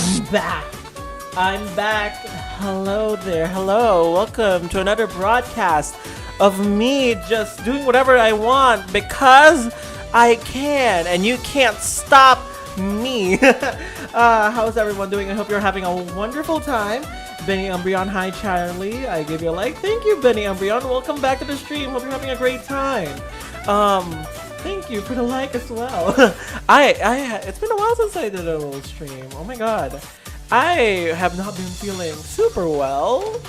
I'm back. I'm back. Hello there. Hello. Welcome to another broadcast of me just doing whatever I want because I can, and you can't stop me. How's everyone doing? I hope you're having a wonderful time. Benny Umbreon, hi Charlie. I gave you a like. Thank you, Benny Umbreon. Welcome back to the stream. Hope you're having a great time. Thank you for the like as well. It's been a while since I did a little stream. Oh my god. I have not been feeling super well.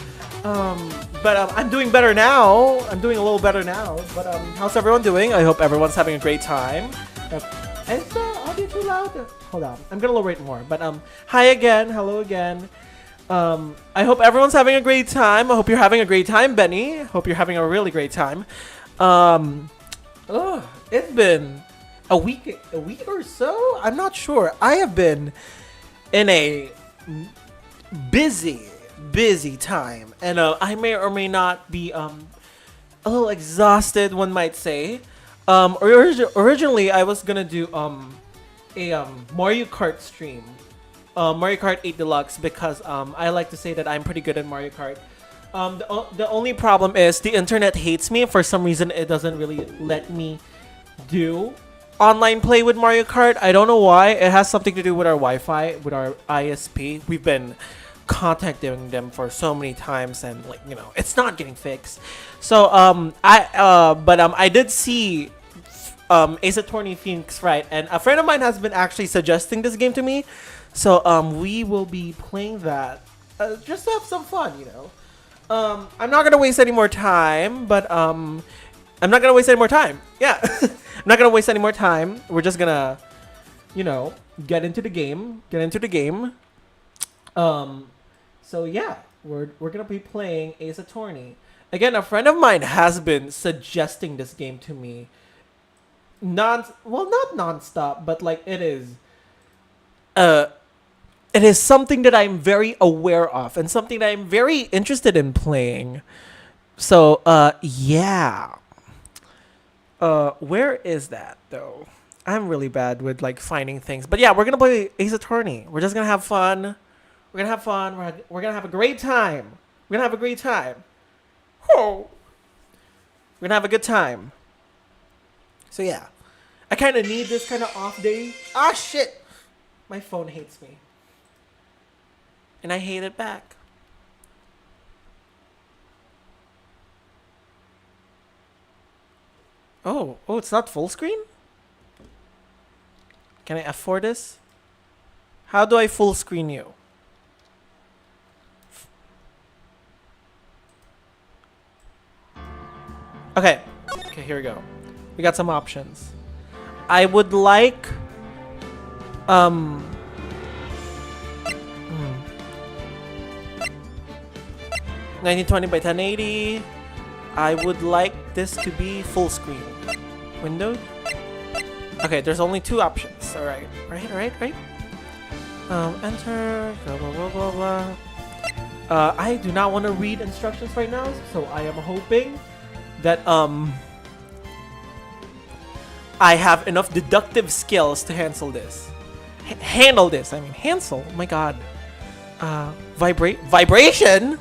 But I'm doing better now. I'm doing a little better now. But how's everyone doing? I hope everyone's having a great time. Is the audio too loud? Hold on. I'm gonna lower it more. But hi again. Hello again. I hope everyone's having a great time. I hope you're having a great time, Benny. Hope you're having a really great time. It's been a week or so. I'm not sure. I have been in a busy time, and I may or may not be a little exhausted, one might say. Originally I was gonna do a Mario Kart stream, Mario Kart 8 Deluxe, because I like to say that I'm pretty good at Mario Kart. The only problem is the internet hates me. For some reason it doesn't really let me do online play with Mario Kart. I don't know why. It has something to do with our Wi-Fi, with our ISP. We've been contacting them for so many times, and like, you know, it's not getting fixed. So I did see Ace Attorney Phoenix Wright, and a friend of mine has been actually suggesting this game to me. So we will be playing that just to have some fun, you know. I'm not gonna waste any more time, but I'm not gonna waste any more time. Yeah. I'm not gonna waste any more time. We're just gonna, you know, get into the game. So yeah, we're gonna be playing Ace Attorney. Again, a friend of mine has been suggesting this game to me. Not non-stop, but like it is something that I'm very aware of and something that I'm very interested in playing. So yeah. Where is that though? I'm really bad with like finding things. But yeah, we're gonna play Ace Attorney. We're just gonna have fun. We're gonna have fun. We're gonna have a great time. We're gonna have a great time. Oh. We're gonna have a good time. So yeah. I kinda need this kind of off day. Ah shit! My phone hates me. And I hate it back. Oh, it's not full screen? Can I afford this? How do I full screen you? Okay, here we go. We got some options. I would like 1920 by 1080. I would like this to be full screen. Window. Okay, there's only two options. Alright. Right. Enter. Blah, blah, blah, blah. I do not want to read instructions right now, so I am hoping that I have enough deductive skills to handle this. Handle this. I mean, Hansel. Oh my god. Vibration.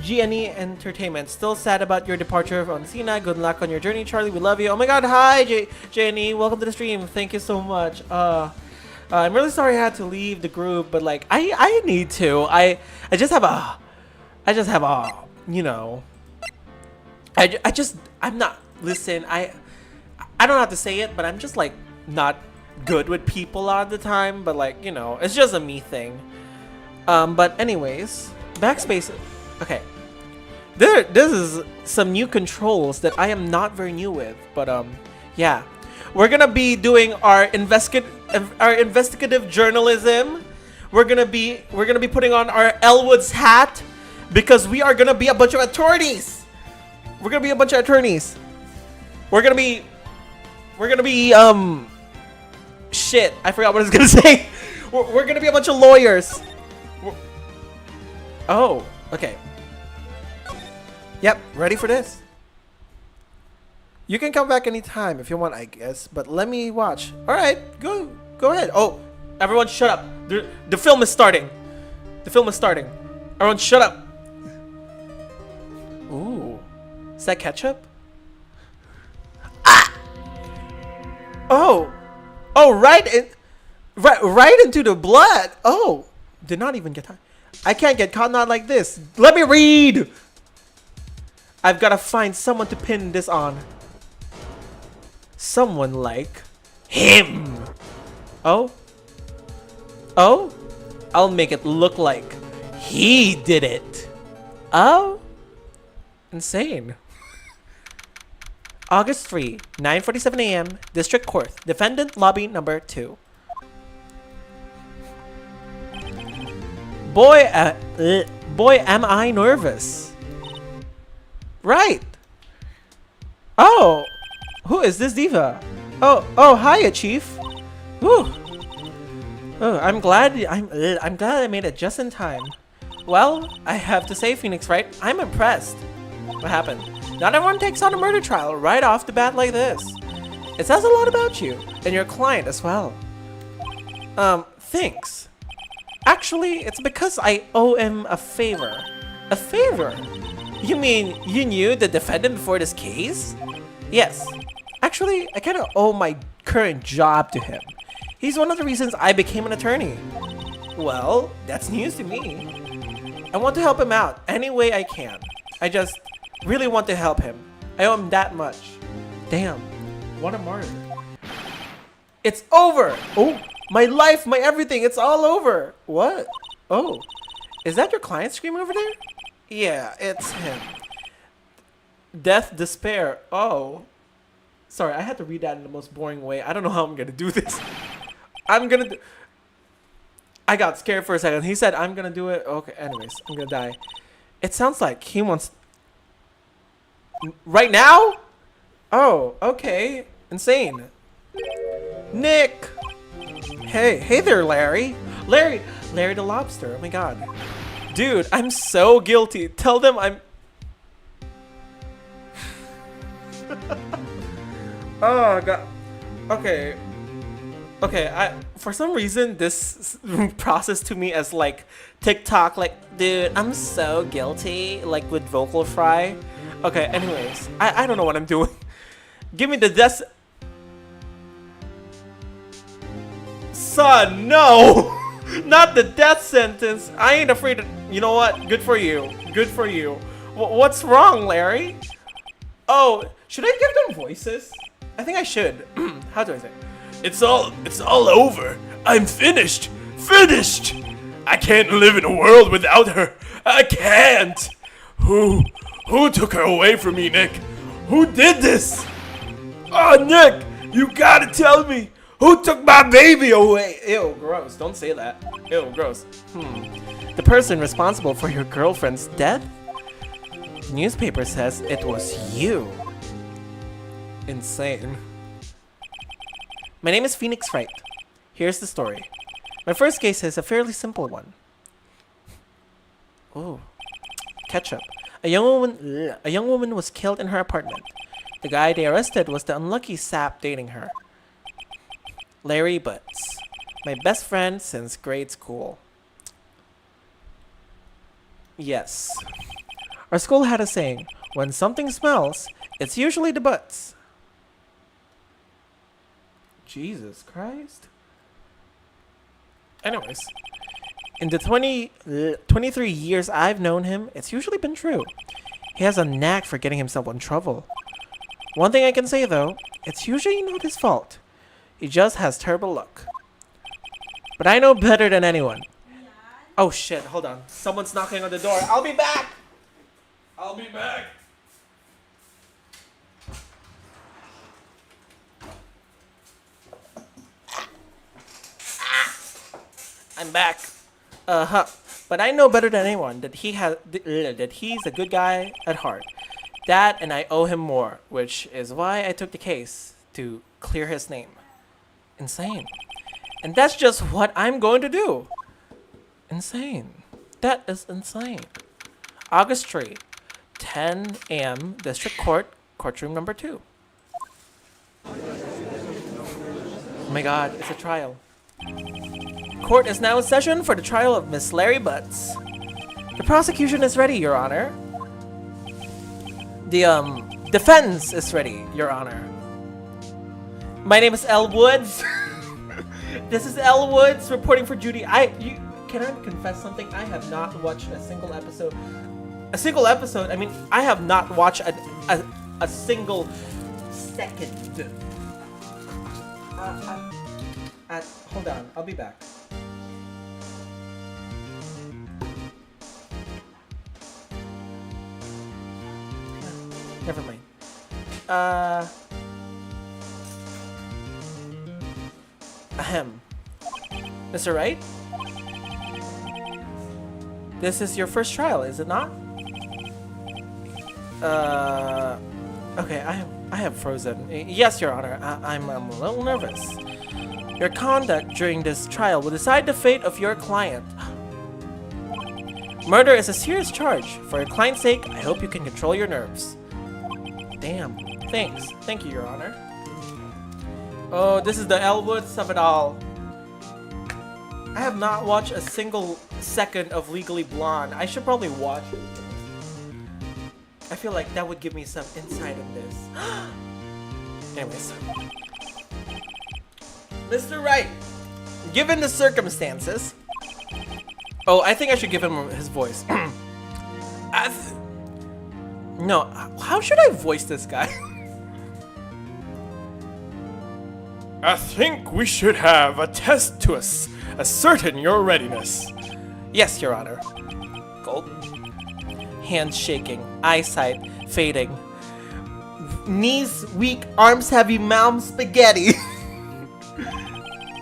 GNE Entertainment. Still sad about your departure on Cena. Good luck on your journey, Charlie. We love you. Oh my god, hi GNE. Welcome to the stream. Thank you so much. I'm really sorry I had to leave the group, but like I need to. I just have a you know, I'm not, listen, I don't have to say it, but I'm just like not good with people all the time, but like, you know, it's just a me thing. But anyways, backspace. Okay, this is some new controls that I am not very new with, but yeah, we're gonna be doing our investigative journalism. We're gonna be putting on our Elwood's hat because we are gonna be a bunch of attorneys. We're gonna be shit, I forgot what I was gonna say. We're gonna be a bunch of lawyers. Oh, okay. Yep, ready for this. You can come back anytime if you want, I guess. But let me watch. All right, go ahead. Oh, everyone, shut up. The film is starting. The film is starting. Everyone, shut up. Ooh, is that ketchup? Ah! Oh, right into the blood. Oh, did not even get time. I can't get caught not like this. Let me read. I've got to find someone to pin this on. Someone like him. Oh? I'll make it look like he did it. Oh? Insane. August 3, 9:47 a.m. District Court. Defendant lobby number 2. Boy, am I nervous. Right. Oh, who is this diva? Oh, hiya, Chief. Whew. Oh, I'm glad I made it just in time. Well, I have to say, Phoenix Wright, I'm impressed. What happened? Not everyone takes on a murder trial right off the bat like this. It says a lot about you and your client as well. Thanks. Actually, it's because I owe him a favor. A favor? You mean you knew the defendant before this case? Yes. Actually, I kind of owe my current job to him. He's one of the reasons I became an attorney. Well, that's news to me. I want to help him out any way I can. I just really want to help him. I owe him that much. Damn, what a martyr. It's over! Oh, my life, my everything, it's all over! What? Oh, is that your client screaming over there? Yeah, it's him. Death, despair. Oh. Sorry, I had to read that in the most boring way. I don't know how I'm gonna do this. I got scared for a second. He said, I'm gonna do it. Okay, anyways, I'm gonna die. It sounds like he wants... Right now? Oh, okay. Insane. Nick! Hey there, Larry. Larry the lobster. Oh my god. Dude, I'm so guilty. Tell them I'm... Oh god. Okay, for some reason this processed to me as like TikTok, like, dude, I'm so guilty, like with vocal fry. Okay, anyways, I don't know what I'm doing. Give me the death. Son, no! Not the death sentence. I ain't afraid of... You know what? Good for you. Good for you. What's wrong, Larry? Oh, should I give them voices? I think I should. How do I say? It's all over. I'm finished. Finished. I can't live in a world without her. I can't. Who took her away from me, Nick? Who did this? Oh, Nick, you gotta tell me. Who took my baby away? Ew, gross. Don't say that. Ew, gross. The person responsible for your girlfriend's death? The newspaper says it was you. Insane. My name is Phoenix Wright. Here's the story. My first case is a fairly simple one. Oh, ketchup. A young woman was killed in her apartment. The guy they arrested was the unlucky sap dating her. Larry Butts, my best friend since grade school. Yes. Our school had a saying, when something smells, it's usually the butts. Jesus Christ. Anyways, in the 23 years I've known him, it's usually been true. He has a knack for getting himself in trouble. One thing I can say though, it's usually not his fault. He just has terrible luck. But I know better than anyone. Oh shit, hold on. Someone's knocking on the door. I'll be back! I'll be back! I'm back. But I know better than anyone that he's a good guy at heart. That and I owe him more, which is why I took the case to clear his name. Insane. And that's just what I'm going to do. Insane. That is insane. August 3, 10 a.m. District Court, courtroom number 2. Oh my god, it's a trial. Court is now in session for the trial of Miss Larry Butts. The prosecution is ready, Your Honor. The defense is ready, Your Honor. My name is Elle Woods. This is Elle Woods reporting for Judy. Can I confess something? I have not watched a single episode. I mean, I have not watched a single second. Hold on, I'll be back. Never mind. Ahem. Mr. Wright? This is your first trial, is it not? Okay, I have frozen. Yes, Your Honor. I'm a little nervous. Your conduct during this trial will decide the fate of your client. Murder is a serious charge. For your client's sake, I hope you can control your nerves. Damn. Thanks. Thank you, Your Honor. Oh, this is the Elle Woods of it all. I have not watched a single second of Legally Blonde. I should probably watch it. I feel like that would give me some insight in this. Anyways. Mr. Wright, given the circumstances... Oh, I think I should give him his voice. No, how should I voice this guy? I think we should have a test to ascertain your readiness. Yes, Your Honor. Gulp. Hands shaking, eyesight fading. Knees weak, arms heavy, mouth spaghetti.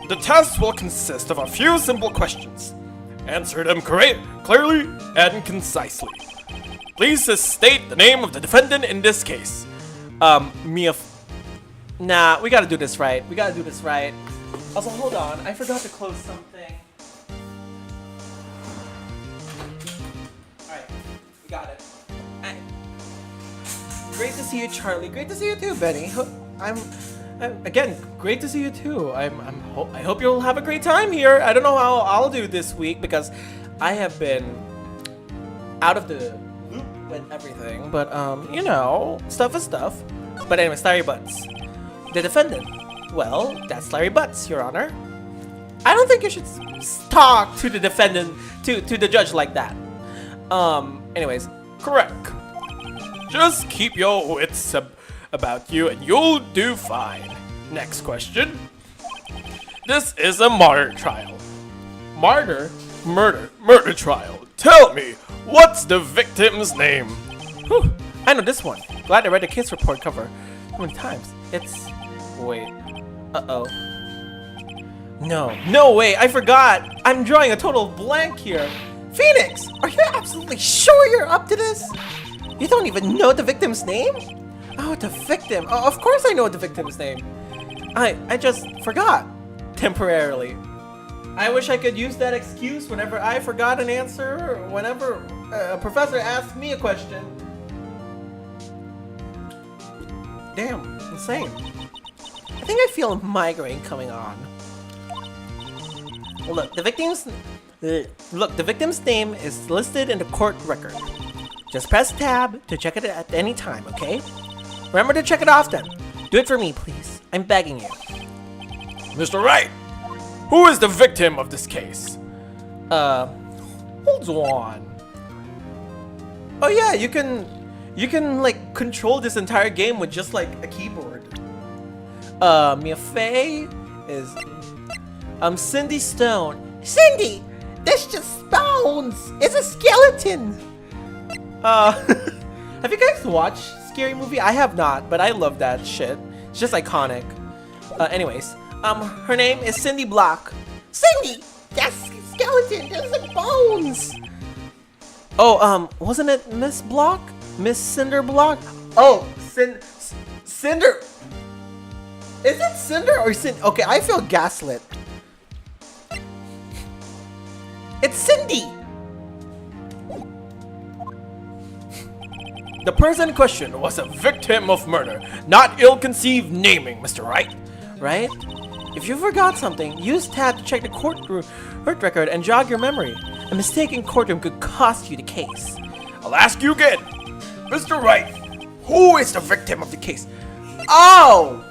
The test will consist of a few simple questions. Answer them clearly and concisely. Please state the name of the defendant in this case. Nah, we gotta do this right. Also, hold on. I forgot to close something. Alright, we got it. Great to see you, Charlie. Great to see you too, Benny. Again, great to see you too. I hope you'll have a great time here. I don't know how I'll do this week because I have been out of the loop with everything. But you know, stuff is stuff. But anyways, Larry Butts. The defendant. Well, that's Larry Butts, Your Honor. I don't think you should talk to the defendant, to the judge like that. Anyways, correct. Just keep your wits about you and you'll do fine. Next question. This is a murder trial. Murder trial. Tell me, what's the victim's name? Whew, I know this one. Glad I read the case report cover so many times. It's... Wait. Uh-oh. No way, I forgot. I'm drawing a total blank here. Phoenix, are you absolutely sure you're up to this? You don't even know the victim's name? Oh, the victim. Oh, of course I know the victim's name. I just forgot. Temporarily. I wish I could use that excuse whenever I forgot an answer or whenever a professor asked me a question. Damn, insane. I think I feel a migraine coming on. Look, the victim's name is listed in the court record. Just press tab to check it at any time, okay? Remember to check it often. Do it for me, please. I'm begging you. Mr. Wright, who is the victim of this case? Hold on. Oh yeah, you can like control this entire game with just like a keyboard. Mia Fey is Cindy Stone. Cindy! That's just stones! It's a skeleton! Have you guys watched Scary Movie? I have not, but I love that shit. It's just iconic. Anyways, her name is Cindy Block. Cindy! That's skeleton! Those are bones! Oh, wasn't it Miss Block? Miss Cinder Block? Oh, Cinder! Is it Cinder or Cindy? Okay, I feel gaslit. It's Cindy! The person in question was a victim of murder, not ill-conceived naming, Mr. Wright. Right? If you forgot something, use tab to check the court record and jog your memory. A mistake in courtroom could cost you the case. I'll ask you again. Mr. Wright, who is the victim of the case? Oh!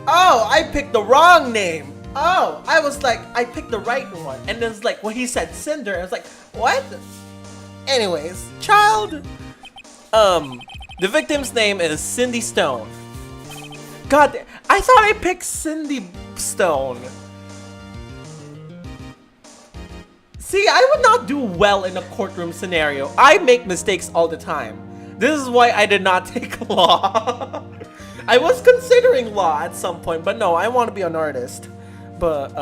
Oh, I picked the wrong name. Oh, I was like, I picked the right one. And then it's like, when he said Cinder, I was like, what? Anyways, child. The victim's name is Cindy Stone. God, I thought I picked Cindy Stone. See, I would not do well in a courtroom scenario. I make mistakes all the time. This is why I did not take law. I was considering law at some point, but no, I want to be an artist. But,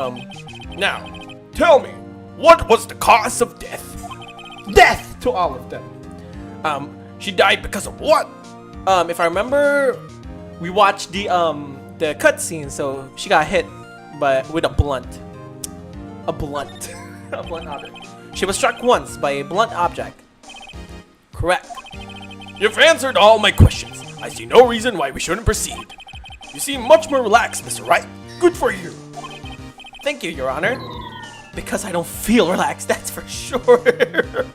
now, tell me, what was the cause of death? Death to all of them. She died because of what? If I remember, we watched the cutscene, so she got hit with a blunt. A blunt. A blunt object. She was struck once by a blunt object. Correct. You've answered all my questions. I see no reason why we shouldn't proceed. You seem much more relaxed, Mr. Wright. Good for you. Thank you, Your Honor. Because I don't feel relaxed, that's for sure.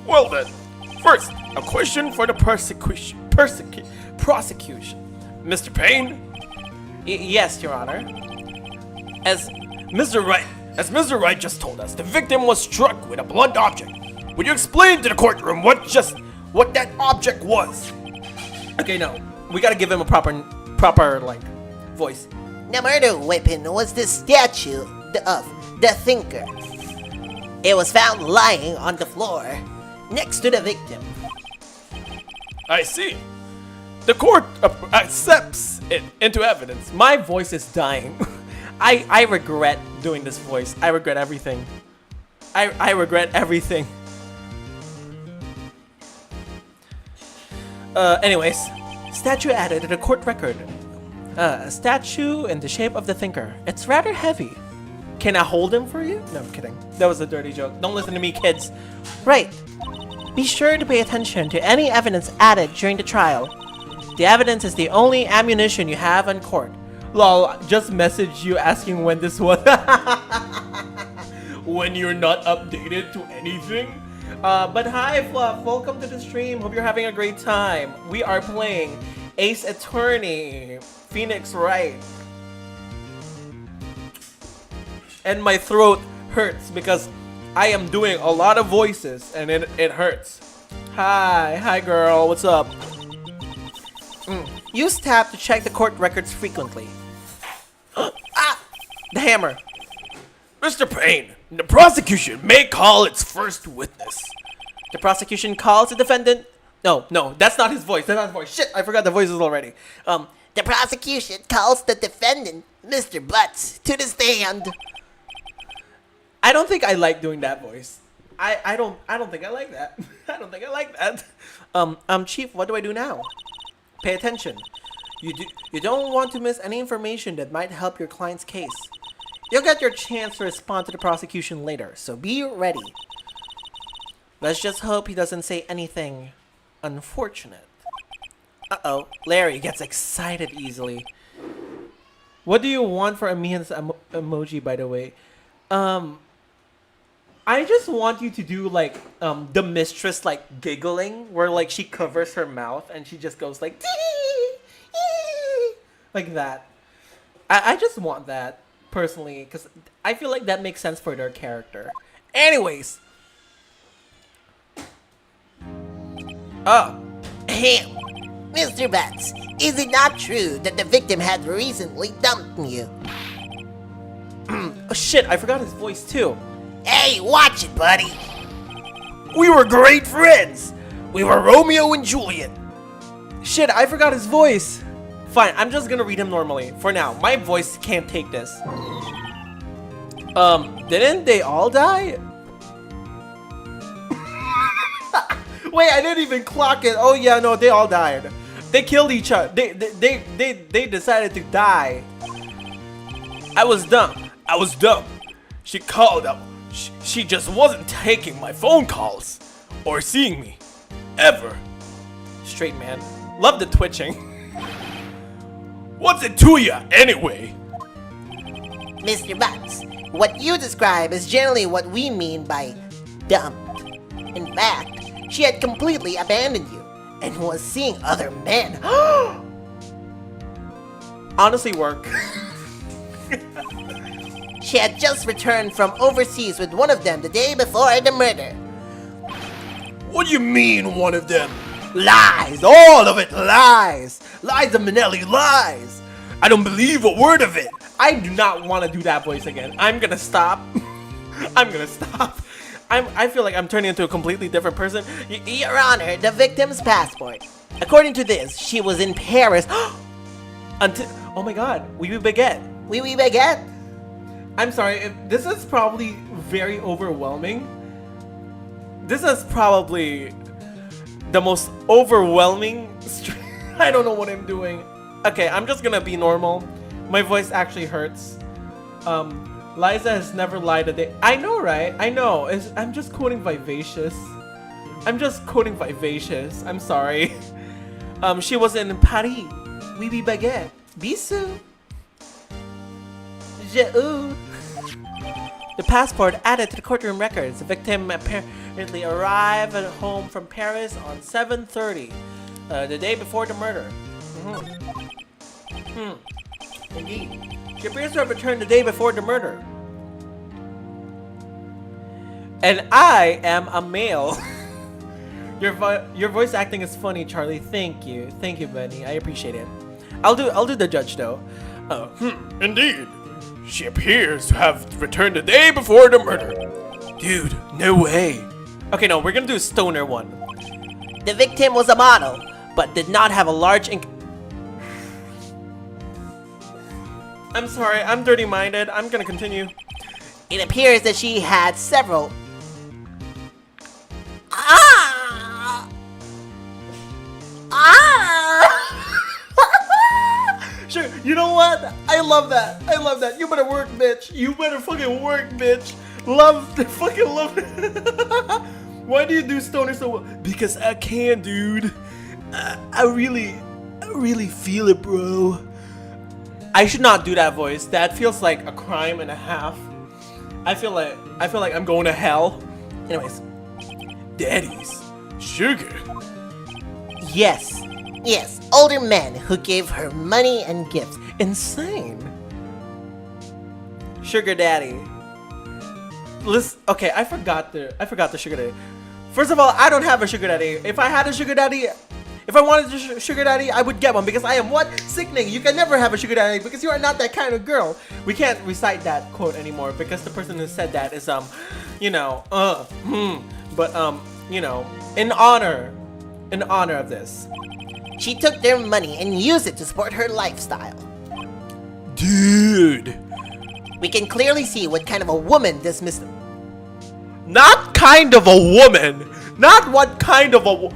Well then, first, a question for the prosecution. Mr. Payne? Yes, Your Honor. As Mr. Wright just told us, the victim was struck with a blunt object. Would you explain to the courtroom what that object was? Okay, no. We gotta give him a proper like, voice. The murder weapon was the statue of the Thinker. It was found lying on the floor next to the victim. I see. The court accepts it into evidence. My voice is dying. I regret doing this voice. I regret everything. I regret everything. Anyways, statue added to the court record. A statue in the shape of the Thinker. It's rather heavy. Can I hold him for you? No, I'm kidding. That was a dirty joke. Don't listen to me, kids. Right. Be sure to pay attention to any evidence added during the trial. The evidence is the only ammunition you have in court. Lol, just messaged you asking when this was. When you're not updated to anything? But hi, Fluff. Welcome to the stream. Hope you're having a great time. We are playing Ace Attorney, Phoenix Wright. And my throat hurts because I am doing a lot of voices and it hurts. Hi girl, what's up? Use tab to check the court records frequently. Ah! The hammer. Mr. Payne, the prosecution may call its first witness. The prosecution calls the defendant. No, that's not his voice. That's not his voice. Shit, I forgot the voices already. The prosecution calls the defendant, Mr. Butts, to the stand. I don't think I like doing that voice. I don't think I like that. I don't think I like that. Chief, what do I do now? Pay attention. You don't want to miss any information that might help your client's case. You'll get your chance to respond to the prosecution later, so be ready. Let's just hope he doesn't say anything unfortunate. Uh-oh, Larry gets excited easily. What do you want for Amihan's emoji, by the way? I just want you to do like the mistress like giggling, where like she covers her mouth and she just goes like like that. I just want that personally because I feel like that makes sense for their character. Anyways, Ahem. Mr. Butts, is it not true that the victim had recently dumped you? oh shit, I forgot his voice too. Hey, watch it, buddy. We were great friends. We were Romeo and Juliet. Shit, I forgot his voice. Fine, I'm just gonna read him normally for now. My voice can't take this. Didn't they all die? Wait, I didn't even clock it. Oh yeah, no, they all died. They killed each other. They decided to die. I was dumb. She called up. She just wasn't taking my phone calls or seeing me ever. Straight man. Love the twitching. What's it to ya, anyway? Mr. Butts, what you describe is generally what we mean by dumped. In fact, she had completely abandoned you and was seeing other men. Honestly, work. She had just returned from overseas with one of them the day before the murder. What do you mean, one of them? Lies! All of it lies! Liza Minnelli lies! I don't believe a word of it. I do not want to do that voice again. I'm gonna stop. I'm gonna stop. I feel like I'm turning into a completely different person. Your Honor, the victim's passport. According to this, she was in Paris. Until, oh my god, we baguette. Oui, baguette. I'm sorry, this is probably very overwhelming. This is probably the most overwhelming. I don't know what I'm doing. Okay, I'm just gonna be normal. My voice actually hurts. Liza has never lied a day. I know, right? I know. I'm just quoting Vivacious. I'm sorry. She was in Paris. Oui, baguette. Bisous. The passport added to the courtroom records. The victim apparently arrived at home from Paris on 7:30, the day before the murder. Indeed. She appears to have returned the day before the murder. And I am a male. Your voice acting is funny, Charlie. Thank you, Benny. I appreciate it. I'll do the judge though. Indeed. She appears to have returned the day before the murder. Dude, no way. Okay, no, we're gonna do a stoner one. The victim was a model, But did not have a large I'm sorry, I'm dirty-minded. I'm gonna continue. it appears that she had several. Sure, you know what? I love that. You better work, bitch. You better fucking work, bitch. Fucking love it. Why do you do stoner so well? Because I can, dude. I really feel it, bro. I should not do that voice. That feels like a crime and a half. I feel like I'm going to hell. Anyways, daddies, sugar. Yes, older men who gave her money and gifts. Insane. Sugar daddy. Listen, okay, I forgot the sugar daddy. First of all, I don't have a sugar daddy. If I had a sugar daddy, if I wanted a sugar daddy, I would get one because I am what? Sickening. You can never have a sugar daddy because you are not that kind of girl. We can't recite that quote anymore because the person who said that is in honor of this. She took their money and used it to support her lifestyle. Dude. We can clearly see what kind of a woman this Miss... Not kind of a woman. Not what kind of a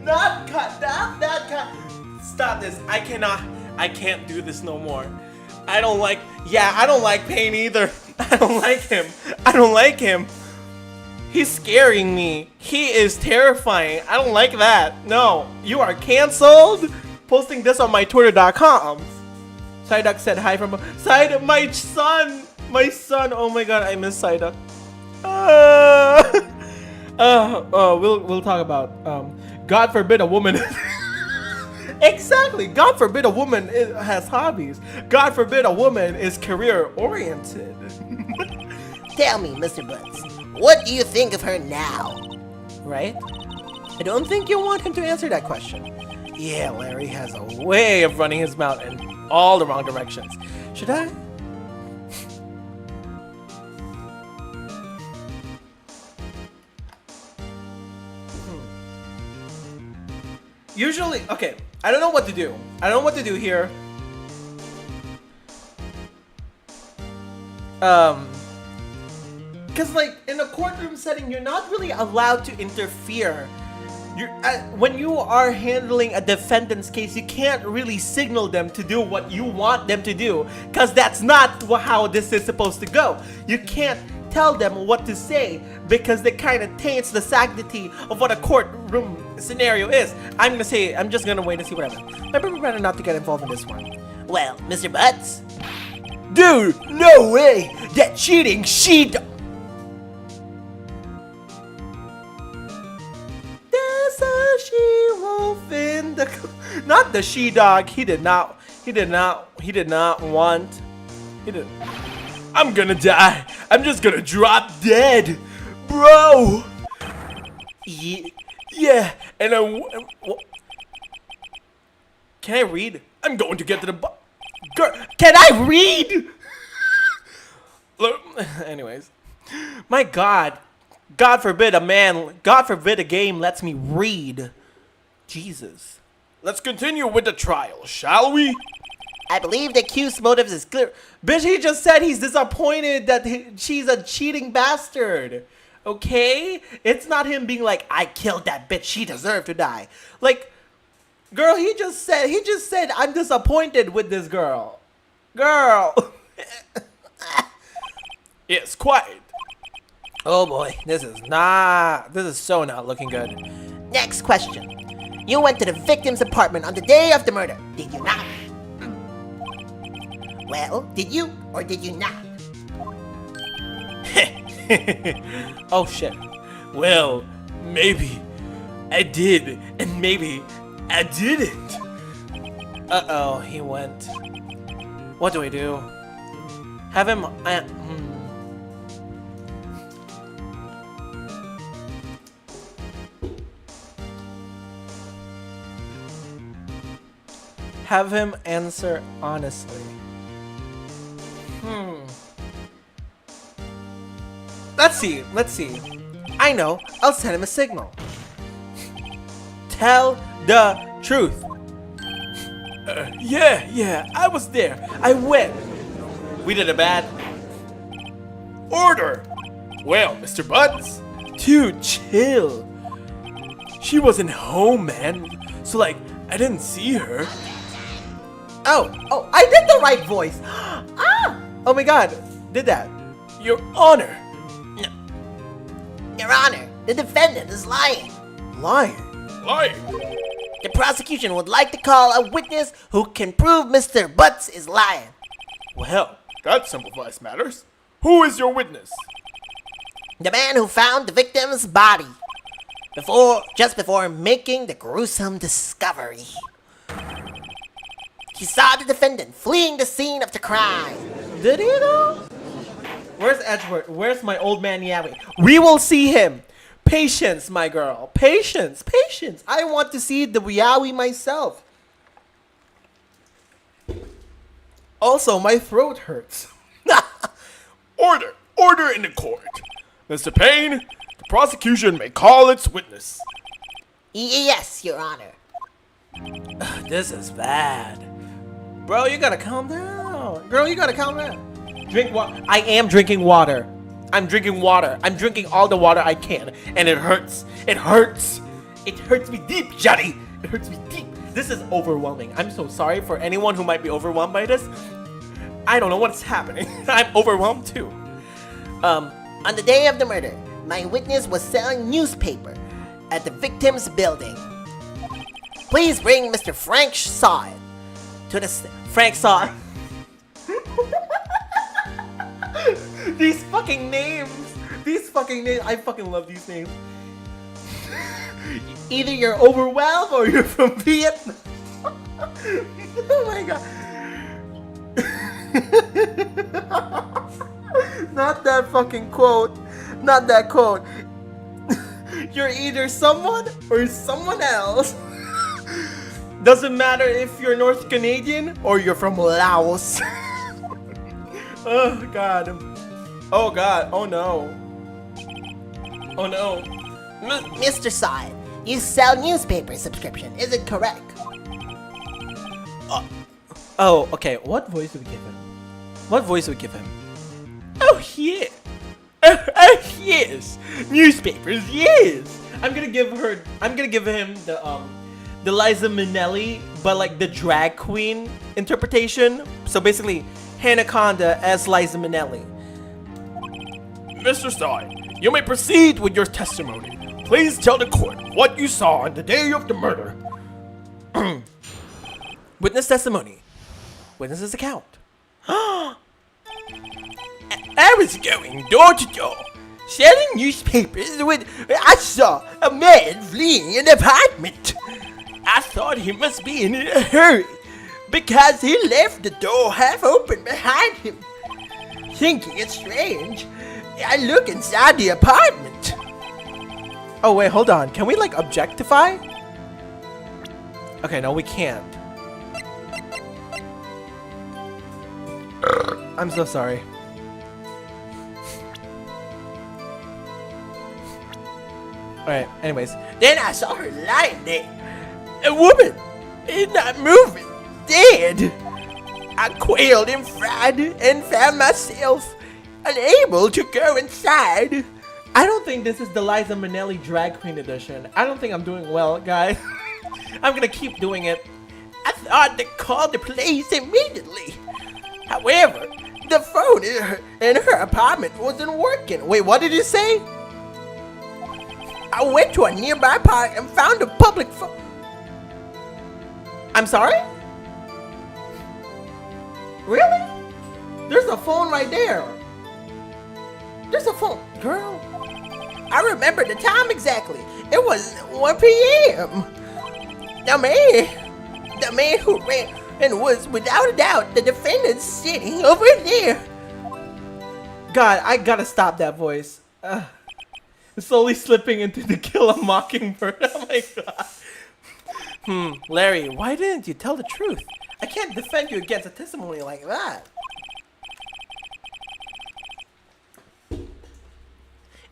Not that kind. Stop this. I can't do this no more. I don't like Payne either. I don't like him. He's scaring me. He is terrifying. I don't like that. No, you are canceled. Posting this on my Twitter.com. Psyduck said hi from Psyduck, my son. Oh my god, I miss Psyduck. We'll talk about God forbid a woman. Exactly. God forbid a woman has hobbies. God forbid a woman is career oriented. Tell me, Mr. Butts, what do you think of her now? Right? I don't think you want him to answer that question. Yeah, Larry has a way of running his mouth in all the wrong directions. Should I? Usually, okay, I don't know what to do. Here. Because like in a courtroom setting, you're not really allowed to interfere. When you are handling a defendant's case, you can't really signal them to do what you want them to do, because that's not how this is supposed to go. You can't tell them what to say because they kind of taints the sanctity of what a courtroom scenario is. I'm just gonna wait and see what happens. I prefer better not to get involved in this one. Well, Mr. Butts. Dude, no way! That cheating she-dog! There's a she-wolf in the... Not the she-dog. He did not want... I'm gonna die. I'm just gonna drop dead. Bro! Yeah, and Can I read? I'm going to get to the Girl, can I read? Anyways. My God. God forbid a game lets me read. Jesus. Let's continue with the trial, shall we? I believe the accused's motives is clear. Bitch, he just said he's disappointed that she's a cheating bastard. Okay? It's not him being like, I killed that bitch, she deserved to die. Like, girl, he just said, I'm disappointed with this girl. Girl. Yes, quiet. Oh boy, this is so not looking good. Next question. You went to the victim's apartment on the day of the murder, did you not? Well, did you or did you not? Oh shit. Well, maybe I did, and maybe I didn't. Uh-oh, he went. What do we do? Have him... Have him answer honestly. Let's see. I know, I'll send him a signal. Tell the truth. Yeah, I was there. I went. We did a bad. Order. Well, Mr. Butts, Dude, chill. she wasn't home, man. So, like, I didn't see her. Oh, I did the right voice. Ah! Oh my God, did that. Your Honor. No. Your Honor, the defendant is lying. Lying. Lying. The prosecution would like to call a witness who can prove Mr. Butts is lying. Well, that simplifies matters. Who is your witness? The man who found the victim's body just before making the gruesome discovery. He saw the defendant fleeing the scene of the crime. Did he though? Where's Edward? Where's my old man YAOI? We will see him. Patience, my girl. Patience. I want to see the YAOI myself. Also, my throat hurts. Order in the court. Mr. Payne, the prosecution may call its witness. Yes, Your Honor. This is bad. Bro, you gotta calm down. Girl, you gotta calm down. Drink water. I am drinking water. I'm drinking water. I'm drinking all the water I can. And it hurts. It hurts. It hurts me deep, Johnny. It hurts me deep. This is overwhelming. I'm so sorry for anyone who might be overwhelmed by this. I don't know what's happening. I'm overwhelmed too. On the day of the murder, my witness was selling newspaper at the victim's building. Please bring Mr. Frank Saw to the Frank Saw. These fucking names. I fucking love these names. Either you're overwhelmed or you're from Vietnam. Oh my God. Not that fucking quote. Not that quote. You're either someone or someone else. Doesn't matter if you're North Canadian or you're from Laos. Oh God. Oh God. Oh no. Oh no. Mr. Saw, you sell newspaper subscription, is it correct? Oh, okay. What voice would we give him? Oh yeah. Oh yes. Newspapers, yes. I'm gonna give him the Liza Minnelli, but like the drag queen interpretation. So basically, Hanaconda as Liza Minnelli. Mr. Stein, you may proceed with your testimony. Please tell the court what you saw on the day of the murder. Witness testimony. Witness's account. I was going door to door, selling newspapers when I saw a man fleeing an apartment. I thought he must be in a hurry because he left the door half open behind him. Thinking it strange, I look inside the apartment. Oh wait, hold on. Can we like objectify? Okay, no, we can't. I'm so sorry. Alright, anyways. Then I saw her lying there. A woman, and not moving, dead. I quailed in fright and found myself unable to go inside. I don't think this is the Liza Minnelli Drag Queen edition. I don't think I'm doing well, guys. I'm gonna keep doing it. I thought to call the police immediately. However, the phone in her apartment wasn't working. Wait, what did you say? I went to a nearby park and found a public phone. I'm sorry? Really? There's a phone right there. There's a phone. Girl, I remember the time exactly. It was 1 p.m. The man who ran and was without a doubt the defendant sitting over there. God, I gotta stop that voice. Slowly slipping into the Kill a Mockingbird. Oh my god. Larry, why didn't you tell the truth? I can't defend you against a testimony like that.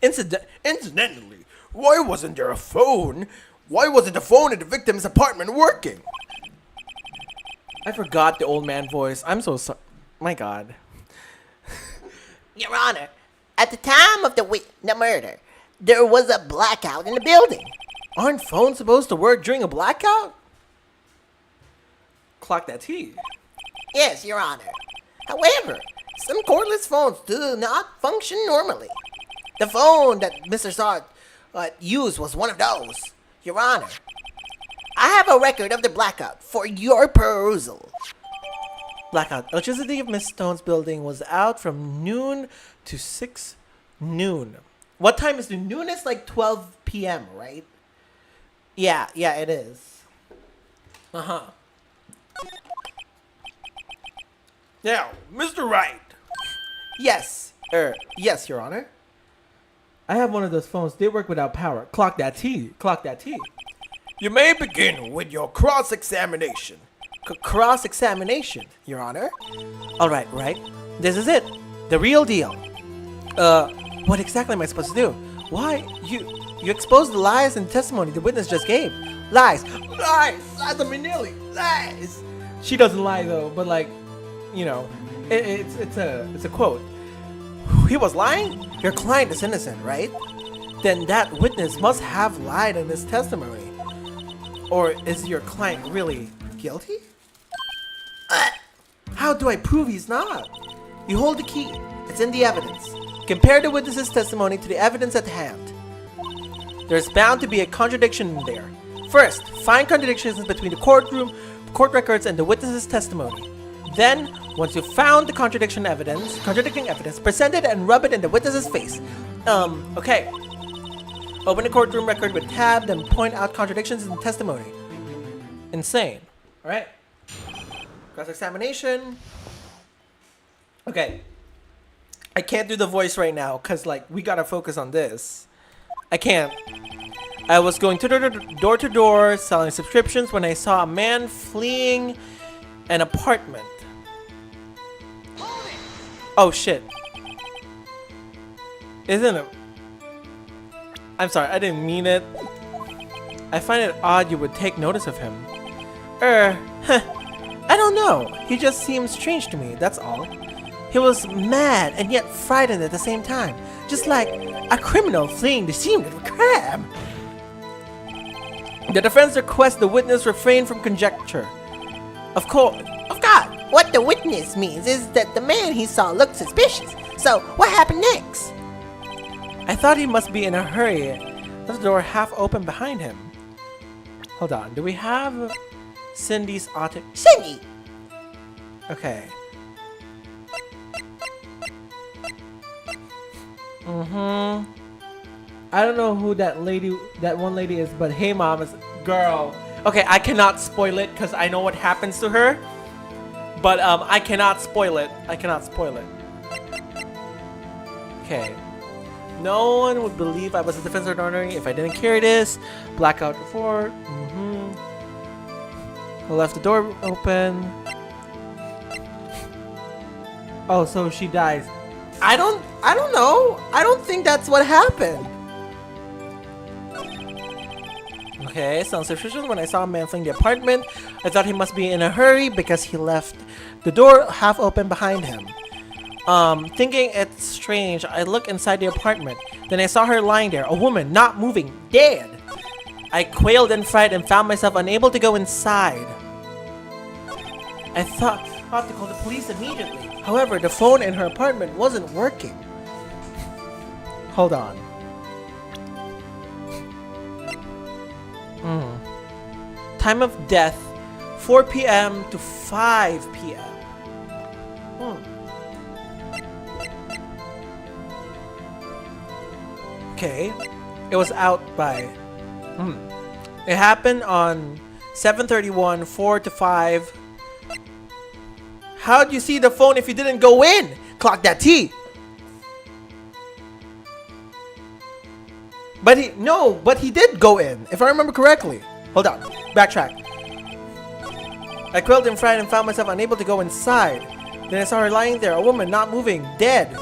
Incidentally, why wasn't there a phone? Why wasn't the phone in the victim's apartment working? I forgot the old man voice. I'm so sorry. My god. Your Honor, at the time of the murder, there was a blackout in the building. Aren't phones supposed to work during a blackout? Clock that T. Yes, Your Honor. However, some cordless phones do not function normally. The phone that Mr. Sard used was one of those, Your Honor. I have a record of the blackout for your perusal. Blackout. Electricity of Miss Stone's building was out from noon to 6 noon. What time is noon? Noon is like 12 p.m., right? Yeah, it is. Uh-huh. Now, Mr. Wright. Yes, Your Honor. I have one of those phones. They work without power. Clock that T. Clock that T. You may begin with your cross-examination. Cross-examination, Your Honor. All right. This is it. The real deal. What exactly am I supposed to do? Why? You exposed the lies and testimony the witness just gave. Lies. Liza Minnelli, lies. She doesn't lie though, but like, you know, it's a quote. He was lying? Your client is innocent, right? Then that witness must have lied in his testimony. Or is your client really guilty? How do I prove he's not? You hold the key. It's in the evidence. Compare the witness's testimony to the evidence at hand. There's bound to be a contradiction in there. First, find contradictions between the court records and the witness's testimony. Then, once you've found the contradicting evidence, present it and rub it in the witness's face. Okay. Open the courtroom record with tab, then point out contradictions in the testimony. Insane. Alright. Cross-examination. Okay. I can't do the voice right now, because, like, we gotta focus on this. I can't. I was going door to door, selling subscriptions when I saw a man fleeing an apartment. Oh, shit. Isn't it? I'm sorry, I didn't mean it. I find it odd you would take notice of him. I don't know. He just seems strange to me, that's all. He was mad and yet frightened at the same time. Just like a criminal fleeing the scene of a crime. The defense requests the witness refrain from conjecture. Of course. Of God, what the witness means is that the man he saw looked suspicious. So, what happened next? I thought he must be in a hurry. Left the door half open behind him. Hold on. Do we have Cindy's auto? Cindy! Okay. I don't know who that one lady is, but hey mom is girl. Okay, I cannot spoil it because I know what happens to her. But I cannot spoil it. Okay. No one would believe I was a defense attorney if I didn't carry this. Blackout report. I left the door open. Oh, so she dies. I don't know. I don't think that's what happened. Okay, sounds suspicious. When I saw a man fleeing the apartment, I thought he must be in a hurry because he left the door half open behind him. Thinking it's strange, I look inside the apartment. Then I saw her lying there, a woman, not moving, dead. I quailed in fright and found myself unable to go inside. I thought to call the police immediately. However, the phone in her apartment wasn't working. Hold on. Time of death, 4 p.m. to 5 p.m. Okay, it was out by. It happened on 7:31, 4 to 5. How'd you see the phone if you didn't go in? Clock that T. But he did go in, if I remember correctly. Hold on, backtrack. I quailed in fright and found myself unable to go inside. Then I saw her lying there, a woman not moving, dead.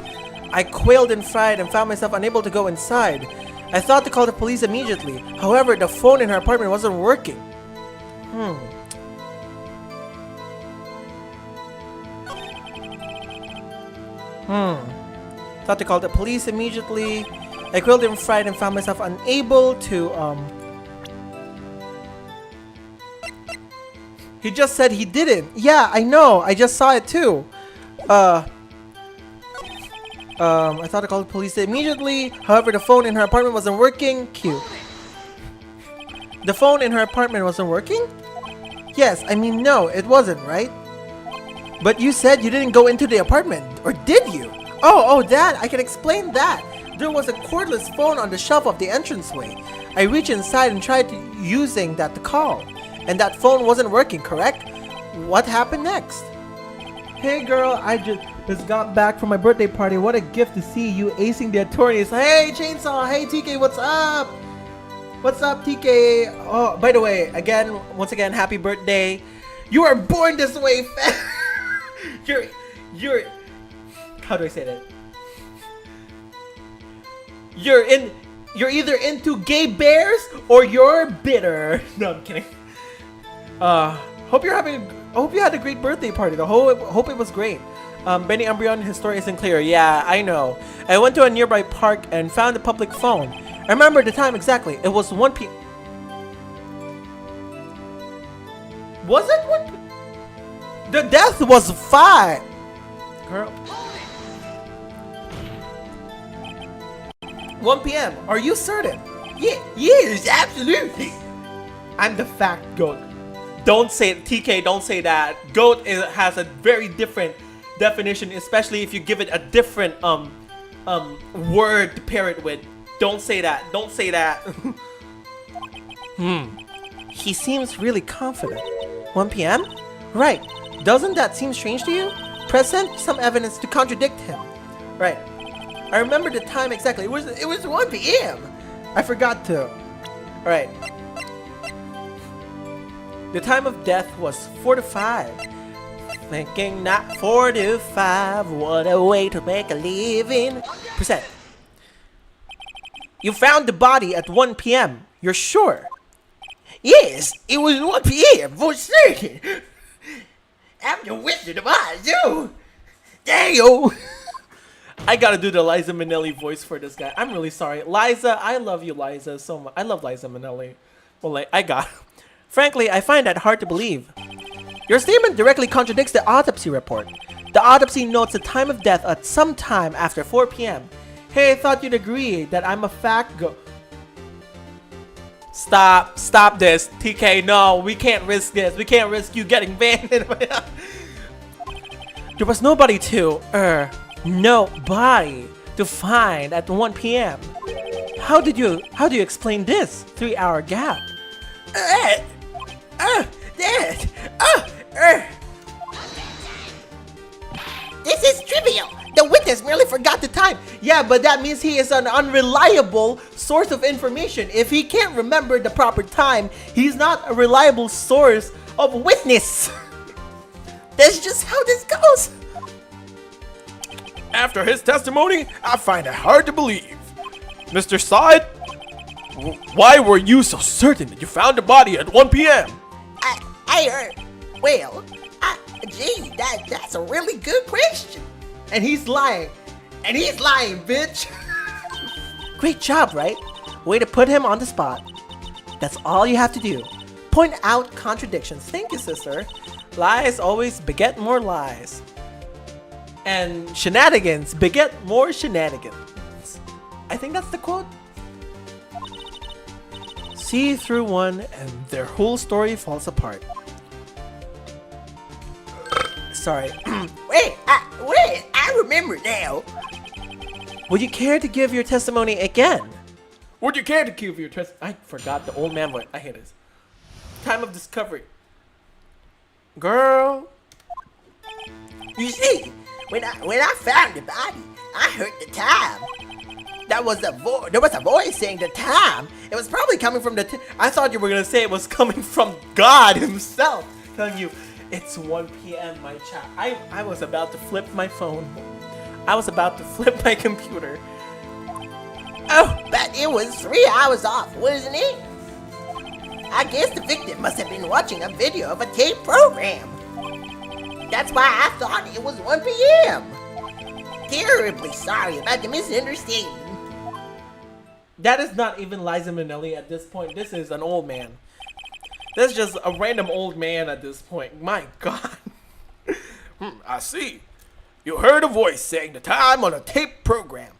I quailed in fright and found myself unable to go inside. I thought to call the police immediately. However, the phone in her apartment wasn't working. Thought to call the police immediately. I quailed in fright and found myself unable to, He just said he didn't. Yeah, I know. I just saw it too. I thought to call the police immediately. However, the phone in her apartment wasn't working. Cute. The phone in her apartment wasn't working? Yes, I mean, no, it wasn't, right? But you said you didn't go into the apartment, or did you? Oh, that, I can explain that. There was a cordless phone on the shelf of the entranceway. I reached inside and tried using that to call. And that phone wasn't working, correct? What happened next? Hey girl, I just got back from my birthday party. What a gift to see you acing the attorneys. Hey Chainsaw, hey TK, what's up? What's up TK? Oh, by the way, once again, happy birthday. You were born this way, you're how do I say that? You're either into gay bears or you're bitter. No, I'm kidding. Hope you had a great birthday party. Hope it was great. Benny Umbreon, his story isn't clear. Yeah, I know. I went to a nearby park and found a public phone. I remember the time exactly. It was 1 p.m. Was it 1 p.m.? The death was 5. Girl. 1 p.m. Are you certain? Yeah, yes, absolutely. I'm the fact goat. Don't say TK. Don't say that. Goat has a very different definition, especially if you give it a different word to pair it with. Don't say that. Don't say that. He seems really confident. 1 p.m. Right. Doesn't that seem strange to you? Present some evidence to contradict him. Right. I remember the time exactly. It was 1 p.m. I forgot to. All right. The time of death was 4 to 5. Thinking not 4 to 5. What a way to make a living. Percent. You found the body at 1 p.m. You're sure? Yes, it was 1 p.m. for certain. I'm the Wizard of Oz, yo. Damn. I gotta do the Liza Minnelli voice for this guy. I'm really sorry. Liza, I love you, Liza, so much. I love Liza Minnelli. Well, I got it. Frankly, I find that hard to believe. Your statement directly contradicts the autopsy report. The autopsy notes the time of death at some time after 4 p.m. Hey, I thought you'd agree that I'm a fact go. Stop this, TK. No, we can't risk this. We can't risk you getting banned. There was nobody to find at 1 p.m. How do you explain this 3-hour gap? Dad! This is trivial! The witness merely forgot the time! Yeah, but that means he is an unreliable source of information. If he can't remember the proper time, he's not a reliable source of witness. That's just how this goes! After his testimony, I find it hard to believe. Mr. Side, why were you so certain that you found the body at 1 p.m.? I heard. Well, gee, that's a really good question. And he's lying. And he's lying, bitch. Great job, right? Way to put him on the spot. That's all you have to do. Point out contradictions. Thank you, sister. Lies always beget more lies. And shenanigans beget more shenanigans. I think that's the quote. See through one and their whole story falls apart. Sorry. Wait, I remember now. Would you care to give your testimony again? Would you care to give your I forgot the old man voice. I hate this. Time of discovery. Girl. You see, when I found the body, I heard the time. There was a voice saying the time. It was probably coming from the. I thought you were gonna say it was coming from God Himself, telling you it's 1 p.m. My chat. I was about to flip my phone. I was about to flip my computer. Oh, but it was 3 hours off, wasn't it? I guess the victim must have been watching a video of a tape program. That's why I thought it was 1 p.m. Terribly sorry about the misunderstanding. That is not even Liza Minnelli at this point. This is an old man. That's just a random old man at this point. My God. I see. You heard a voice saying the time on a tape program.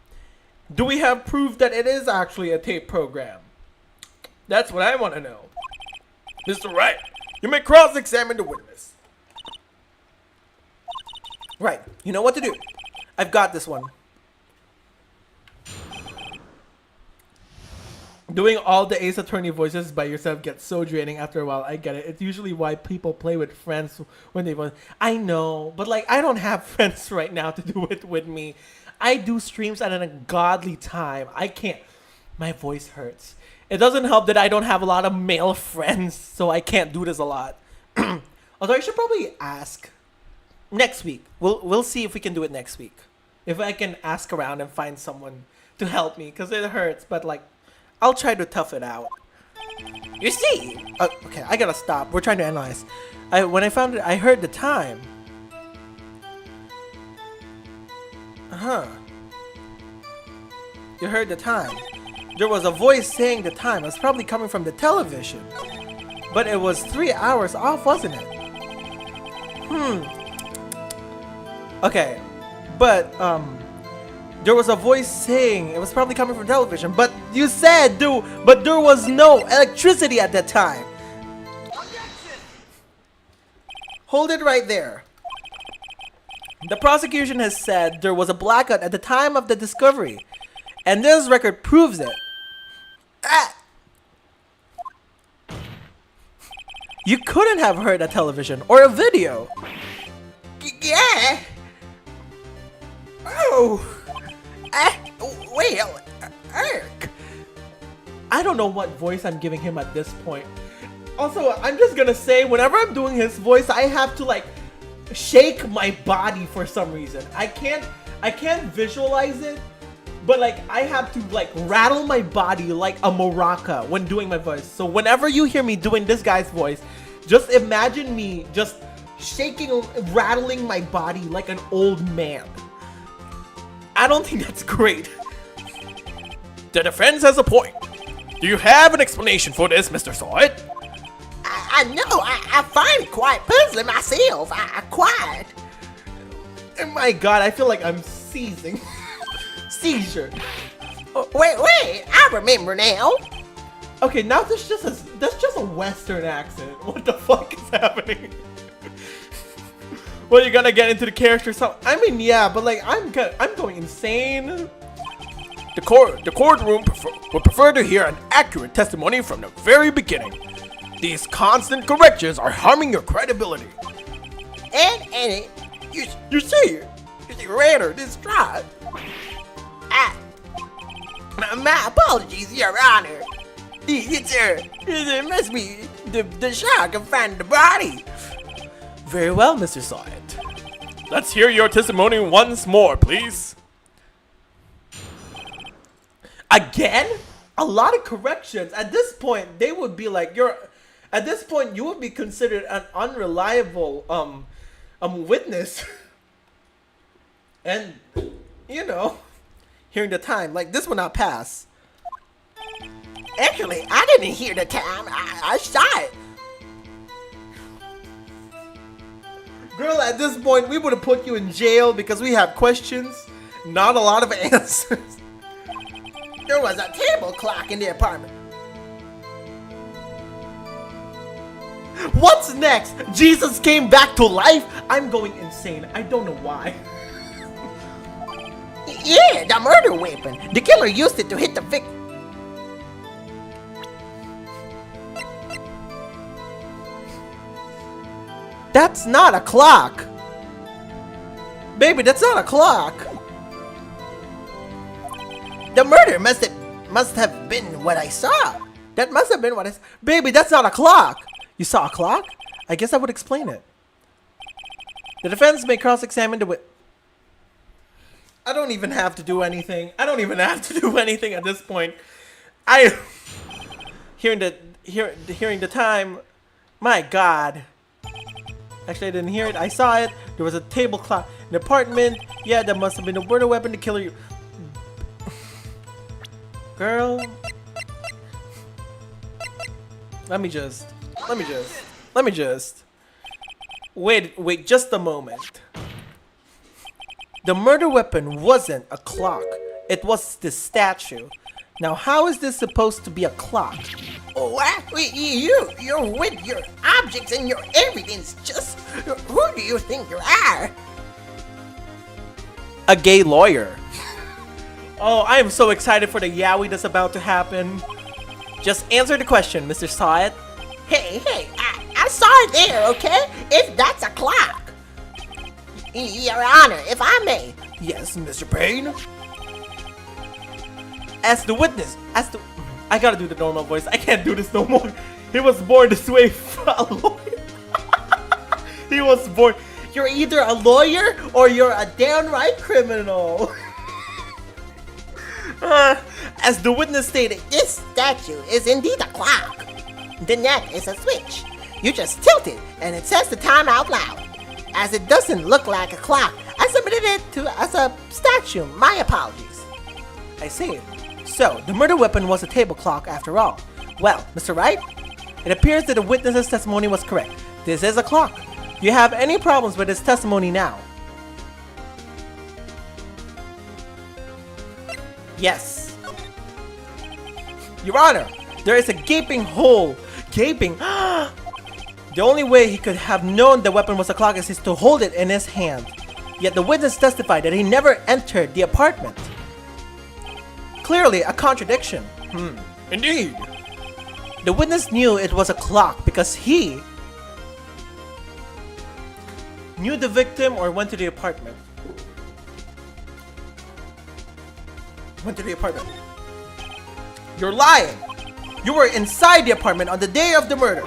Do we have proof that it is actually a tape program? That's what I want to know. Mr. Wright, you may cross-examine the witness. Right. You know what to do. I've got this one. Doing all the Ace Attorney voices by yourself gets so draining after a while. I get it. It's usually why people play with friends when they want. I know, but like I don't have friends right now to do it with me. I do streams at a godly time. I can't. My voice hurts. It doesn't help that I don't have a lot of male friends, so I can't do this a lot. Although I should probably ask next week. We'll see if we can do it next week. If I can ask around and find someone to help me, because it hurts. But like, I'll try to tough it out. You see? Okay, I gotta stop. We're trying to analyze. When I found it, I heard the time. You heard the time. There was a voice saying the time. It was probably coming from the television. But it was 3 hours off, wasn't it? Okay. But, there was a voice saying it was probably coming from television. But you said, but there was no electricity at that time. Hold it right there. The prosecution has said there was a blackout at the time of the discovery. And this record proves it. You couldn't have heard a television or a video. Yeah. Oh. Well, Eric. I don't know what voice I'm giving him at this point. Also, I'm just gonna say, whenever I'm doing his voice, I have to like shake my body for some reason. I can't visualize it, but like I have to like rattle my body like a maraca when doing my voice. So whenever you hear me doing this guy's voice, just imagine me just shaking, rattling my body like an old man. I don't think that's great. The defense has a point. Do you have an explanation for this, Mr. Sword? I know. I find it quite puzzling myself. I quite. Oh my God, I feel like I'm seizing. seizure. Wait, I remember now. Okay, now that's just a Western accent. What the fuck is happening? Well, you're gonna get into the character. So I mean, yeah, but like I'm going insane. The courtroom would prefer to hear an accurate testimony from the very beginning. These constant corrections are harming your credibility. And You see, Ranner, this trial. my apologies, Your Honor. It must be the shark and find the body. Very well, Mr. Sawyer. Let's hear your testimony once more, please. Again? A lot of corrections. At this point, they would be like at this point you would be considered an unreliable witness. And you know, hearing the time, like this will not pass. Actually, I didn't hear the time. I saw it. Girl, at this point we would have put you in jail because we have questions, not a lot of answers. There was a table clock in the apartment. What's next? Jesus came back to life? I'm going insane. I don't know why. Yeah, the murder weapon. The killer used it to hit the victim. That's not a clock. Baby, that's not a clock. The murder must have been what I saw. That must have been what I said. Baby, that's not a clock. You saw a clock? I guess I would explain it. The defense may cross-examine the witness. I don't even have to do anything. I don't even have to do anything at this point. Hearing the time. My God. Actually, I didn't hear it. I saw it. There was a table clock in the apartment. Yeah, that must have been a murder weapon to kill you. Girl. Let me just. Wait just a moment. The murder weapon wasn't a clock. It was the statue. Now, how is this supposed to be a clock? Oh, what? You're with your objects and your evidence. Just who do you think you are? A gay lawyer. Oh, I am so excited for the YAOI that's about to happen. Just answer the question, Mr. Sawyer. Hey, I saw it there, okay? If that's a clock. Your Honor, if I may. Yes, Mr. Payne. As the witness, I gotta do the normal voice. I can't do this no more. He was born this way. A lawyer. He was born. You're either a lawyer or you're a downright criminal. As the witness stated, This statue is indeed a clock. The neck is a switch. You just tilt it and it says the time out loud. As it doesn't look like a clock, I submitted it as a statue. My apologies. I see. So, the murder weapon was a table clock after all. Well, Mr. Wright, it appears that the witness's testimony was correct. This is a clock. Do you have any problems with his testimony now? Yes. Your Honor, there is a gaping hole. Gaping? The only way he could have known the weapon was a clock is to hold it in his hand. Yet the witness testified that he never entered the apartment. Clearly a contradiction. Indeed. The witness knew it was a clock because he knew the victim or went to the apartment. Went to the apartment. You're lying. You were inside the apartment on the day of the murder.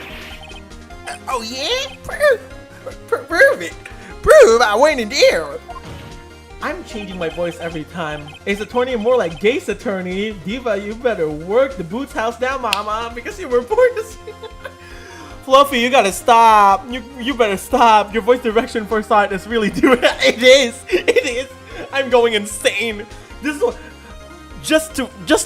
Oh yeah? Prove it. Prove I went in there. I'm changing my voice every time. Ace Attorney, more like Ace Attorney. Diva, you better work the Boots house down, mama, because you were born to see. Fluffy, you gotta stop. You better stop. Your voice direction for side is really doing it. It is. I'm going insane. This is what, just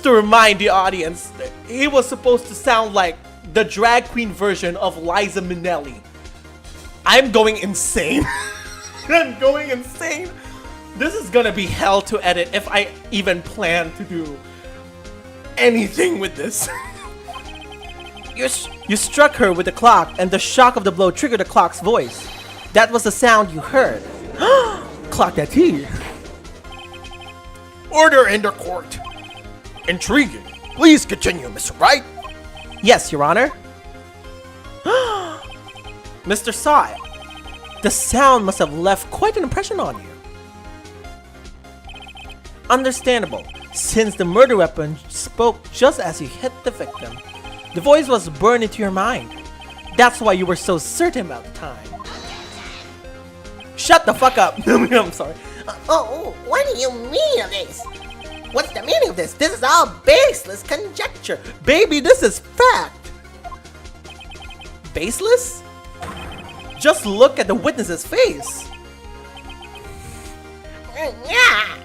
to remind the audience, he was supposed to sound like the drag queen version of Liza Minnelli. I'm going insane. I'm going insane. This is gonna be hell to edit if I even plan to do anything with this. You struck her with the clock, and the shock of the blow triggered the clock's voice. That was the sound you heard. Clock that T. Order in the court. Intriguing. Please continue, Mr. Wright. Yes, Your Honor. Mr. Sai, the sound must have left quite an impression on you. Understandable, since the murder weapon spoke just as you hit the victim. The voice was burned into your mind. That's why you were so certain about the time. Shut the fuck up. I'm sorry. Oh, what do you mean of this? What's the meaning of this? This is all baseless conjecture. Baby, this is fact. Baseless? Just look at the witness's face. Yeah.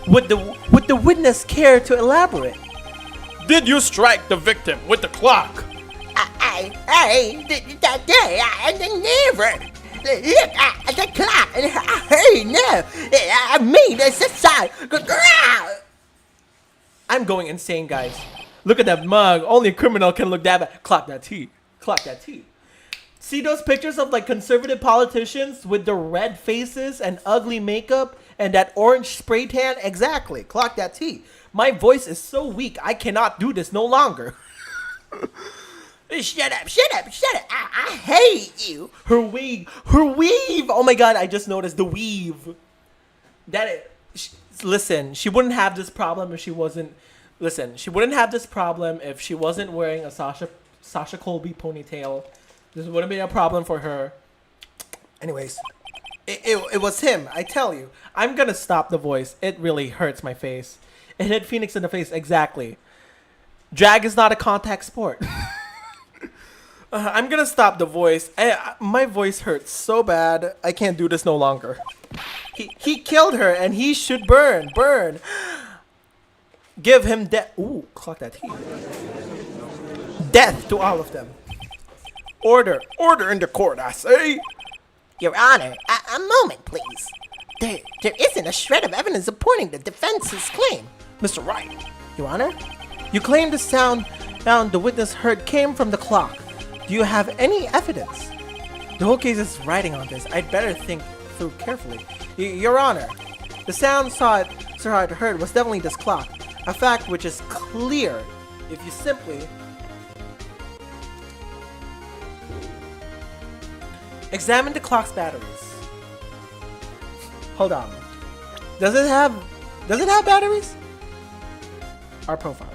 Would the witness care to elaborate? Did you strike the victim with the clock? I never. Look at the clock. Hey, no. I mean, it's a sign. I'm going insane, guys. Look at that mug. Only a criminal can look that bad. Clock that T. Clock that T. See those pictures of like conservative politicians with the red faces and ugly makeup and that orange spray tan? Exactly. Clock that T. My voice is so weak, I cannot do this no longer. Shut up. I hate you. Her weave. Oh my god, I just noticed the weave. Listen, she wouldn't have this problem if she wasn't. Listen, she wouldn't have this problem if she wasn't wearing a Sasha Colby ponytail. This wouldn't be a problem for her. Anyways, it was him. I tell you, I'm gonna stop the voice. It really hurts my face. It hit Phoenix in the face exactly. Drag is not a contact sport. I'm gonna stop the voice. My voice hurts so bad. I can't do this no longer. He killed her and he should burn. Give him death. Ooh, clock that T. Death to all of them. Order in the court, I say. Your Honor, a moment, please. There isn't a shred of evidence supporting the defense's claim. Mr. Wright, Your Honor, you claim the sound the witness heard came from the clock. Do you have any evidence? The whole case is riding on this. I'd better think through carefully. Your Honor, the sound Sir had heard was definitely this clock. A fact which is clear if you simply examine the clock's batteries. Hold on. Does it have batteries? Our profile.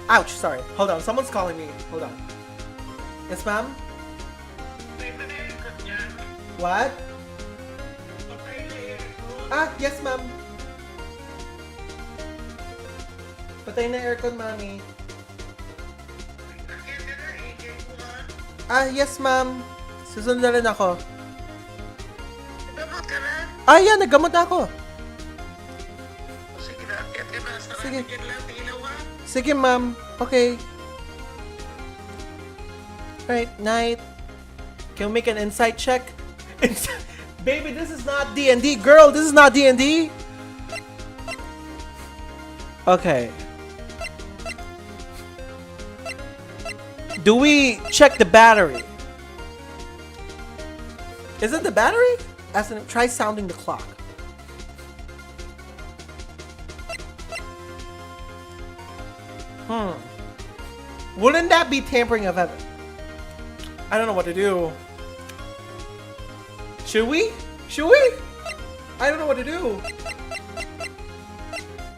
Ouch, sorry. Hold on, someone's calling me. Hold on. Yes, ma'am? What? Yes, ma'am. Patay na aircon, mami. Yes, ma'am. Susunod na rin ako. Nagamot ka na? Yan, naggamot na ako. Sige na, akyat ka na. Sige. Sarapin lang, ilaw ha. Sige, ma'am. Okay. Right, night. Can we make an insight check? Baby, this is not D&D. Girl, this is not D&D. Okay. Do we check the battery? Is it the battery? Try sounding the clock. Wouldn't that be tampering of evidence? I don't know what to do. Should we? I don't know what to do.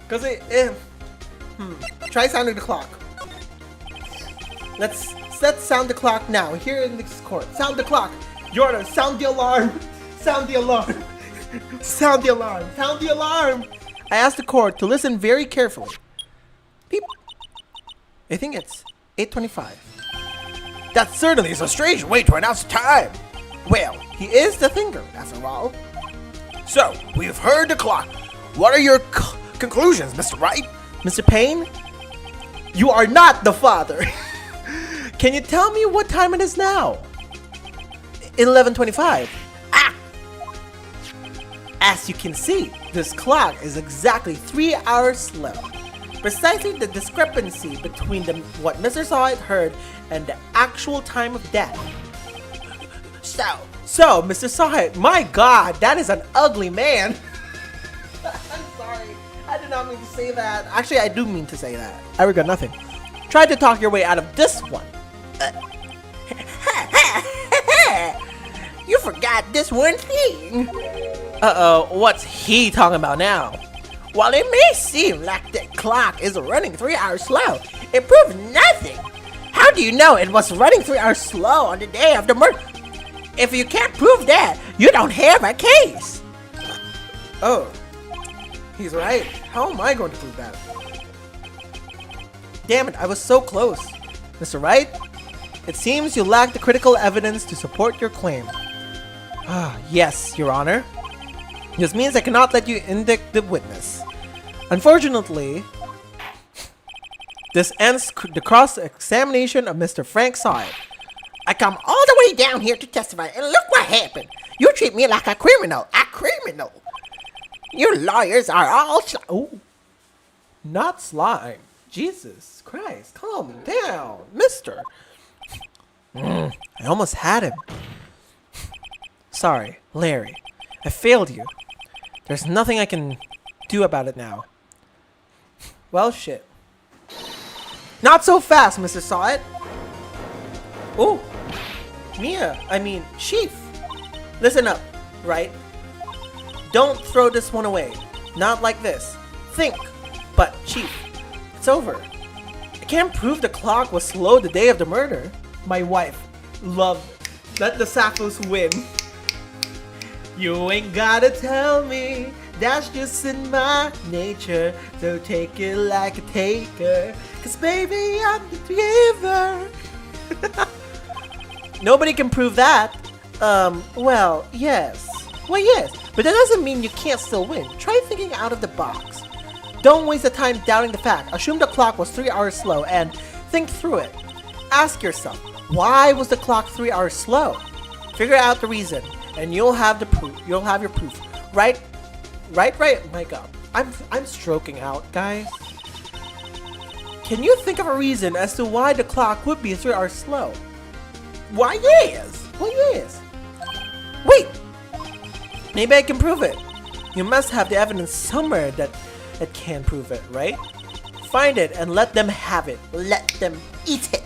Cause try sounding the clock. Let's sound the clock now. Here in this court. Sound the clock. Your Honor, sound the alarm. Sound the alarm. Sound the alarm. Sound the alarm. I asked the court to listen very carefully. Beep. I think it's 8:25. That certainly is a strange way to announce time. Well, he is the thinker, after all. So, we've heard the clock. What are your conclusions, Mr. Wright? Mr. Payne, you are not the father. Can you tell me what time it is now? 11:25. Ah! As you can see, this clock is exactly 3 hours slow. Precisely the discrepancy between what Mr. Sahid heard and the actual time of death. So, Mr. Sahid, my god, that is an ugly man. I'm sorry, I did not mean to say that. Actually, I do mean to say that. I regret nothing. Try to talk your way out of this one. You forgot this one thing. Uh-oh, what's he talking about now? While it may seem like the clock is running 3 hours slow, it proves nothing. How do you know it was running 3 hours slow on the day of the murder? If you can't prove that, you don't have a case. Oh, he's right. How am I going to prove that? Damn it, I was so close. Mr. Wright, it seems you lack the critical evidence to support your claim. Yes, Your Honor. This means I cannot let you indict the witness. Unfortunately, this ends the cross-examination of Mr. Frank Sahid. I come all the way down here to testify, and look what happened. You treat me like a criminal. A criminal. Your lawyers are all Oh, not slime. Jesus Christ, calm down, mister. I almost had him. Sorry, Larry. I failed you. There's nothing I can do about it now. Well, shit. Not so fast, Mr. Sahid. Oh, Chief. Listen up, right? Don't throw this one away. Not like this. Think. But, Chief, it's over. I can't prove the clock was slow the day of the murder. My wife loved it. Let the Sappos win. You ain't gotta tell me, that's just in my nature. So take it like a taker, 'cause baby, I'm the giver. Nobody can prove that. Well, yes. Well, yes, but that doesn't mean you can't still win. Try thinking out of the box. Don't waste the time doubting the fact. Assume the clock was 3 hours slow and think through it. Ask yourself, why was the clock 3 hours slow? Figure out the reason, and you'll have the proof. You'll have your proof. Right? My God, I'm stroking out, guys. Can you think of a reason as to why the clock would be 3 hours slow? Why, yes. Well, yes. Wait. Maybe I can prove it. You must have the evidence somewhere that can prove it, right? Find it and let them have it. Let them eat it.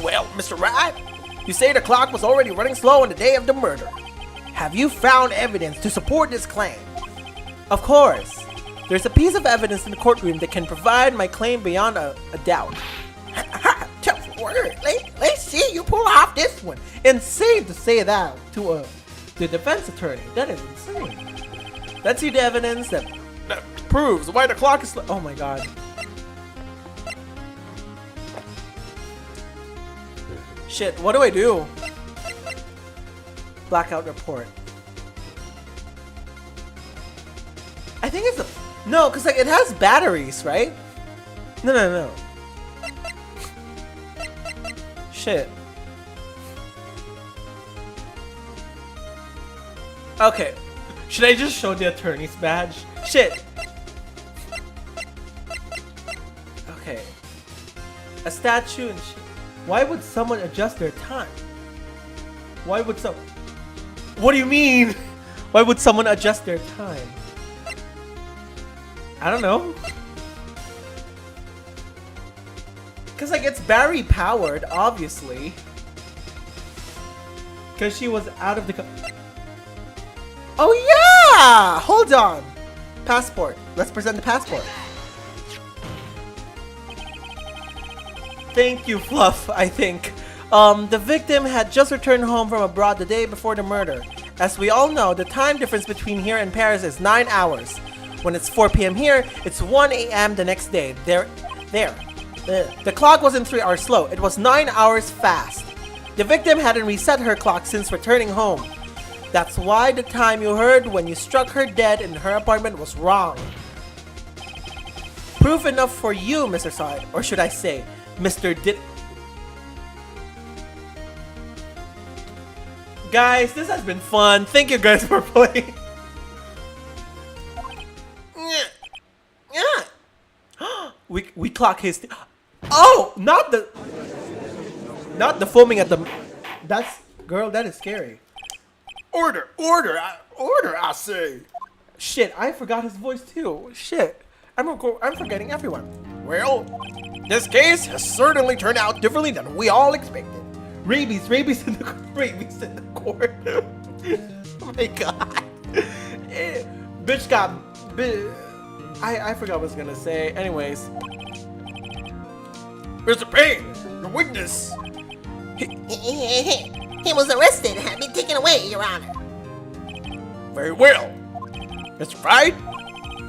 Well, Mr. Wright, you say the clock was already running slow on the day of the murder. Have you found evidence to support this claim? Of course. There's a piece of evidence in the courtroom that can provide my claim beyond a doubt. Tough word. Let's see you pull off this one. Insane to say that to the defense attorney. That is insane. Let's see the evidence that proves why the clock is. Oh my God. Shit, what do I do? Blackout report. I think it's no, because like it has batteries, right? No. Shit. Okay. Should I just show the attorney's badge? Shit. Okay. A statue and shit. Why would someone adjust their time? Why would some... What do you mean? Why would someone adjust their time? I don't know. Cause like it's battery powered, obviously. Cause she was out of the... Oh yeah! Hold on. Passport. Let's present the passport. Thank you, Fluff, I think. The victim had just returned home from abroad the day before the murder. As we all know, the time difference between here and Paris is 9 hours. When it's 4 p.m. here, it's 1 a.m. the next day. The clock wasn't 3 hours slow, it was 9 hours fast. The victim hadn't reset her clock since returning home. That's why the time you heard when you struck her dead in her apartment was wrong. Proof enough for you, Mr. Sahid, or should I say, Mr. Guys, this has been fun. Thank you guys for playing. Yeah. We clock his. Oh, not the foaming at the. That's girl. That is scary. Order, I say. Shit, I forgot his voice too. Shit, I'm forgetting everyone. Well, this case has certainly turned out differently than we all expected. Rabies in the court. Oh my god. Bitch got. I forgot what I was gonna say. Anyways. Mr. Payne, the witness. He was arrested and had been taken away, Your Honor. Very well. Mr. Wright,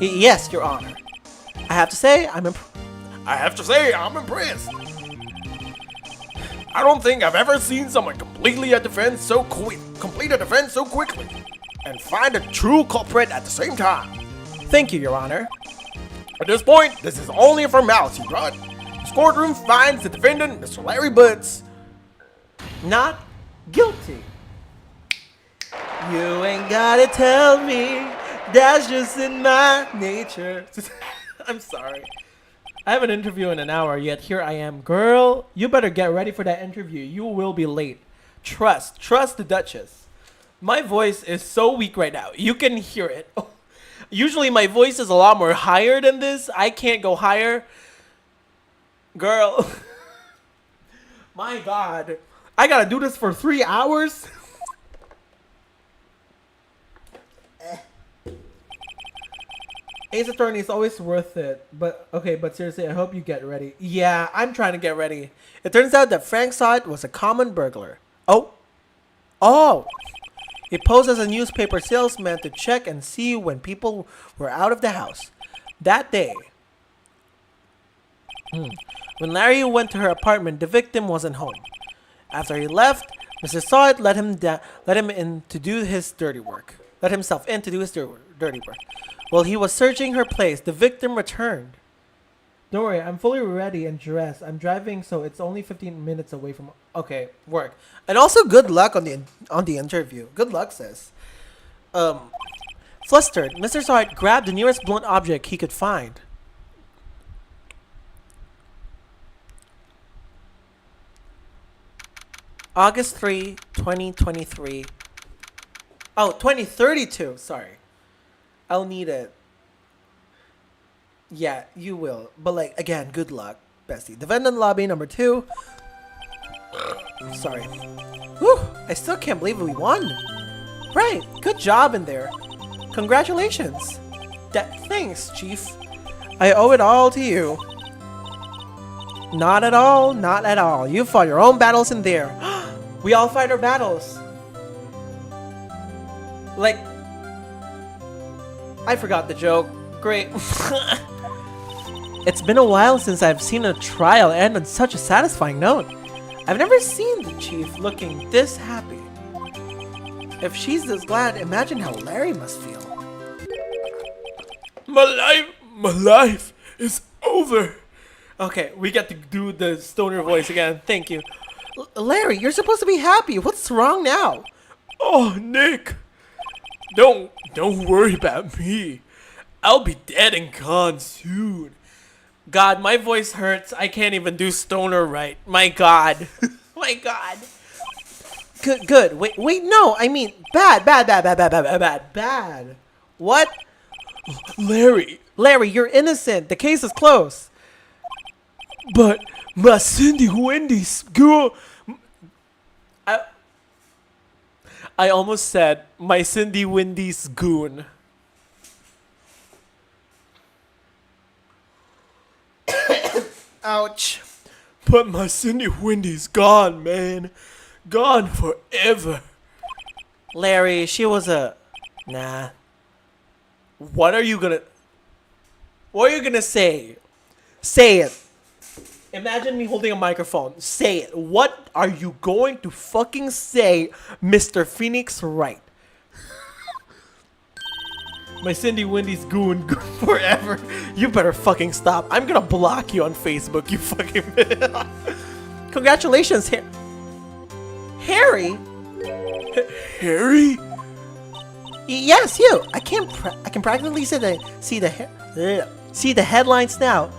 Yes, Your Honor. I have to say, I'm impressed. I don't think I've ever seen someone complete a defense so quickly and find a true culprit at the same time. Thank you, Your Honor. At this point, this is only a formality, right? This courtroom finds the defendant, Mr. Larry Butts, Not guilty. You ain't gotta tell me. That's just in my nature. I'm sorry. I have an interview in an hour, yet here I am. Girl, you better get ready for that interview. You will be late. Trust the Duchess. My voice is so weak right now. You can hear it. Usually my voice is a lot more higher than this. I can't go higher. Girl. My God. I gotta do this for 3 hours? Ace Attorney is always worth it. But seriously, I hope you get ready. Yeah, I'm trying to get ready. It turns out that Frank Sod was a common burglar. Oh! He posed as a newspaper salesman to check and see when people were out of the house. That day, when Larry went to her apartment, the victim wasn't home. After he left, Mr. Sod let him in to do his dirty work. Let himself in to do his dirty work. While he was searching her place, the victim returned. Don't worry, I'm fully ready and dressed. I'm driving, so it's only 15 minutes away from. Okay, work. And also, good luck on the interview. Good luck, sis. Flustered, Mr. Sod grabbed the nearest blunt object he could find. August 3, 2023. Oh, 2032. Sorry. I'll need it. Yeah, you will. But like, again, good luck, bestie. Defendant lobby number 2. Sorry. Whew, I still can't believe we won. Right, good job in there. Congratulations. Thanks, Chief. I owe it all to you. Not at all, not at all. You fought your own battles in there. We all fight our battles. Like, I forgot the joke. Great. It's been a while since I've seen a trial end on such a satisfying note. I've never seen the Chief looking this happy. If she's this glad, imagine how Larry must feel. My life is over. Okay, we get to do the stoner voice again. Thank you. Larry, you're supposed to be happy. What's wrong now? Oh, Nick. Don't worry about me. I'll be dead and gone soon. God, my voice hurts. I can't even do stoner right. My God. My God. Good. Wait, no. I mean, bad. What? Larry, you're innocent. The case is closed. but my Cindy Wendy's girl. I almost said my Cindy Wendy's goon. Ouch. But my Cindy Wendy's gone, man. Gone forever. Larry, she was a... Nah. What are you gonna say? Say it. Imagine me holding a microphone. Say it. What are you going to fucking say, Mr. Phoenix Wright? My Cindy Wendy's goon forever. You better fucking stop. I'm gonna block you on Facebook, you fucking... Congratulations, Harry. Harry? Yes, you. I can practically see the headlines now.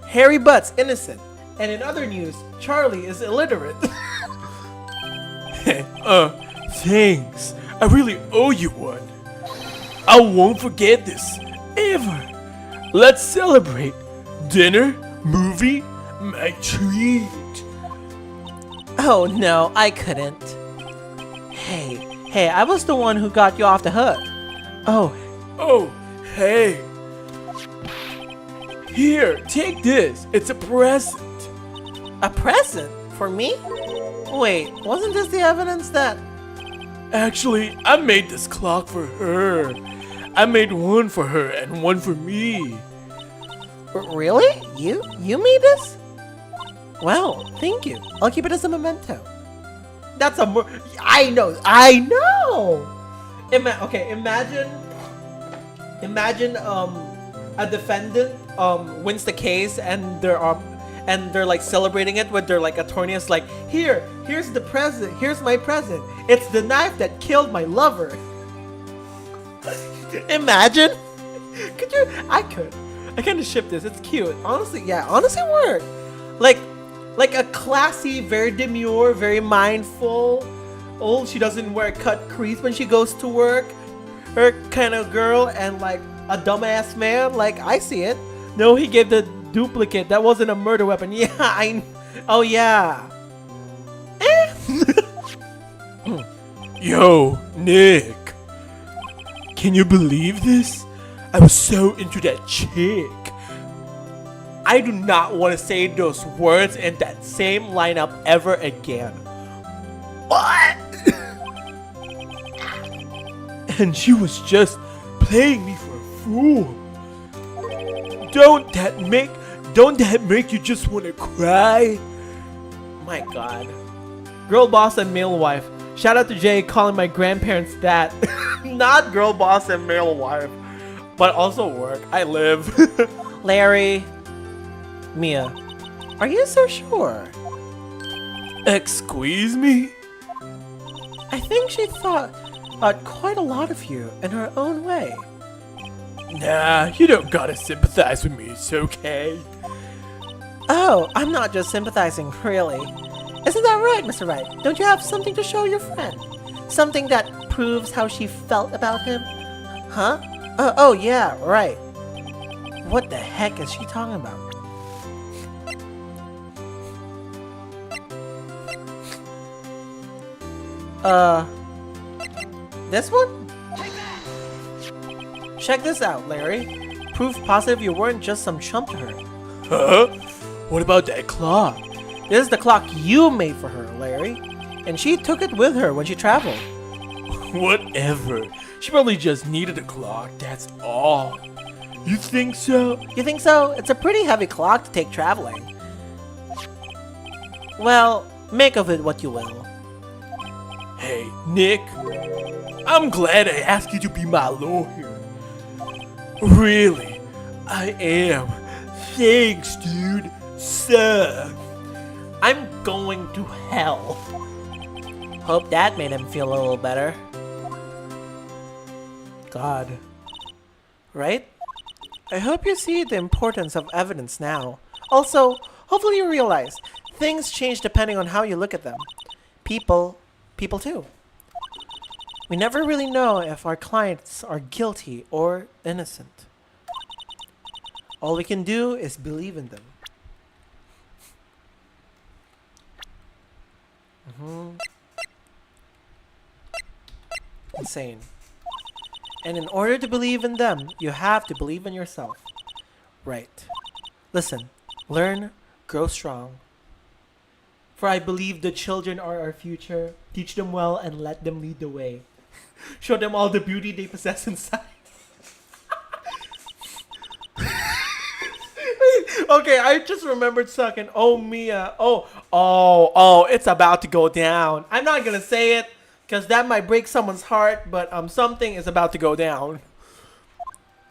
Harry Butts innocent, and in other news, Charlie is illiterate. Thanks. I really owe you one. I won't forget this, ever. Let's celebrate. Dinner, movie, my treat. Oh no, I couldn't. Hey, I was the one who got you off the hook. Oh, hey. Here, take this. It's a present. A present? For me? Wait, wasn't this the evidence that... Actually, I made this clock for her. I made one for her and one for me. Really? You made this? Well, thank you. I'll keep it as a memento. That's a I know. Imagine a defendant wins the case and they're like celebrating it with their like attorneys like, here's the present, here's my present. It's the knife that killed my lover. Imagine. Could you? I could. I kind of ship this. It's cute. Honestly work. Like a classy, very demure, very mindful. Oh, she doesn't wear cut crease when she goes to work. Her kind of girl, and like a dumbass man. Like, I see it. No, he gave the duplicate. That wasn't a murder weapon. Yeah, oh yeah. Yo, Nick. Can you believe this? I was so into that chick. I do not want to say those words in that same lineup ever again. What? And she was just playing me for a fool. Don't that make you just want to cry? My God. Girl boss and male wife. Shout out to Jay calling my grandparents that. Not girl boss and male wife, but also work. I live. Larry. Mia, are you so sure? Squeeze me? I think she thought quite a lot of you in her own way. Nah, you don't gotta sympathize with me, it's okay. Oh, I'm not just sympathizing, really. Isn't that right, Mr. Wright? Don't you have something to show your friend? Something that proves how she felt about him? Huh? Oh yeah, right. What the heck is she talking about? This one? Check this out, Larry. Proof positive you weren't just some chump to her. Huh? What about that clock? This is the clock you made for her, Larry. And she took it with her when she traveled. Whatever. She probably just needed a clock, that's all. You think so? You think so? It's a pretty heavy clock to take traveling. Well, make of it what you will. Hey, Nick. I'm glad I asked you to be my lawyer. Really, I am. Thanks, dude. Suck. I'm going to hell. Hope that made him feel a little better. God. Right? I hope you see the importance of evidence now. Also, hopefully you realize things change depending on how you look at them. People too. We never really know if our clients are guilty or innocent. All we can do is believe in them. Insane. And in order to believe in them, you have to believe in yourself. Right. Listen, learn, grow strong. For I believe the children are our future. Teach them well and let them lead the way. Show them all the beauty they possess inside. Okay, I just remembered something. Oh, Mia. Oh, it's about to go down. I'm not gonna say it, because that might break someone's heart, but something is about to go down.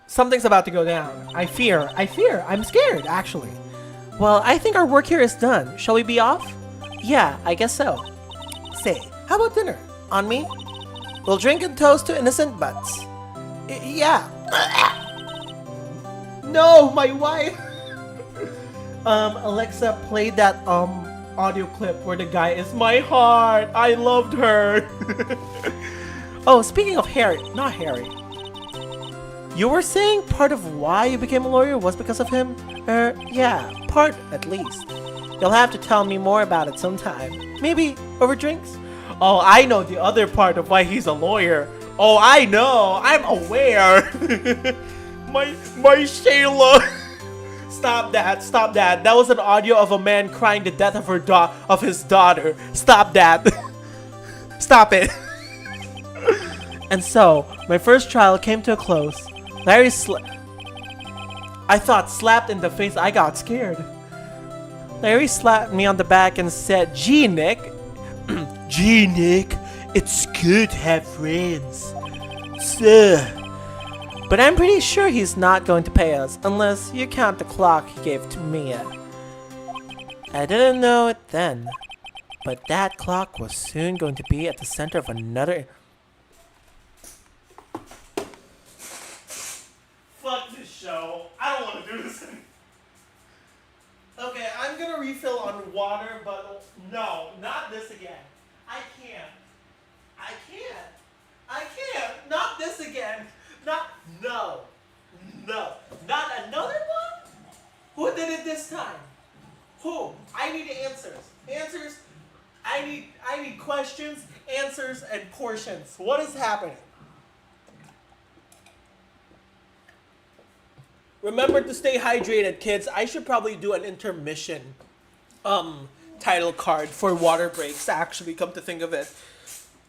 Something's about to go down. I fear. I'm scared, actually. Well, I think our work here is done. Shall we be off? Yeah, I guess so. Say, how about dinner? On me? We'll drink and toast to innocent butts. Yeah. No, my wife. Alexa, play that audio clip where the guy is my heart. I loved her. Oh, speaking of Harry, not Harry. You were saying part of why you became a lawyer was because of him? Yeah, part at least. You'll have to tell me more about it sometime. Maybe over drinks? Oh, I know the other part of why he's a lawyer. Oh, I know. I'm aware. my Shayla. Stop that. Stop that. That was an audio of a man crying the death of his daughter. Stop that. Stop it. And so, my first trial came to a close. Larry I thought slapped in the face. I got scared. Larry slapped me on the back and said, "Gee, Nick." "Gee, Nick, it's good to have friends. Sir." But I'm pretty sure he's not going to pay us unless you count the clock he gave to Mia. I didn't know it then, but that clock was soon going to be at the center of another... Fuck this show. I don't want to do this anymore. Okay, I'm gonna refill on water, but no, not this again. I can't. Not this again. No. Not another one? Who did it this time? Who? I need answers. I need questions, answers, and portions. What is happening? Remember to stay hydrated, kids. I should probably do an intermission title card for water breaks, actually, come to think of it.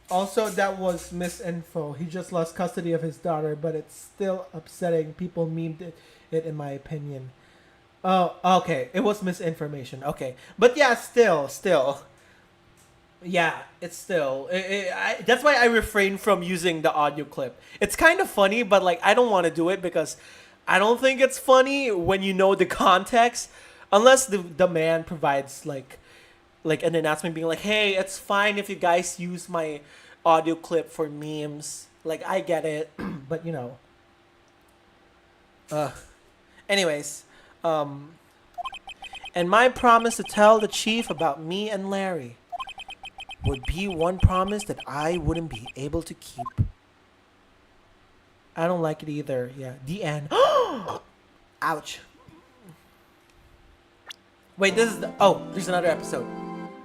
Also, that was misinfo. He just lost custody of his daughter, but it's still upsetting. People memed it in my opinion. Oh, okay. It was misinformation. Okay. But yeah, still. Yeah, it's still. That's why I refrain from using the audio clip. It's kind of funny, but like I don't want to do it because I don't think it's funny when you know the context. Unless the man provides like an announcement being like, "Hey, it's fine if you guys use my audio clip for memes." Like, I get it, but you know. Anyways, and my promise to tell the chief about me and Larry would be one promise that I wouldn't be able to keep. I don't like it either. Yeah, the end. Ouch. Wait, there's another episode.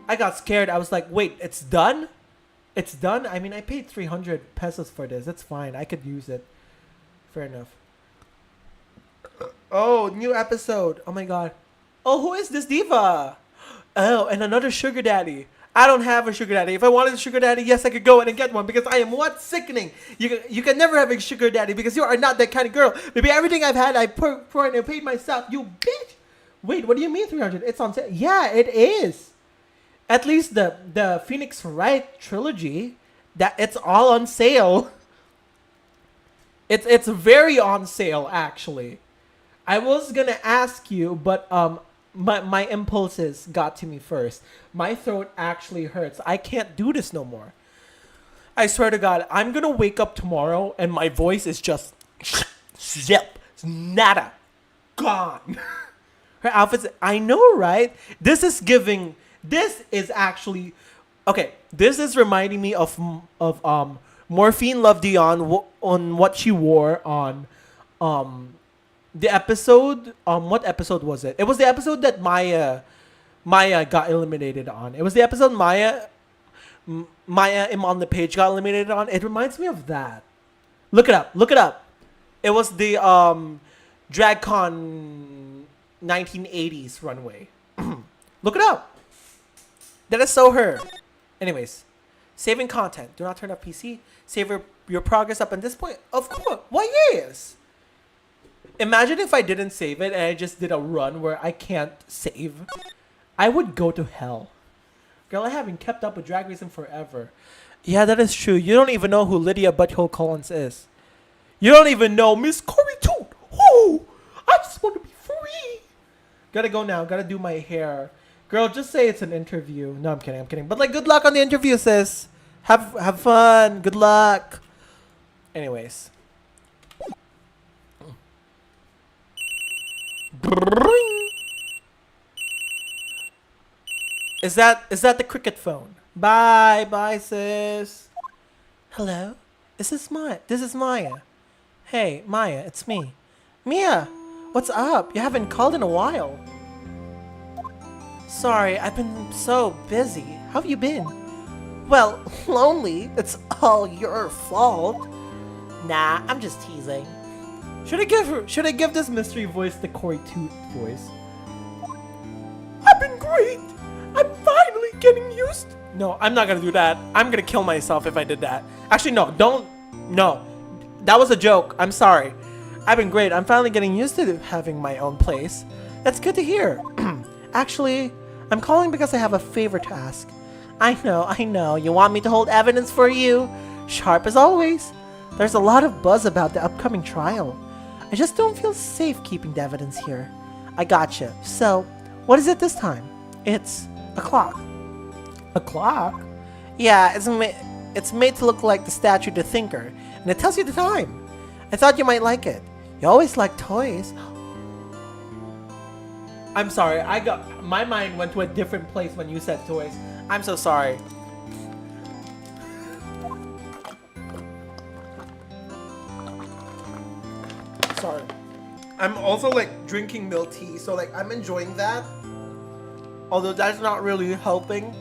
I got scared. I was like, wait, it's done? It's done? I mean, I paid 300 pesos for this. It's fine. I could use it. Fair enough. Oh, new episode. Oh my god. Oh, who is this diva? Oh, and another sugar daddy. I don't have a sugar daddy. If I wanted a sugar daddy, yes, I could go in and get one because I am what? Sickening. You can never have a sugar daddy because you are not that kind of girl. Maybe everything I've had, I paid myself. You bitch. Wait, what do you mean 300? It's on sale. Yeah, it is. At least the Phoenix Wright Trilogy, that it's all on sale. It's very on sale actually. I was gonna ask you, but my impulses got to me first. My throat actually hurts. I can't do this no more. I swear to God, I'm gonna wake up tomorrow and my voice is just zip, nada, gone. Her outfits, I know, right? This is actually, okay, this is reminding me of Morphine Love Dion on what she wore on the episode. What episode was it? It was the episode that Maya got eliminated on. It was the episode Maya on the page got eliminated on. It reminds me of that. Look it up. It was the DragCon 1980s runway. Look it up. That is so her. Anyways, saving content. Do not turn off PC. Save your progress up at this point. Of course. Why yes? Imagine if I didn't save it and I just did a run where I can't save. I would go to hell. Girl, I haven't kept up with Drag Race in forever. Yeah, that is true. You don't even know who Lydia Butthole Collins is. You don't even know Miss Corey Toot. Who? I just want to be free. Gotta go now. Gotta do my hair. Girl, just say it's an interview. No, I'm kidding. But like, good luck on the interview, sis. Have fun. Good luck. Anyways. Is that the cricket phone? Bye, sis. Hello? This is Maya. Hey, Maya, it's me. Mia, what's up? You haven't called in a while. Sorry, I've been so busy. How have you been? Well, lonely. It's all your fault. Nah, I'm just teasing. Should I give this mystery voice the Corey Toot voice? I've been great. I'm finally getting used. No, I'm not gonna do that. I'm gonna kill myself if I did that. Actually, no, don't. No, that was a joke. I'm sorry. I've been great. I'm finally getting used to having my own place. That's good to hear. Actually, I'm calling because I have a favor to ask. I know. You want me to hold evidence for you? Sharp as always. There's a lot of buzz about the upcoming trial. I just don't feel safe keeping the evidence here. I gotcha. So, what is it this time? It's a clock. A clock? Yeah, it's made to look like the statue of the thinker, and it tells you the time. I thought you might like it. You always like toys. I'm sorry, my mind went to a different place when you said toys. I'm so sorry. Sorry. I'm also like drinking milk tea, so like I'm enjoying that. Although that's not really helping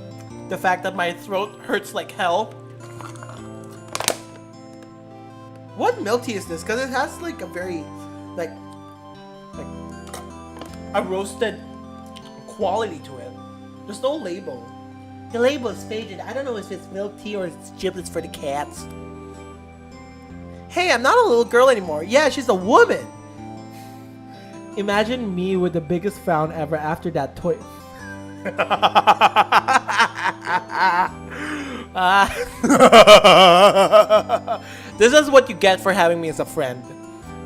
the fact that my throat hurts like hell. What milk tea is this? Because it has like a very like a roasted quality to it. There's no label. The label is faded. I don't know if it's milk tea or it's giblets for the cats. Hey, I'm not a little girl anymore. Yeah, she's a woman. Imagine me with the biggest frown ever after that toy. This is what you get for having me as a friend.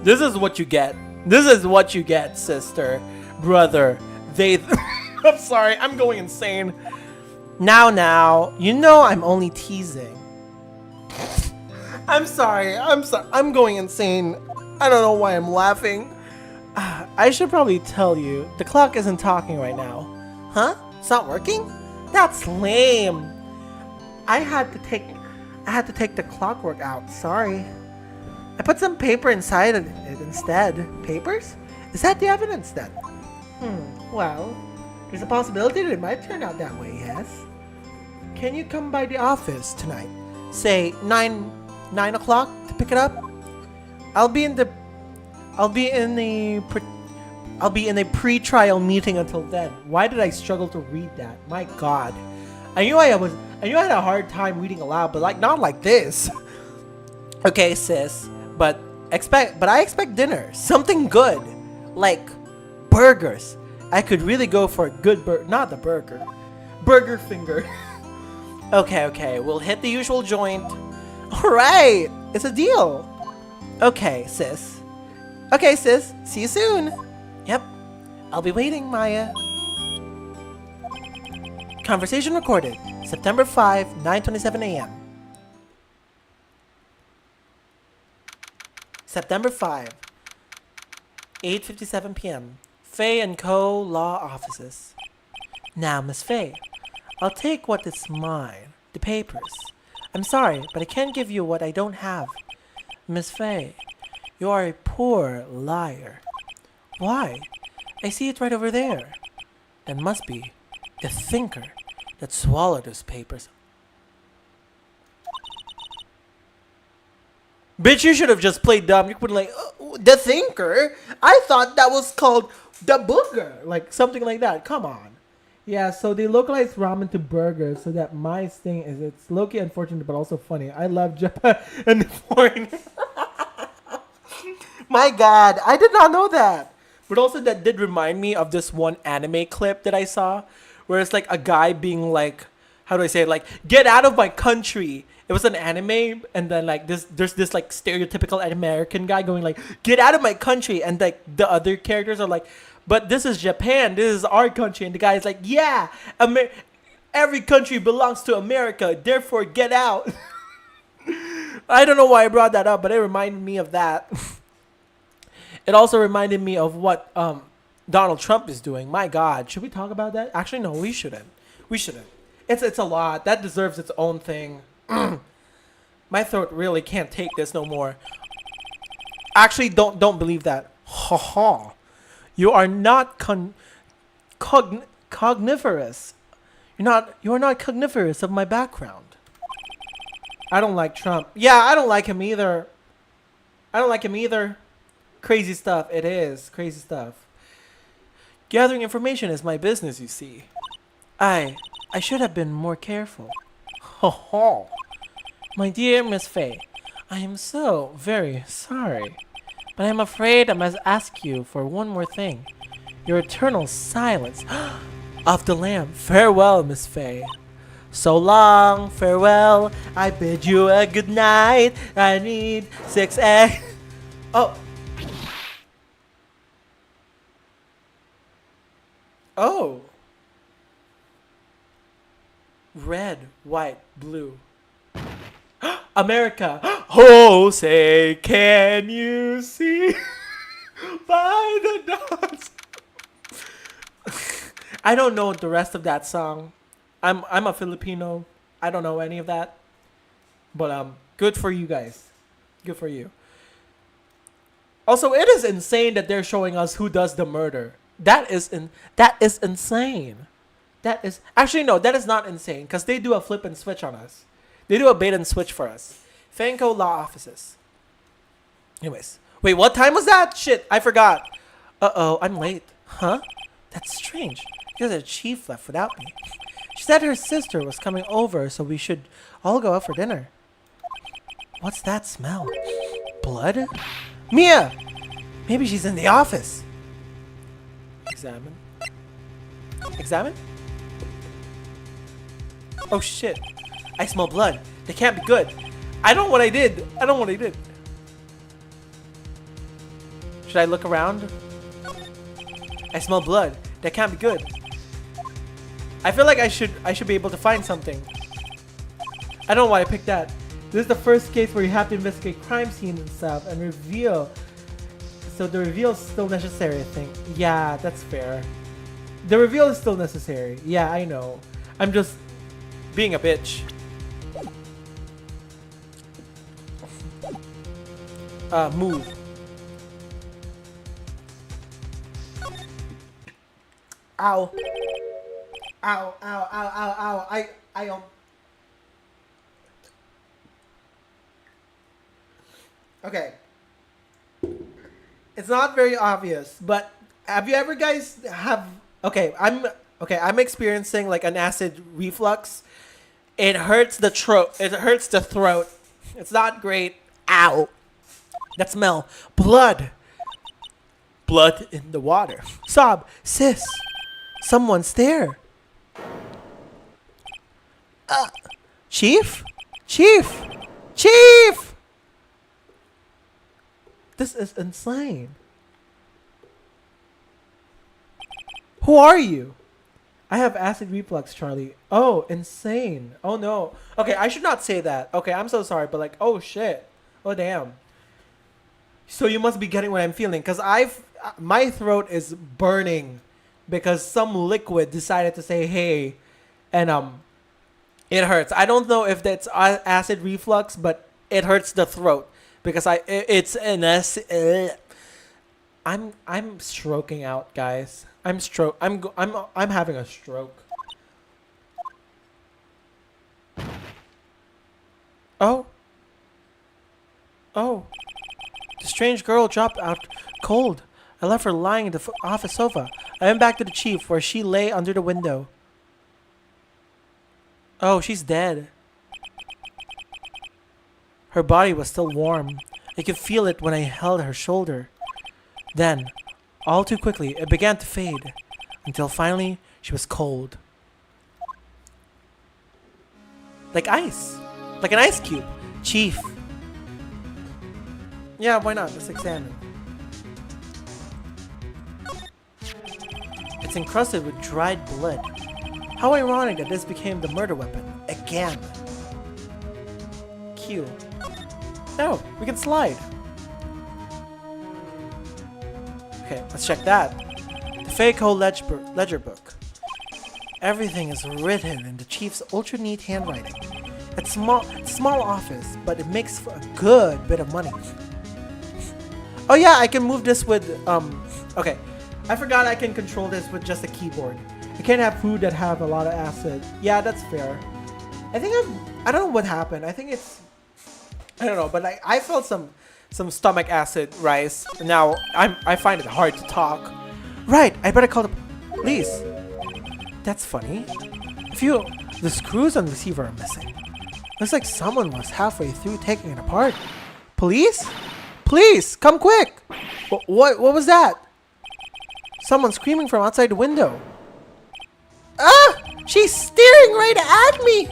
This is what you get. This is what you get, sister, brother. I'm sorry, I'm going insane. Now, you know I'm only teasing. I'm sorry, I'm going insane. I don't know why I'm laughing. I should probably tell you, the clock isn't talking right now. Huh? It's not working? That's lame. I had to take the clockwork out, sorry. I put some paper inside it instead. Papers? Is that the evidence then? Well, there's a possibility that it might turn out that way, yes? Can you come by the office tonight? Say 9 o'clock to pick it up? I'll be in a pre-trial meeting until then. Why did I struggle to read that? My God. I knew I had a hard time reading aloud, but like not like this. Okay, sis, but I expect dinner. Something good. Like burgers. I could really go for a good not the burger. Burger finger. Okay, we'll hit the usual joint. Alright, it's a deal. Okay, sis. See you soon. Yep, I'll be waiting, Maya. Conversation recorded, September 5, 9:27 a.m. September 5, 8:57 p.m. Faye & Co. Law Offices. Now, Miss Faye, I'll take what is mine, the papers. I'm sorry, but I can't give you what I don't have. Miss Faye, you are a poor liar. Why? I see it right over there. That must be the thinker that swallowed those papers. Bitch, you should have just played dumb. You could like, the thinker? I thought that was called the booger. Like, something like that. Come on. Yeah, so they localized ramen to burgers so that my thing is it's low-key unfortunate but also funny. I love Japan and foreign. My God, I did not know that. But also that did remind me of this one anime clip that I saw where it's like a guy being like, how do I say it? Like, get out of my country. It was an anime, and then like there's this like stereotypical American guy going like, get out of my country, and like the other characters are like, but this is Japan, this is our country, and the guy is like, yeah, Every country belongs to America, therefore get out. I don't know why I brought that up, but it reminded me of that. It also reminded me of what Donald Trump is doing. My God, should we talk about that? Actually, no, we shouldn't. We shouldn't. It's a lot. That deserves its own thing. My throat really can't take this no more. Actually, don't believe that. Ha ha. You are not cogniferous. You are not cogniferous of my background. I don't like Trump. Yeah, I don't like him either. I don't like him either. Crazy stuff. It is crazy stuff. Gathering information is my business, you see. I should have been more careful. Ho ho. My dear Miss Faye, I am so very sorry. But I'm afraid I must ask you for one more thing. Your eternal silence of the lamb. Farewell, Miss Faye. So long, farewell. I bid you a good night. I need 6 eggs. Oh. Oh. Red, white, blue. America. Oh, say, can you see by the dawn's... I don't know the rest of that song. I'm a Filipino. I don't know any of that. But good for you guys. Good for you. Also, it is insane that they're showing us who does the murder. That is insane. That is actually no, that is not insane because they do a flip and switch on us. They do a bait and switch for us. Fanco Law Offices. Anyways, wait, what time was that? Shit, I forgot. Uh-oh, I'm late. Huh? That's strange. Because the chief left without me. She said her sister was coming over, so we should all go out for dinner. What's that smell? Blood? Mia! Maybe she's in the office. Examine. Examine? Oh shit. I smell blood. They can't be good. I don't know what I did. I don't know what I did. Should I look around? I smell blood. That can't be good. I feel like I should be able to find something. I don't know why I picked that. This is the first case where you have to investigate crime scenes and stuff and reveal. So the reveal is still necessary, I think. Yeah, that's fair. The reveal is still necessary. Yeah, I know. I'm just being a bitch. Move. Ow. Ow, ow, ow, ow, ow. I Okay. It's not very obvious, but have you ever guys have I'm experiencing like an acid reflux. It hurts the throat. It hurts the throat. It's not great. Ow. That smell. Blood. Blood in the water. Sob. Sis. Someone's there. Chief? Chief! Chief! This is insane. Who are you? I have acid reflux, Charlie. Oh, insane. Oh no. Okay, I should not say that. Okay, I'm so sorry, but like, oh shit. Oh damn. So you must be getting what I'm feeling, because my throat is burning because some liquid decided to say hey, and it hurts. I don't know if that's acid reflux, but it hurts the throat because I'm stroking out, guys. I'm having a stroke. Oh. The strange girl dropped out cold. I left her lying in the office sofa. I went back to the chief where she lay under the window. Oh, she's dead. Her body was still warm. I could feel it when I held her shoulder. Then, all too quickly, it began to fade, until finally she was cold. Like ice. Like an ice cube. Chief. Yeah, why not? Let's examine. It's encrusted with dried blood. How ironic that this became the murder weapon. Again. Q. No, we can slide. Okay, let's check that. The Fayco ledger book. Everything is written in the chief's ultra-neat handwriting. It's small office, but it makes for a good bit of money. Oh yeah, I can move this with, okay. I forgot I can control this with just a keyboard. I can't have food that have a lot of acid. Yeah, that's fair. I think I don't know what happened. I think it's, I don't know, but I felt some stomach acid rise. Now I find it hard to talk. Right, I better call the police. That's funny. The screws on the receiver are missing. Looks like someone was halfway through taking it apart. Police? Please, come quick! What was that? Someone screaming from outside the window. Ah! She's staring right at me!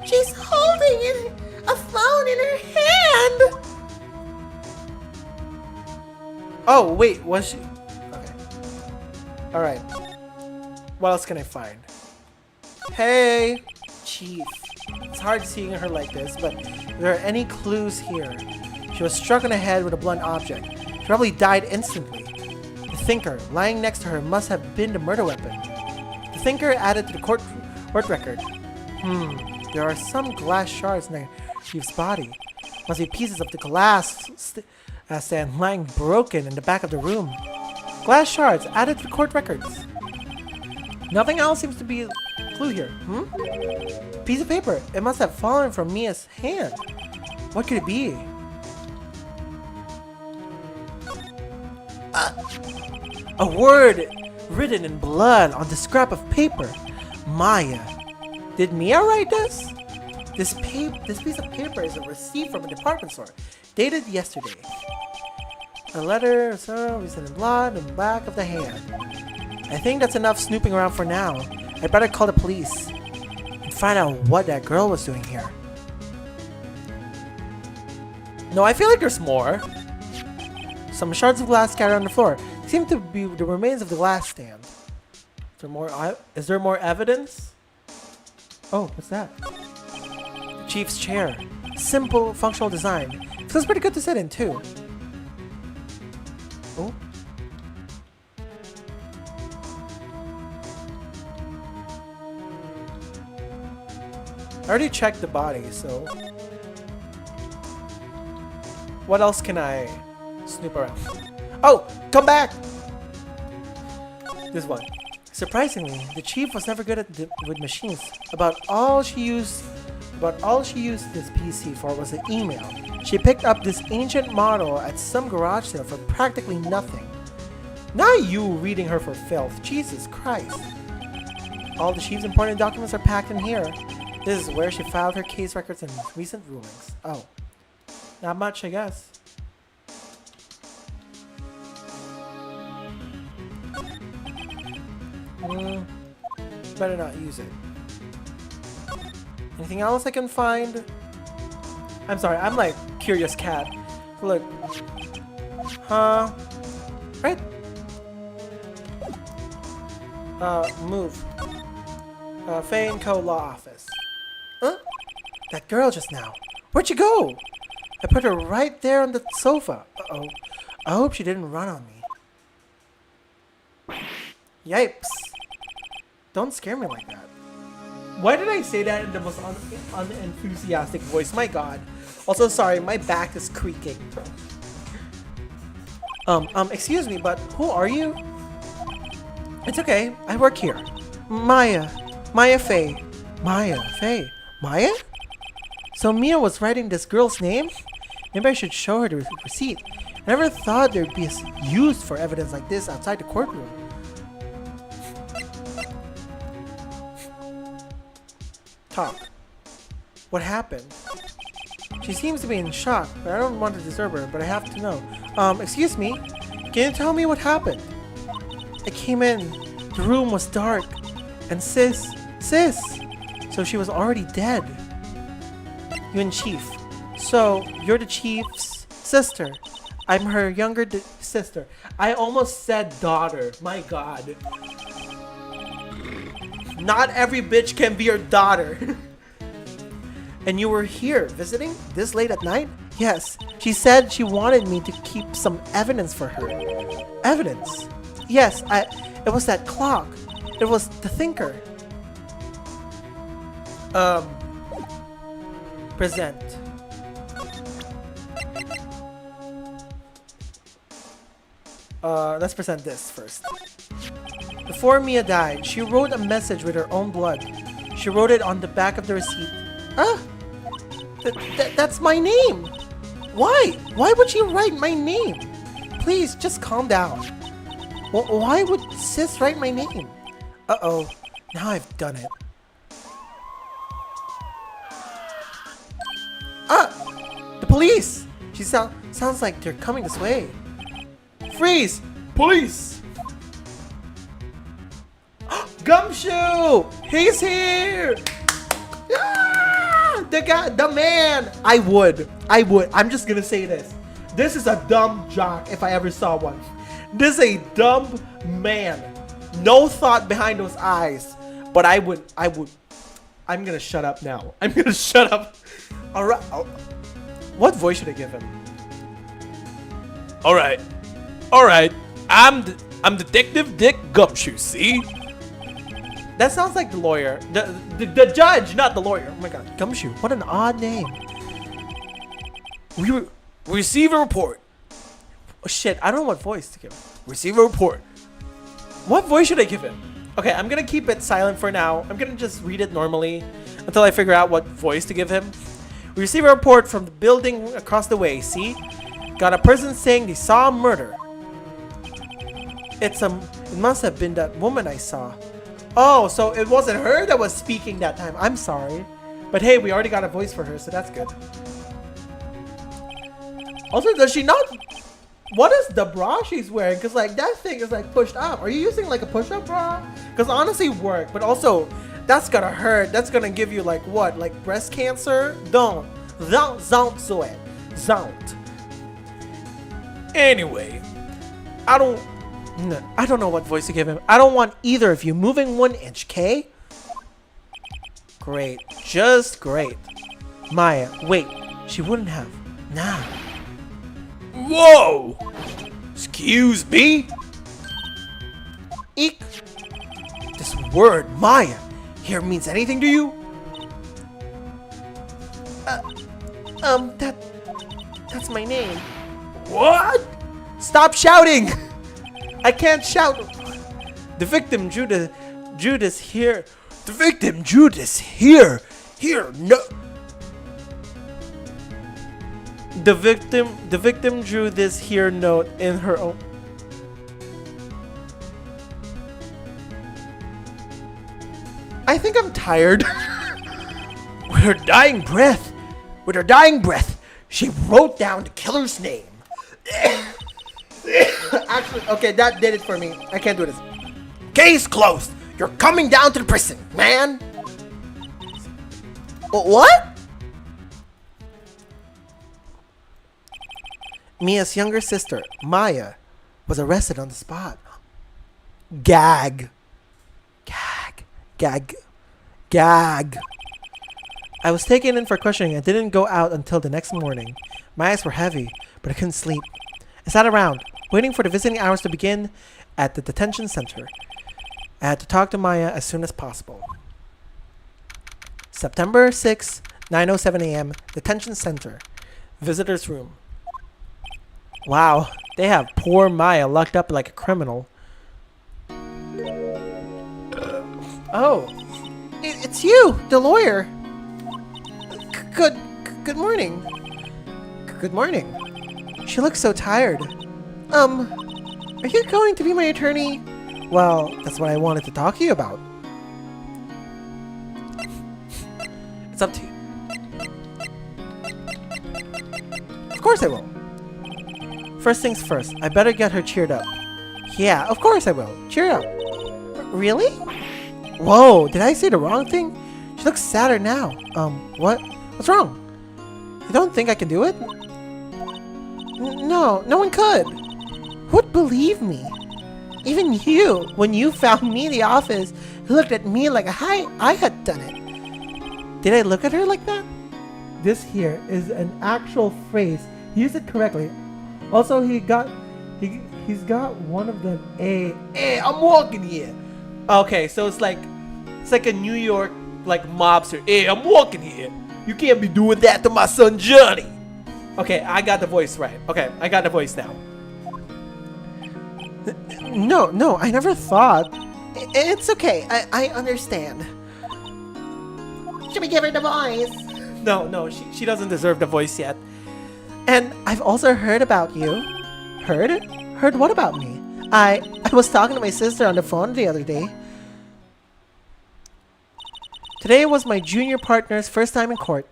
She's holding a phone in her hand! Oh, wait, was she? Okay. Alright. What else can I find? Hey! Chief. It's hard seeing her like this, but if there are any clues here. She was struck on the head with a blunt object. She probably died instantly. The thinker lying next to her must have been the murder weapon. The thinker added to the court record. There are some glass shards in the chief's body. Must be pieces of the glass stand lying broken in the back of the room. Glass shards added to the court records. Nothing else seems to be a clue here. Piece of paper. It must have fallen from Mia's hand. What could it be? A word written in blood on the scrap of paper. Maya. Did Mia write this? This piece of paper is a receipt from a department store, dated yesterday. A letter, written in blood on the back of the hand. I think that's enough snooping around for now. I better call the police and find out what that girl was doing here. No, I feel like there's more. Some shards of glass scattered on the floor. They seem to be the remains of the glass stand. Is there more evidence? Oh, what's that? The chief's chair. Simple, functional design. Feels pretty good to sit in, too. Oh. I already checked the body, so... What else can I snoop around? Oh! Come back! This one. Surprisingly, the chief was never good with machines. About all she used this PC for was an email. She picked up this ancient model at some garage sale for practically nothing. Not you reading her for filth. Jesus Christ. All the chief's important documents are packed in here. This is where she filed her case records and recent rulings. Oh. Not much, I guess. Better not use it. Anything else I can find? I'm sorry, I'm like curious cat. Look. Huh? Right? Move. Faye & Co. Law Office. Huh? That girl just now. Where'd she go? I put her right there on the sofa. Uh-oh. I hope she didn't run on me. Yipes. Don't scare me like that. Why did I say that in the most unenthusiastic voice? My god. Also, sorry, my back is creaking. Excuse me, but who are you? It's okay, I work here. Maya Faye. Maya Faye. Maya? So Mia was writing this girl's name? Maybe I should show her the receipt. I never thought there'd be used for evidence like this outside the courtroom. Talk. What happened? She seems to be in shock, but I don't want to disturb her, but I have to know. Excuse me? Can you tell me what happened? I came in. The room was dark. And sis. So she was already dead. You and Chief. So, you're the Chief's sister. I'm her younger sister. I almost said daughter. My god. Not every bitch can be your daughter. And you were here visiting this late at night? Yes. She said she wanted me to keep some evidence for her. Evidence? Yes, it was that clock. It was the thinker. Present. Let's present this first. Before Mia died, she wrote a message with her own blood. She wrote it on the back of the receipt. That's my name. Why? Why would she write my name? Please, just calm down. Why would sis write my name? Uh-oh. Now I've done it. The police! She sounds like they're coming this way. Freeze! Police! Gumshoe! He's here! Ah, the man! I would. I'm just gonna say this. This is a dumb jock if I ever saw one. This is a dumb man. No thought behind those eyes. But I would. I'm gonna shut up now. I'm gonna shut up. Alright. What voice should I give him? Alright. I'm Detective Dick Gumshoe, see? That sounds like the lawyer. The judge, not the lawyer. Oh my god. Gumshoe. What an odd name. We receive a report. Oh, shit. I don't know what voice to give him. Receive a report. What voice should I give him? Okay, I'm gonna keep it silent for now. I'm gonna just read it normally until I figure out what voice to give him. We receive a report from the building across the way, see? Got a person saying they saw a murder. It must have been that woman I saw. Oh, so it wasn't her that was speaking that time. I'm sorry. But hey, we already got a voice for her, so that's good. Also, does she not... What is the bra she's wearing? Because like that thing is like pushed up. Are you using like a push-up bra? Because honestly work, but also that's gonna hurt. That's gonna give you like what? Like breast cancer? Don't do it. Don't. Anyway, I don't know what voice to give him. I don't want either of you moving 1 inch, okay? Great. Just great. Maya, wait. She wouldn't have. Nah. whoa! Excuse me? Eek. This word, Maya, here means anything to you? That's my name. What? Stop shouting! I can't shout. The victim, Judas here. The victim, Judas, here, no. The victim drew this here note in her own. I think I'm tired. With her dying breath, she wrote down the killer's name. Actually, okay, that did it for me. I can't do this. Case closed. You're coming down to the prison, man. What? Mia's younger sister, Maya, was arrested on the spot. Gag. I was taken in for questioning and didn't go out until the next morning. My eyes were heavy, but I couldn't sleep. I sat around, waiting for the visiting hours to begin at the detention center. I had to talk to Maya as soon as possible. September 6, 9:07 a.m., detention center. Visitor's room. Wow, they have poor Maya locked up like a criminal. Oh, it's you, the lawyer. Good morning. Good morning. She looks so tired. Are you going to be my attorney? Well, that's what I wanted to talk to you about. It's up to you. Of course I will. First things first, I better get her cheered up. Yeah, of course I will. Cheer up. Really? Whoa, did I say the wrong thing? She looks sadder now. What's wrong? You don't think I can do it? No one could. Who'd believe me? Even you, when you found me in the office looked at me like I had done it. Did I look at her like that? This here is an actual phrase. He used it correctly. Also, he's got one of them. Hey, I'm walking here. Okay, so it's like a New York like mobster. Hey, I'm walking here. You can't be doing that to my son Johnny. Okay, I got the voice right. Okay, I got the voice now. No, I never thought. It's okay. I understand. Should we give her the voice? No, she doesn't deserve the voice yet. And I've also heard about you. Heard? Heard what about me? I was talking to my sister on the phone the other day. Today was my junior partner's first time in court.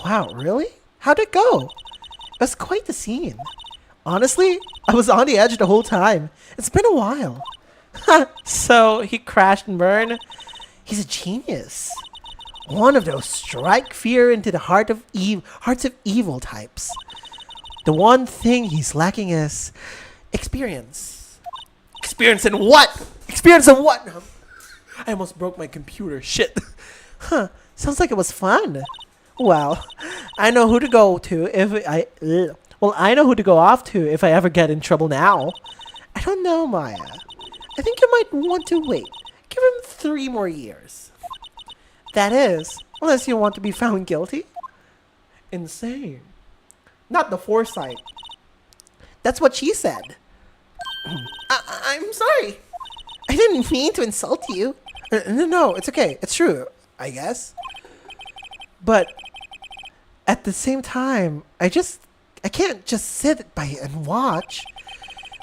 Wow, really? How'd it go? It was quite the scene. Honestly, I was on the edge the whole time. It's been a while. So he crashed and burned? He's a genius. One of those strike fear into the hearts of evil types. The one thing he's lacking is experience. Experience in what? Experience in what? I almost broke my computer. Shit. Huh. Sounds like it was fun. Well, I know who to go to I know who to go off to if I ever get in trouble now. I don't know, Maya. I think you might want to wait. Give him 3 more years. That is, unless you want to be found guilty. Insane. Not the foresight. That's what she said. I'm sorry. I didn't mean to insult you. No, it's okay. It's true, I guess. But at the same time, I can't just sit by and watch.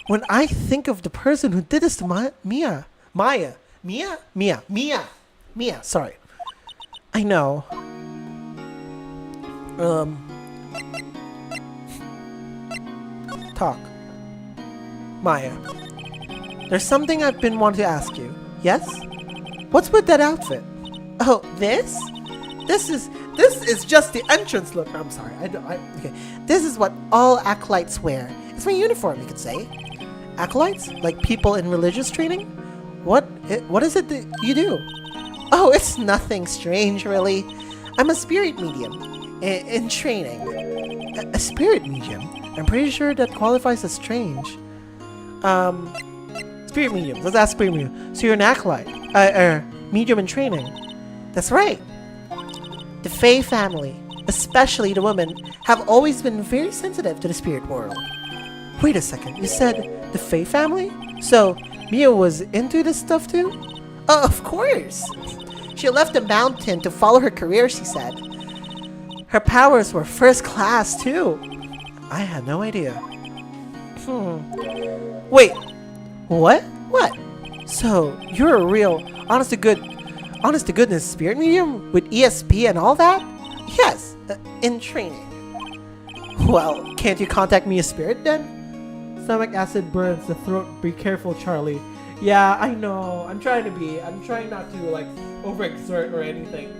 When I think of the person who did this to Mia. Sorry. I know. Talk. Maya. There's something I've been wanting to ask you. Yes? What's with that outfit? Oh, this? This is just the entrance look. I'm sorry. Okay. This is what all acolytes wear. It's my uniform, you could say. Acolytes? Like people in religious training? What is it that you do? Oh, it's nothing strange, really. I'm a spirit medium in training. A spirit medium? I'm pretty sure that qualifies as strange. Spirit medium. Let's ask spirit medium. So you're an acolyte. Medium in training. That's right. The Fae family, especially the women, have always been very sensitive to the spirit world. Wait a second. You said the Fae family? So Mia was into this stuff too? Of course. She left the mountain to follow her career, she said. Her powers were first class too. I had no idea. Wait. What? What? So you're a real, honest to goodness spirit medium with ESP and all that? Yes, in training. Well, can't you contact me as spirit then? Stomach acid burns the throat. Be careful, Charlie. Yeah, I know. I'm trying not to like overexert or anything.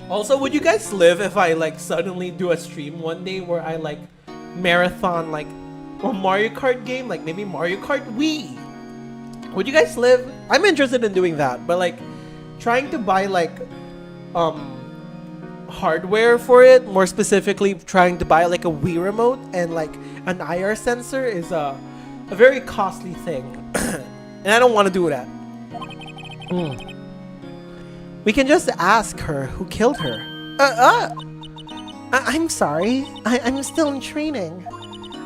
Also, would you guys live if I like suddenly do a stream one day where I like marathon like a Mario Kart game, like maybe Mario Kart Wii? Would you guys live? I'm interested in doing that, but like trying to buy like hardware for it, more specifically trying to buy like a Wii remote and like an IR sensor is a very costly thing. And I don't want to do that. We can just ask her who killed her. I'm sorry. I'm still in training.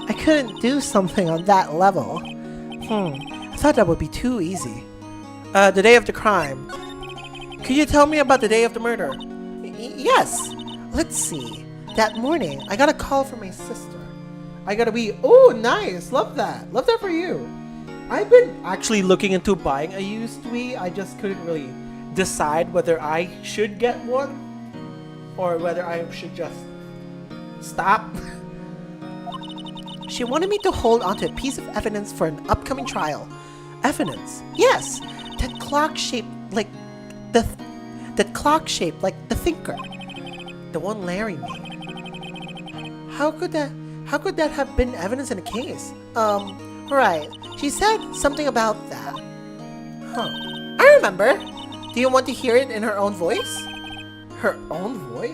I couldn't do something on that level. I thought that would be too easy. The day of the crime. Could you tell me about the day of the murder? Yes. Let's see. That morning, I got a call from my sister. I got a Wii. Oh, nice. Love that. Love that for you. I've been actually looking into buying a used Wii. I just couldn't really decide whether I should get one or whether I should just stop. She wanted me to hold onto a piece of evidence for an upcoming trial. Evidence? Yes. That clock shaped like the thinker. The one Larry made. How could that have been evidence in a case? Right. She said something about that. Huh. I remember. Do you want to hear it in her own voice? Her own voice?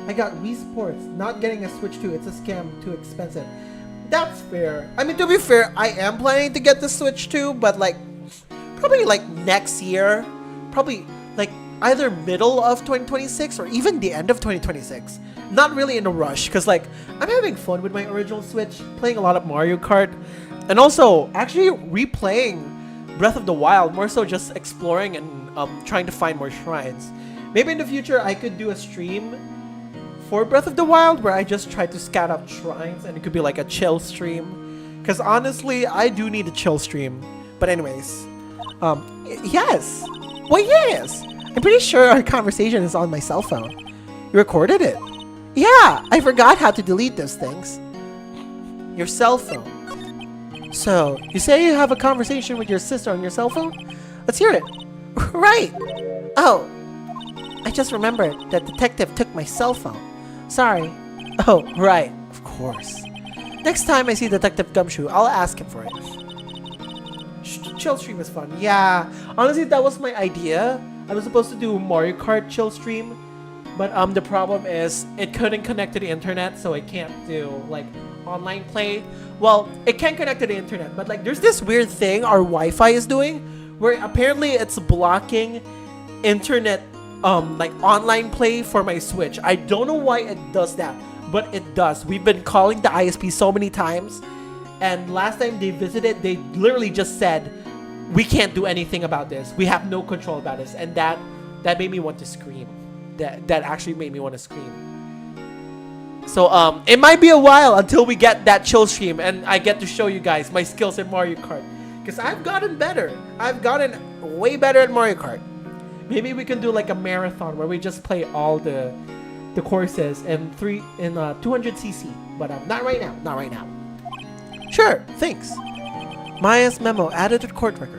I got Wii Sports. Not getting a Switch 2. It's a scam. Too expensive. That's fair. I mean, to be fair, I am planning to get the Switch 2, but like, probably like next year. Probably like either middle of 2026 or even the end of 2026. Not really in a rush, because like, I'm having fun with my original Switch, playing a lot of Mario Kart, and also actually replaying Breath of the Wild, more so just exploring and trying to find more shrines. Maybe in the future I could do a stream for Breath of the Wild where I just try to scout out shrines, and it could be like a chill stream. Because honestly, I do need a chill stream. But anyways, yes. Well, yes. I'm pretty sure our conversation is on my cell phone. You recorded it. Yeah, I forgot how to delete those things. Your cell phone. So, you say you have a conversation with your sister on your cell phone? Let's hear it. Right. Oh, I just remembered that detective took my cell phone. Sorry. Oh, right. Of course. Next time I see Detective Gumshoe, I'll ask him for it. Chill stream is fun. Yeah. Honestly, that was my idea. I was supposed to do Mario Kart chill stream, but the problem is it couldn't connect to the internet, so I can't do like online play. Well, it can connect to the internet, but like there's this weird thing our Wi-Fi is doing where apparently it's blocking internet like online play for my Switch. I don't know why it does that, but it does. We've been calling the ISP so many times, and last time they visited, they literally just said, we can't do anything about this. We have no control about this. And that made me want to scream. That actually made me want to scream. So it might be a while until we get that chill stream and I get to show you guys my skills in Mario Kart. Because I've gotten better. I've gotten way better at Mario Kart. Maybe we can do like a marathon where we just play all the courses in 200cc. But not right now. Not right now. Sure, thanks. Maya's memo added to court record.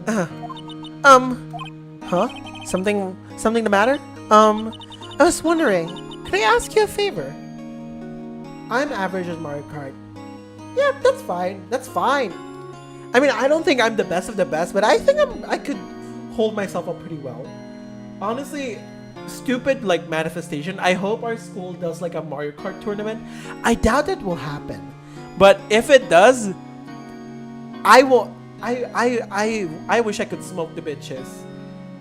Huh? Something the matter? I was wondering, could I ask you a favor? I'm average at Mario Kart. Yeah, that's fine. That's fine. I mean, I don't think I'm the best of the best, but I think I could hold myself up pretty well. Honestly, stupid like manifestation. I hope our school does like a Mario Kart tournament. I doubt it will happen. But if it does, I will. I wish I could smoke the bitches.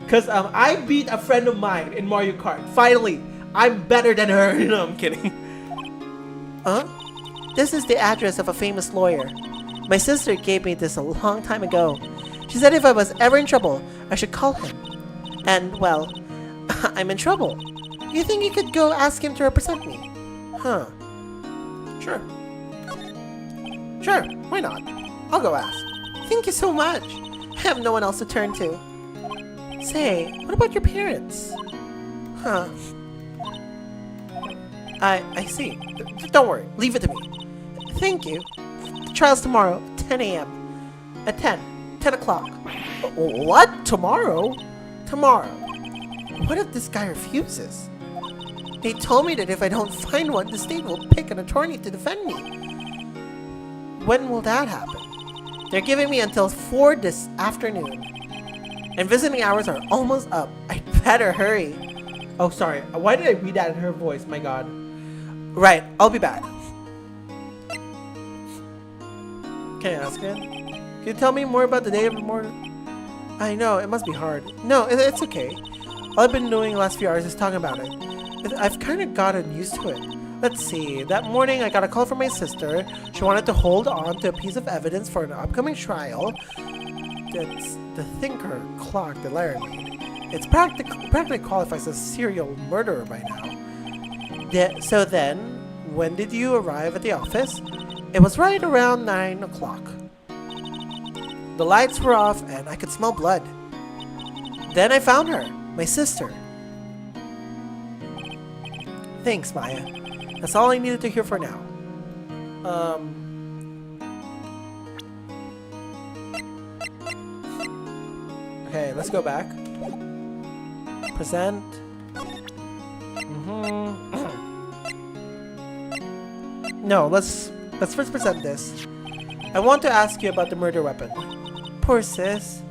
Cause I beat a friend of mine in Mario Kart. Finally, I'm better than her. No, I'm kidding. This is the address of a famous lawyer. My sister gave me this a long time ago. She said if I was ever in trouble, I should call him. And well, I'm in trouble. You think you could go ask him to represent me? Huh? Sure. Sure, why not? I'll go ask. Thank you so much. I have no one else to turn to. Say, what about your parents? Huh. I see. Don't worry, leave it to me. Thank you. The trial's tomorrow, 10 a.m. At 10 o'clock. What? Tomorrow? Tomorrow. What if this guy refuses? They told me that if I don't find one, the state will pick an attorney to defend me. When will that happen? They're giving me until 4 this afternoon. And visiting hours are almost up. I'd better hurry. Oh, sorry. Why did I read that in her voice? My god. Right. I'll be back. Can I ask again? Can you tell me more about the day of the murder? I know. It must be hard. No, it's okay. All I've been doing the last few hours is talking about it. I've kind of gotten used to it. Let's see. That morning, I got a call from my sister. She wanted to hold on to a piece of evidence for an upcoming trial. That's the thinker clock that Larry made. It's practically qualifies as a serial murderer by now. So then, when did you arrive at the office? It was right around 9 o'clock. The lights were off and I could smell blood. Then I found her, my sister. Thanks, Maya. That's all I needed to hear for now. Okay, let's go back. Present. No, let's first present this. I want to ask you about the murder weapon. Poor sis.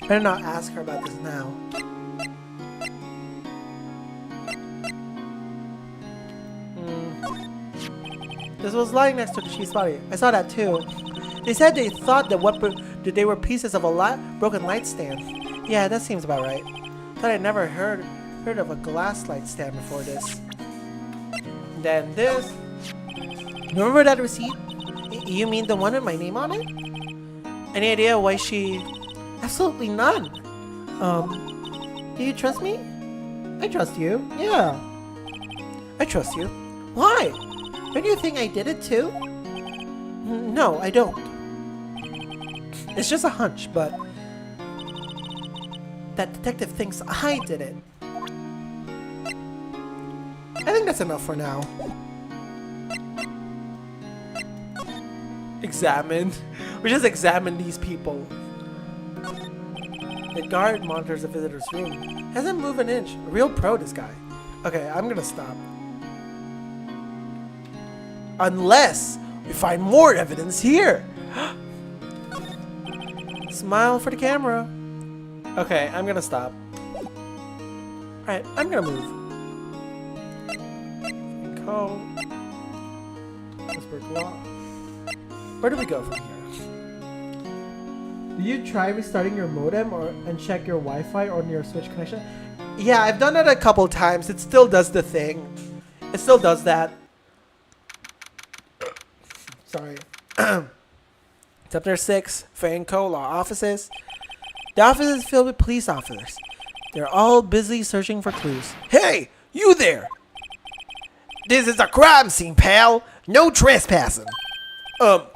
Better not ask her about this now. This was lying next to the cheese body. I saw that too. They said they thought that they were pieces of a broken light stand. Yeah, that seems about right. Thought I'd never heard of a glass light stand before this. And then this. Remember that receipt? You mean the one with my name on it? Any idea why she... Absolutely none. Do you trust me? I trust you. Yeah. I trust you. Why? Don't you think I did it too? No, I don't. It's just a hunch, but... That detective thinks I did it. I think that's enough for now. Examined. We just examined these people. The guard monitors the visitor's room. Hasn't moved an inch. A real pro, this guy. Okay, I'm gonna stop. Unless we find more evidence here. Smile for the camera. Okay, I'm gonna stop. Alright, I'm gonna move. Call. Whisper law. Where do we go from here? Do you try restarting your modem and check your Wi-Fi on your Switch connection? Yeah, I've done it a couple times. It still does the thing. It still does that. Sorry. Chapter 6, Fanco Law Offices. The office is filled with police officers. They're all busy searching for clues. Hey, you there! This is a crime scene, pal. No trespassing.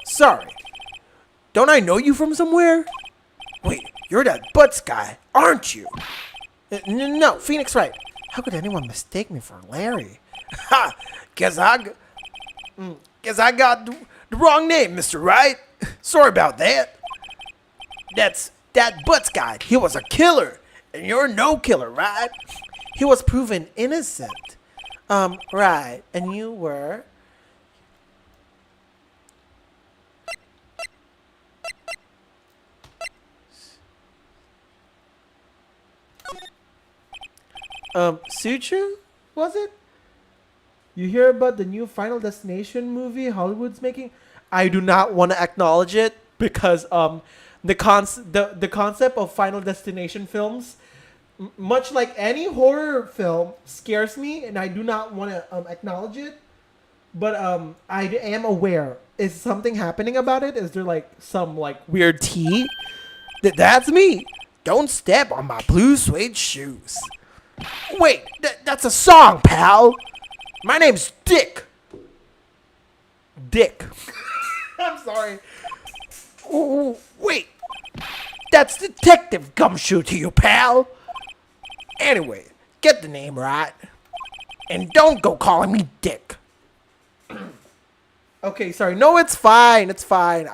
Sorry. Don't I know you from somewhere? Wait, you're that Butts guy, aren't you? No, Phoenix Wright. How could anyone mistake me for Larry? Ha! Guess I got the wrong name, Mr. Wright. Sorry about that. That's that Butts guy. He was a killer, and you're no killer, right? He was proven innocent. Right. And you were? Suchu? Was it? You hear about the new Final Destination movie Hollywood's making? I do not want to acknowledge it because the concept of Final Destination films, much like any horror film, scares me, and I do not want to acknowledge it. But I am aware. Is something happening about it? Is there like some like weird tea? That's me. Don't step on my blue suede shoes. Wait, that's a song, pal. My name's Dick. Dick. I'm sorry. Ooh, wait. That's Detective Gumshoe to you, pal. Anyway, get the name right. And don't go calling me Dick. Okay, sorry. No, it's fine. It's fine.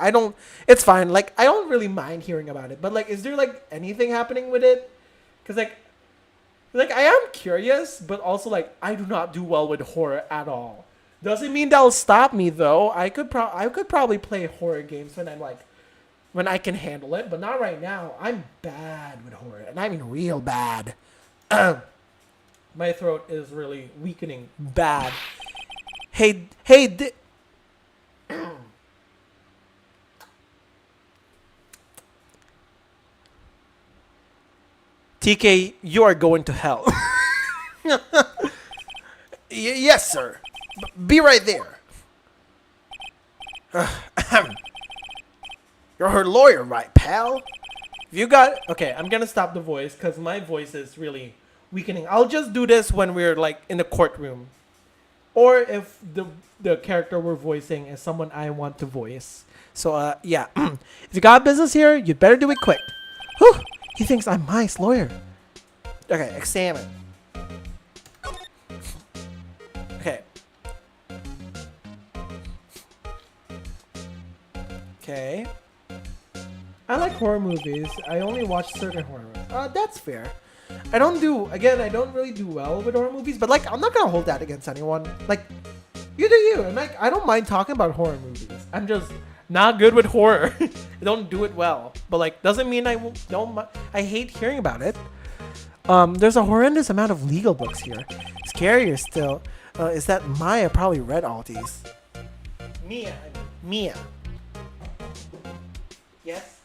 It's fine. Like, I don't really mind hearing about it. But, like, is there, like, anything happening with it? Because, like, I am curious, but also, like, I do not do well with horror at all. Doesn't mean that'll stop me, though. I could probably play horror games when I can handle it, but not right now. I'm bad with horror, and I mean real bad. My throat is really weakening. Bad. Hey, TK, you are going to hell. Yes, sir. Be right there. You're her lawyer, right, pal? Okay, I'm gonna stop the voice because my voice is really weakening. I'll just do this when we're like in the courtroom, or if the character we're voicing is someone I want to voice. So yeah, if you got business here, you'd better do it quick. Whew, he thinks I'm my lawyer. Okay, examine. Okay. Okay. I like horror movies. I only watch certain horror movies. That's fair. I don't really do well with horror movies, but like, I'm not gonna hold that against anyone. Like, you do you. And like, I don't mind talking about horror movies. I'm just not good with horror. don't do it well. But like, doesn't mean I hate hearing about it. There's a horrendous amount of legal books here. Scarier still is that Maya probably read all these. Mia. Yes?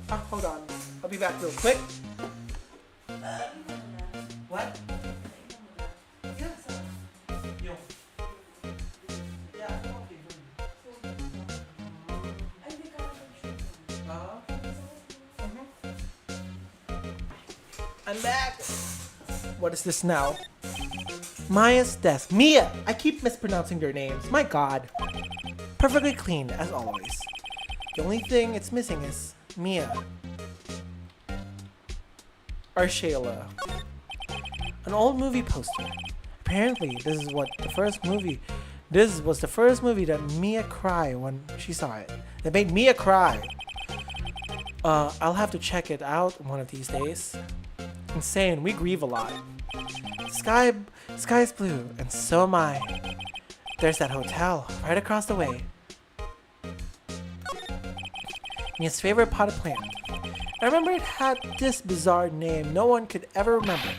Hold on. I'll be back real quick. What? I'm back. What is this now? Maya's desk. Mia! I keep mispronouncing their names. My god. Perfectly clean, as always. The only thing it's missing is Mia. Or Shayla. An old movie poster. Apparently, this was the first movie that Mia cried when she saw it. It made Mia cry. I'll have to check it out one of these days. Insane, we grieve a lot. Sky's blue, and so am I. There's that hotel right across the way. Mia's favorite potted plant. I remember it had this bizarre name no one could ever remember.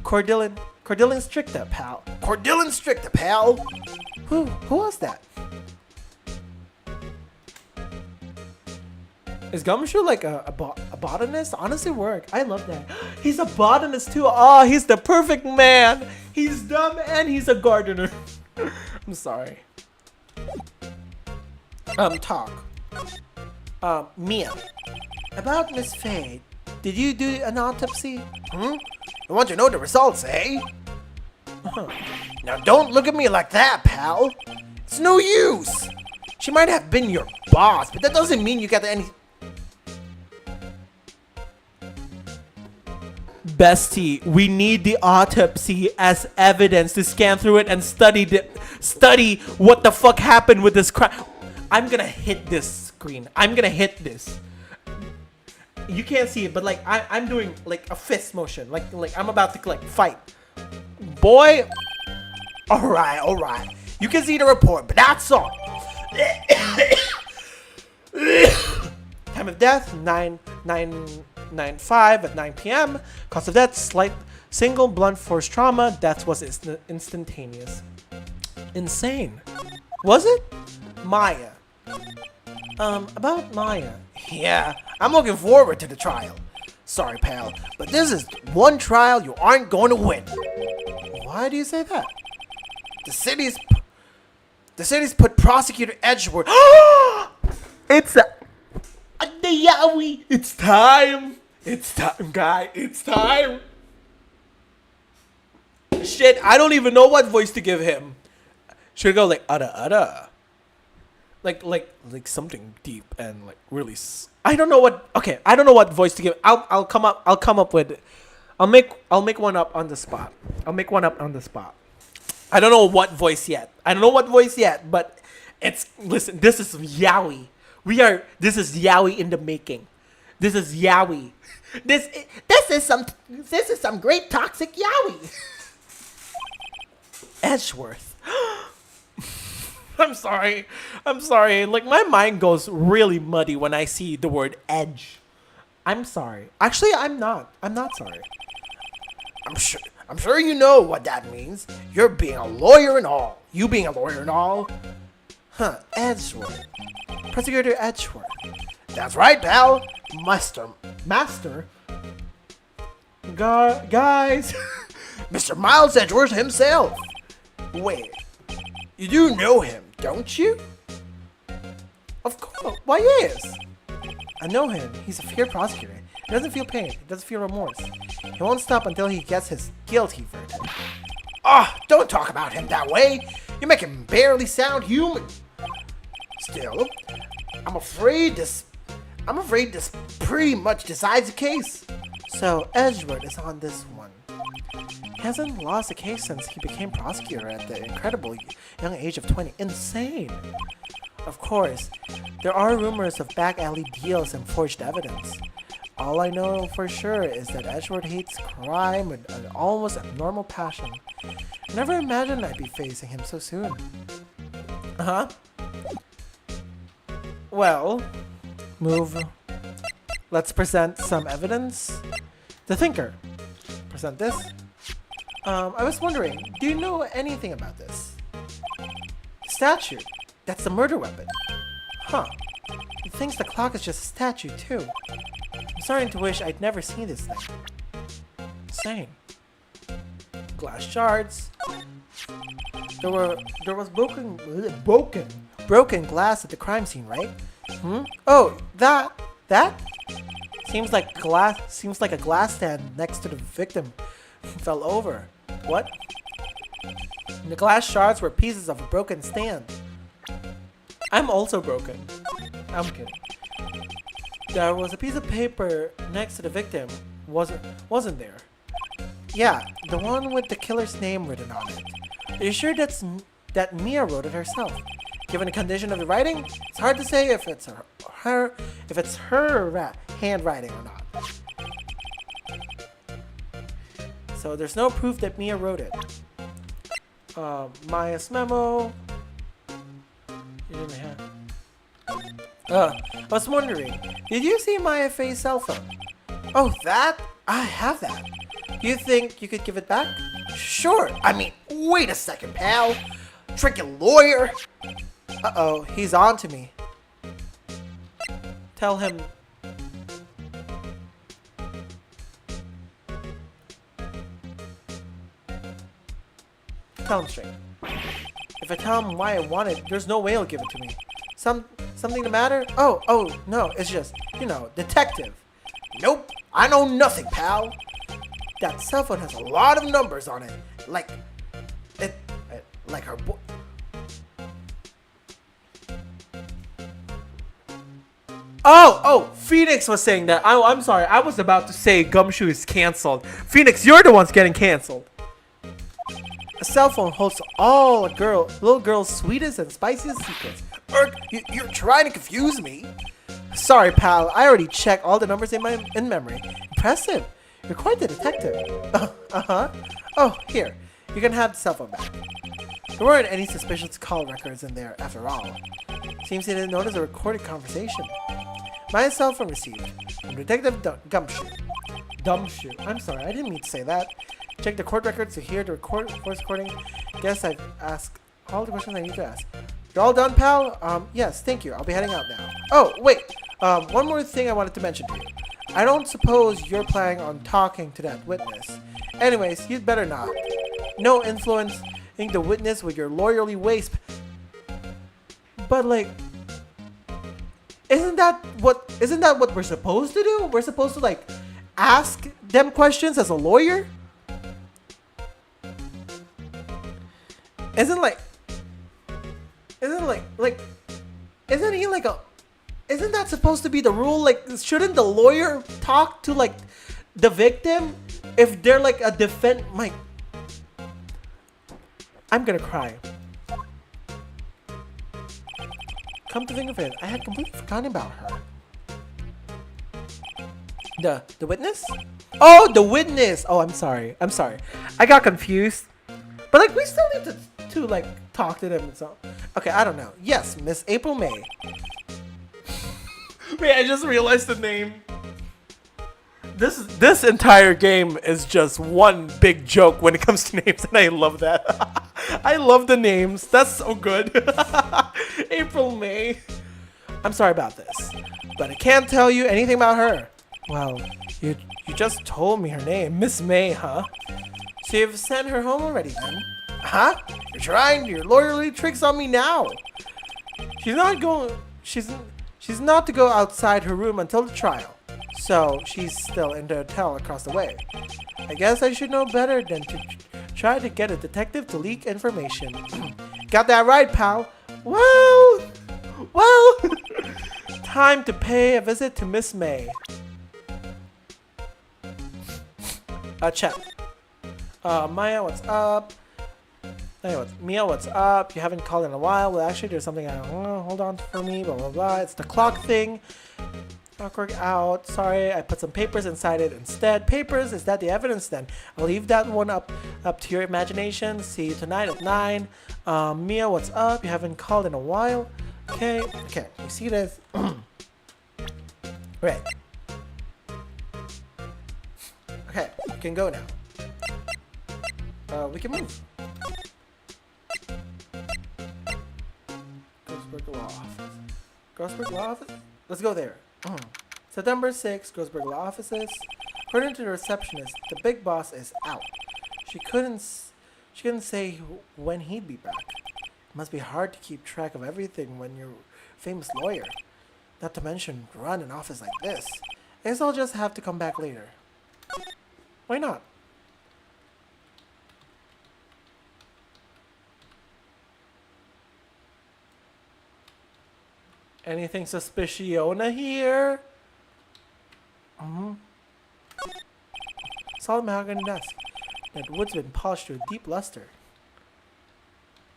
Cordillin stricta, pal. Cordillin stricta, pal. Who was that? Is Gumshoe like a botanist? Honestly, work. I love that. He's a botanist too. Oh, he's the perfect man. He's dumb and he's a gardener. I'm sorry. Talk. Mia. About Miss Faye. Did you do an autopsy? You want to know the results, eh? Now don't look at me like that, pal. It's no use. She might have been your boss, but that doesn't mean you got any... Bestie, we need the autopsy as evidence to scan through it and study what the fuck happened with this crime. I'm gonna hit this screen. I'm gonna hit this. You can't see it, but like I'm doing like a fist motion, like I'm about to like fight. Boy, All right. You can see the report, but that's all. time of death 9/9/95 at 9 p.m. Cause of death slight single blunt force trauma. Death was instantaneous. Insane. Was it? Maya. About Maya. Yeah, I'm looking forward to the trial. Sorry, pal, but this is one trial you aren't going to win. Why do you say that? The city's put Prosecutor Edgeworth. It's the YAOI. It's time. It's time, guy. It's time. Shit, I don't even know what voice to give him. Should I go like ada? Like something deep and like really. I don't know what. Okay, I don't know what voice to give. I'll come up with. I'll make one up on the spot. I don't know what voice yet. But it's listen. This is YAOI. This is YAOI in the making. This is YAOI. This is some great toxic YAOI. Edgeworth. I'm sorry. Like my mind goes really muddy when I see the word edge. I'm sorry. Actually, I'm not sorry. I'm sure you know what that means. You're being a lawyer and all. Huh, Edgeworth. Prosecutor Edgeworth. That's right, pal. Master. Guys. Mr. Miles Edgeworth himself. Wait, you do know him, don't you? Of course. Why, yes. I know him. He's a fair prosecutor. He doesn't feel pain. He doesn't feel remorse. He won't stop until he gets his guilty verdict. Don't talk about him that way. You make him barely sound human. Still, I'm afraid this pretty much decides the case. So Edgeworth is on this one. He hasn't lost a case since he became prosecutor at the incredible young age of 20. Insane. Of course, there are rumors of back alley deals and forged evidence. All I know for sure is that Edgeworth hates crime with an almost abnormal passion. I never imagined I'd be facing him so soon. Well, move. Let's present some evidence. The thinker. Present this. I was wondering, do you know anything about this? Statue. That's the murder weapon. Huh. He thinks the clock is just a statue, too. I'm starting to wish I'd never seen this thing. Same. Glass shards. There was broken glass at the crime scene, right? Oh, that? Seems like a glass stand next to the victim fell over. What? The glass shards were pieces of a broken stand. I'm also broken. I'm kidding. There was a piece of paper next to the victim. Wasn't there? Yeah, the one with the killer's name written on it. Are you sure that Mia wrote it herself? Given the condition of the writing, it's hard to say if it's her handwriting or not. So there's no proof that Mia wrote it. Maya's memo. I was wondering, did you see Maya Faye's cell phone? Oh, that? I have that. Do you think you could give it back? Sure. I mean, wait a second, pal. Tricky lawyer. Uh-oh, he's on to me. Tell him. Tell him straight. If I tell him why I want it, there's no way he'll give it to me. Something the matter? Oh, no, it's just, detective. Nope, I know nothing, pal. That cell phone has a lot of numbers on it. Like her boy. Oh, Phoenix was saying that. I'm sorry, I was about to say Gumshoe is canceled. Phoenix, you're the one's getting canceled. A cell phone holds all a little girl's sweetest and spiciest secrets. You're trying to confuse me. Sorry, pal. I already checked all the numbers in memory. Impressive. You're quite the detective. Oh, here. You can have the cell phone back. There weren't any suspicious call records in there after all. Seems he didn't notice a recorded conversation. My cell phone received from Detective Gumshoe. Dumbshoe. I'm sorry, I didn't mean to say that. Check the court records to hear the voice recording. Guess I've asked all the questions I need to ask. You're all done, pal? Yes, thank you. I'll be heading out now. Oh, wait. One more thing I wanted to mention to you. I don't suppose you're planning on talking to that witness. Anyways, you'd better not. No influencing the witness with your lawyerly ways. But like, isn't that what we're supposed to do? We're supposed to like ask them questions as a lawyer? Isn't that supposed to be the rule? Like, shouldn't the lawyer talk to like the victim if they're like a like, I'm gonna cry. Come to think of it, I had completely forgotten about her. The witness? Oh, the witness! Oh, I'm sorry. I got confused. But like, we still need to like talk to them and so. Okay, I don't know. Yes, Miss April May. Wait, I just realized the name. This entire game is just one big joke when it comes to names, and I love that. I love the names. That's so good. April May. I'm sorry about this, but I can't tell you anything about her. Well, you just told me her name, Miss May, huh? So you've sent her home already then? Huh? You're trying your lawyerly tricks on me now. She's not to go outside her room until the trial. So she's still in the hotel across the way. I guess I should know better than to try to get a detective to leak information. Got that right, pal. Well, time to pay a visit to Miss May. Check. Maya, what's up? Anyway, Mia, what's up? You haven't called in a while. Well, actually, there's something I don't know. Hold on for me, blah, blah, blah. It's the clock thing. Clock work out. Sorry, I put some papers inside it instead. Papers? Is that the evidence then? I'll leave that one up to your imagination. See you tonight at 9. Mia, what's up? You haven't called in a while. Okay, we see this. Right. Okay, we can go now. We can move. Grossberg Law Office. Grossberg Law Office? Let's go there. September 6th, Grossberg Law Offices. According to the receptionist, the big boss is out. She couldn't say when he'd be back. It must be hard to keep track of everything when you're a famous lawyer. Not to mention run an office like this. I guess I'll just have to come back later. Why not? Anything suspiciona here? Solid mahogany desk. That wood's been polished to a deep luster.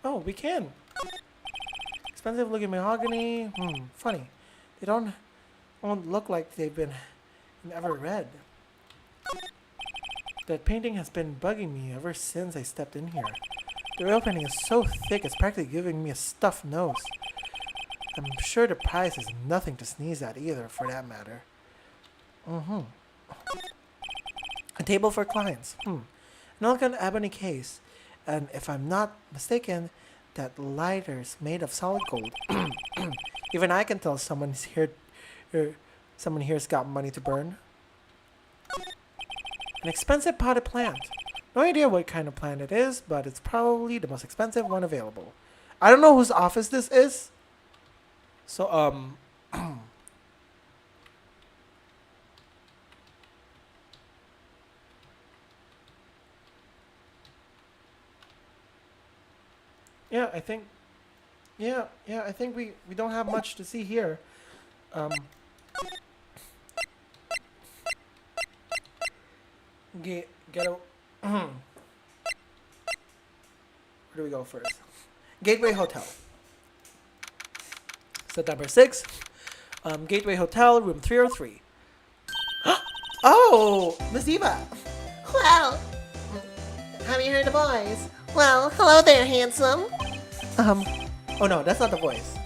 Oh, we can. Expensive looking mahogany. Funny. They don't look like they've been ever read. That painting has been bugging me ever since I stepped in here. The oil painting is so thick it's practically giving me a stuffed nose. I'm sure the price is nothing to sneeze at either, for that matter. A table for clients. An elegant ebony case. And if I'm not mistaken, that lighter's made of solid gold. Even I can tell someone here's got money to burn. An expensive potted plant. No idea what kind of plant it is, but it's probably the most expensive one available. I don't know whose office this is. So, yeah, I think we don't have much to see here. Where do we go first? Gateway Hotel. September 6th. Gateway Hotel, room 303. Oh, Miss Eva. Well, have you heard the boys? Well, hello there, handsome. Oh no, that's not the voice.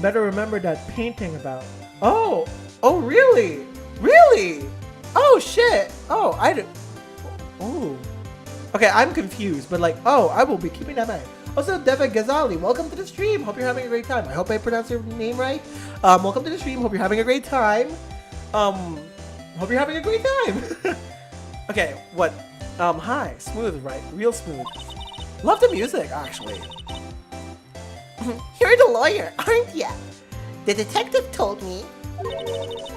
Better remember that painting about. Oh, really? Really? Oh shit. Oh, I do. Ooh. Okay, I'm confused, but like, oh, I will be keeping that in mind. Also, Deva Ghazali, welcome to the stream. Hope you're having a great time. I hope I pronounced your name right. Welcome to the stream. Hope you're having a great time. Hope you're having a great time. Okay, what? Hi, smooth, right? Real smooth. Love the music, actually. You're the lawyer, aren't ya? The detective told me.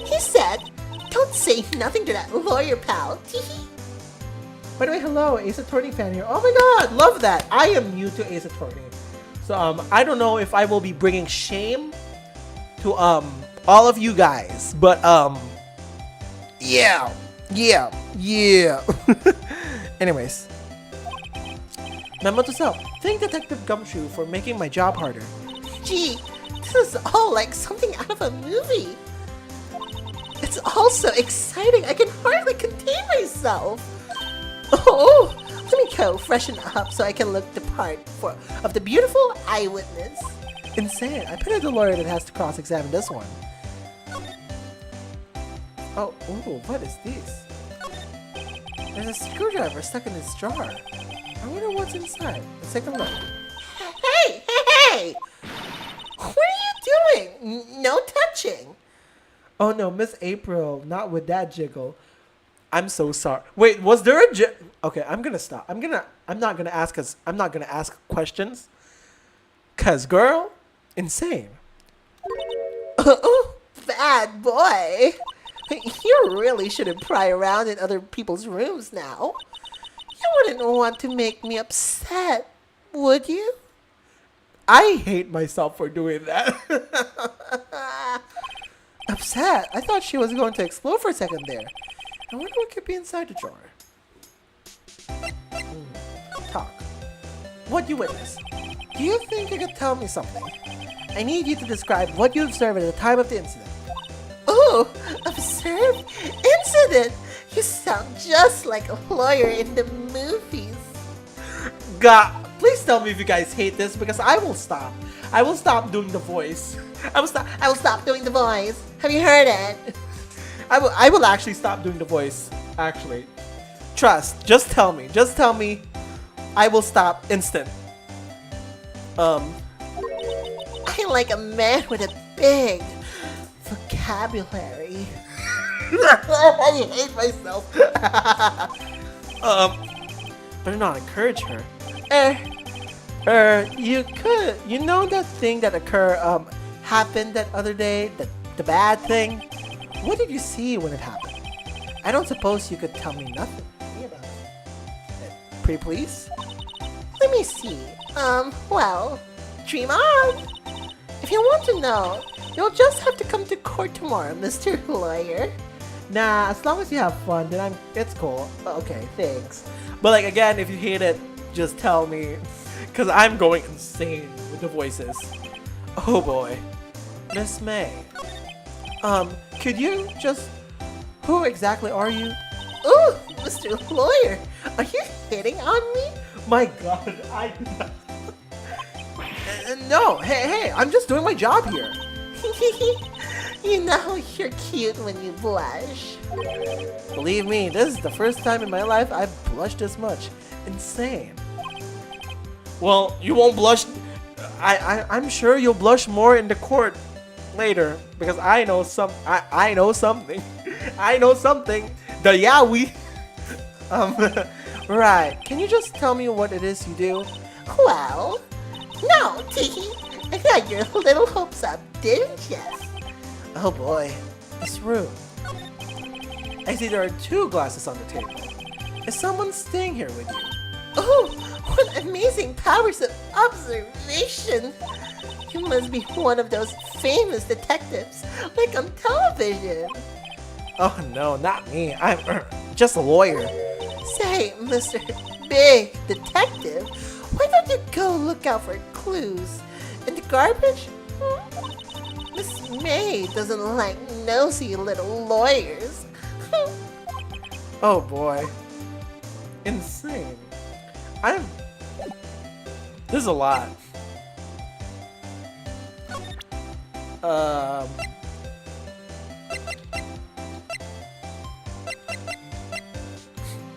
He said, don't say nothing to that lawyer, pal. By the way, hello, Ace Attorney fan here. Oh my god, love that. I am new to Ace Attorney. So, I don't know if I will be bringing shame to, all of you guys. But, yeah. Anyways. Memo to self. Thank Detective Gumshoe for making my job harder. Gee, this is all like something out of a movie. It's all so exciting, I can hardly contain myself. Oh, let me go freshen up so I can look the part of the beautiful eyewitness. Insane. I pitied the lawyer that has to cross-examine this one. Oh, ooh, what is this? There's a screwdriver stuck in this jar. I wonder what's inside. Let's take a look. Hey! What are you doing? No touching. Oh no, Miss April, not with that jiggle. I'm so sorry. Wait, was there a Okay, I'm gonna stop. I'm not gonna ask questions. Cause girl, insane. Oh, bad boy. You really shouldn't pry around in other people's rooms now. You wouldn't want to make me upset, would you? I hate myself for doing that. Upset? I thought she was going to explode for a second there. I wonder what could be inside the drawer. Talk. What you witnessed? Do you think you could tell me something? I need you to describe what you observed at the time of the incident. Ooh, observed? Incident? You sound just like a lawyer in the movies. God, please tell me if you guys hate this because I will stop. I will stop doing the voice. I will stop doing the voice. Have you heard it? I will actually stop doing the voice. Actually, trust. Just tell me. Just tell me. I will stop instant. I like a man with a big vocabulary. I hate myself. Better not encourage her. You know that thing that happened that other day, the bad thing? What did you see when it happened? I don't suppose you could tell me nothing about it. Pretty please? Let me see. Well, dream on. If you want to know, you'll just have to come to court tomorrow, Mr. Lawyer. Nah, as long as you have fun, then it's cool. Okay, thanks. But like again, if you hate it, just tell me. Cause I'm going insane with the voices. Oh boy. Miss May. Could you just... Who exactly are you? Ooh, Mr. Lawyer, are you hitting on me? My god, I... No, hey, I'm just doing my job here. You know you're cute when you blush. Believe me, this is the first time in my life I've blushed this much. Insane. Well, you won't blush. I'm sure you'll blush more in the court later because I know something. I know something. The YAOI. Right. Can you just tell me what it is you do? Well, no, Tiki. I got your little hopes up, didn't ya? Oh boy, this room. I see there are 2 glasses on the table. Is someone staying here with you? Oh, what amazing powers of observation! You must be one of those famous detectives, like on television. Oh no, not me. I'm just a lawyer. Say, Mr. Big Detective, why don't you go look out for clues? In the garbage? Miss May doesn't like nosy little lawyers. Oh boy. Insane. This is a lot.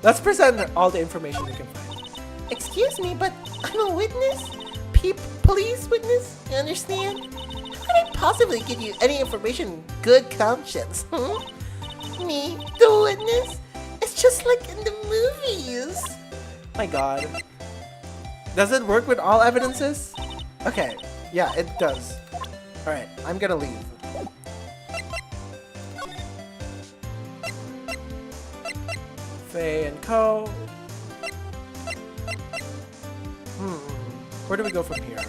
Let's present all the information we can find. Excuse me, but I'm a witness? Police witness? You understand? How could I possibly give you any information in good conscience? Me, the witness? It's just like in the movies. My god. Does it work with all evidences? Okay, yeah, it does. Alright, I'm gonna leave. Faye and Co. Where do we go from here?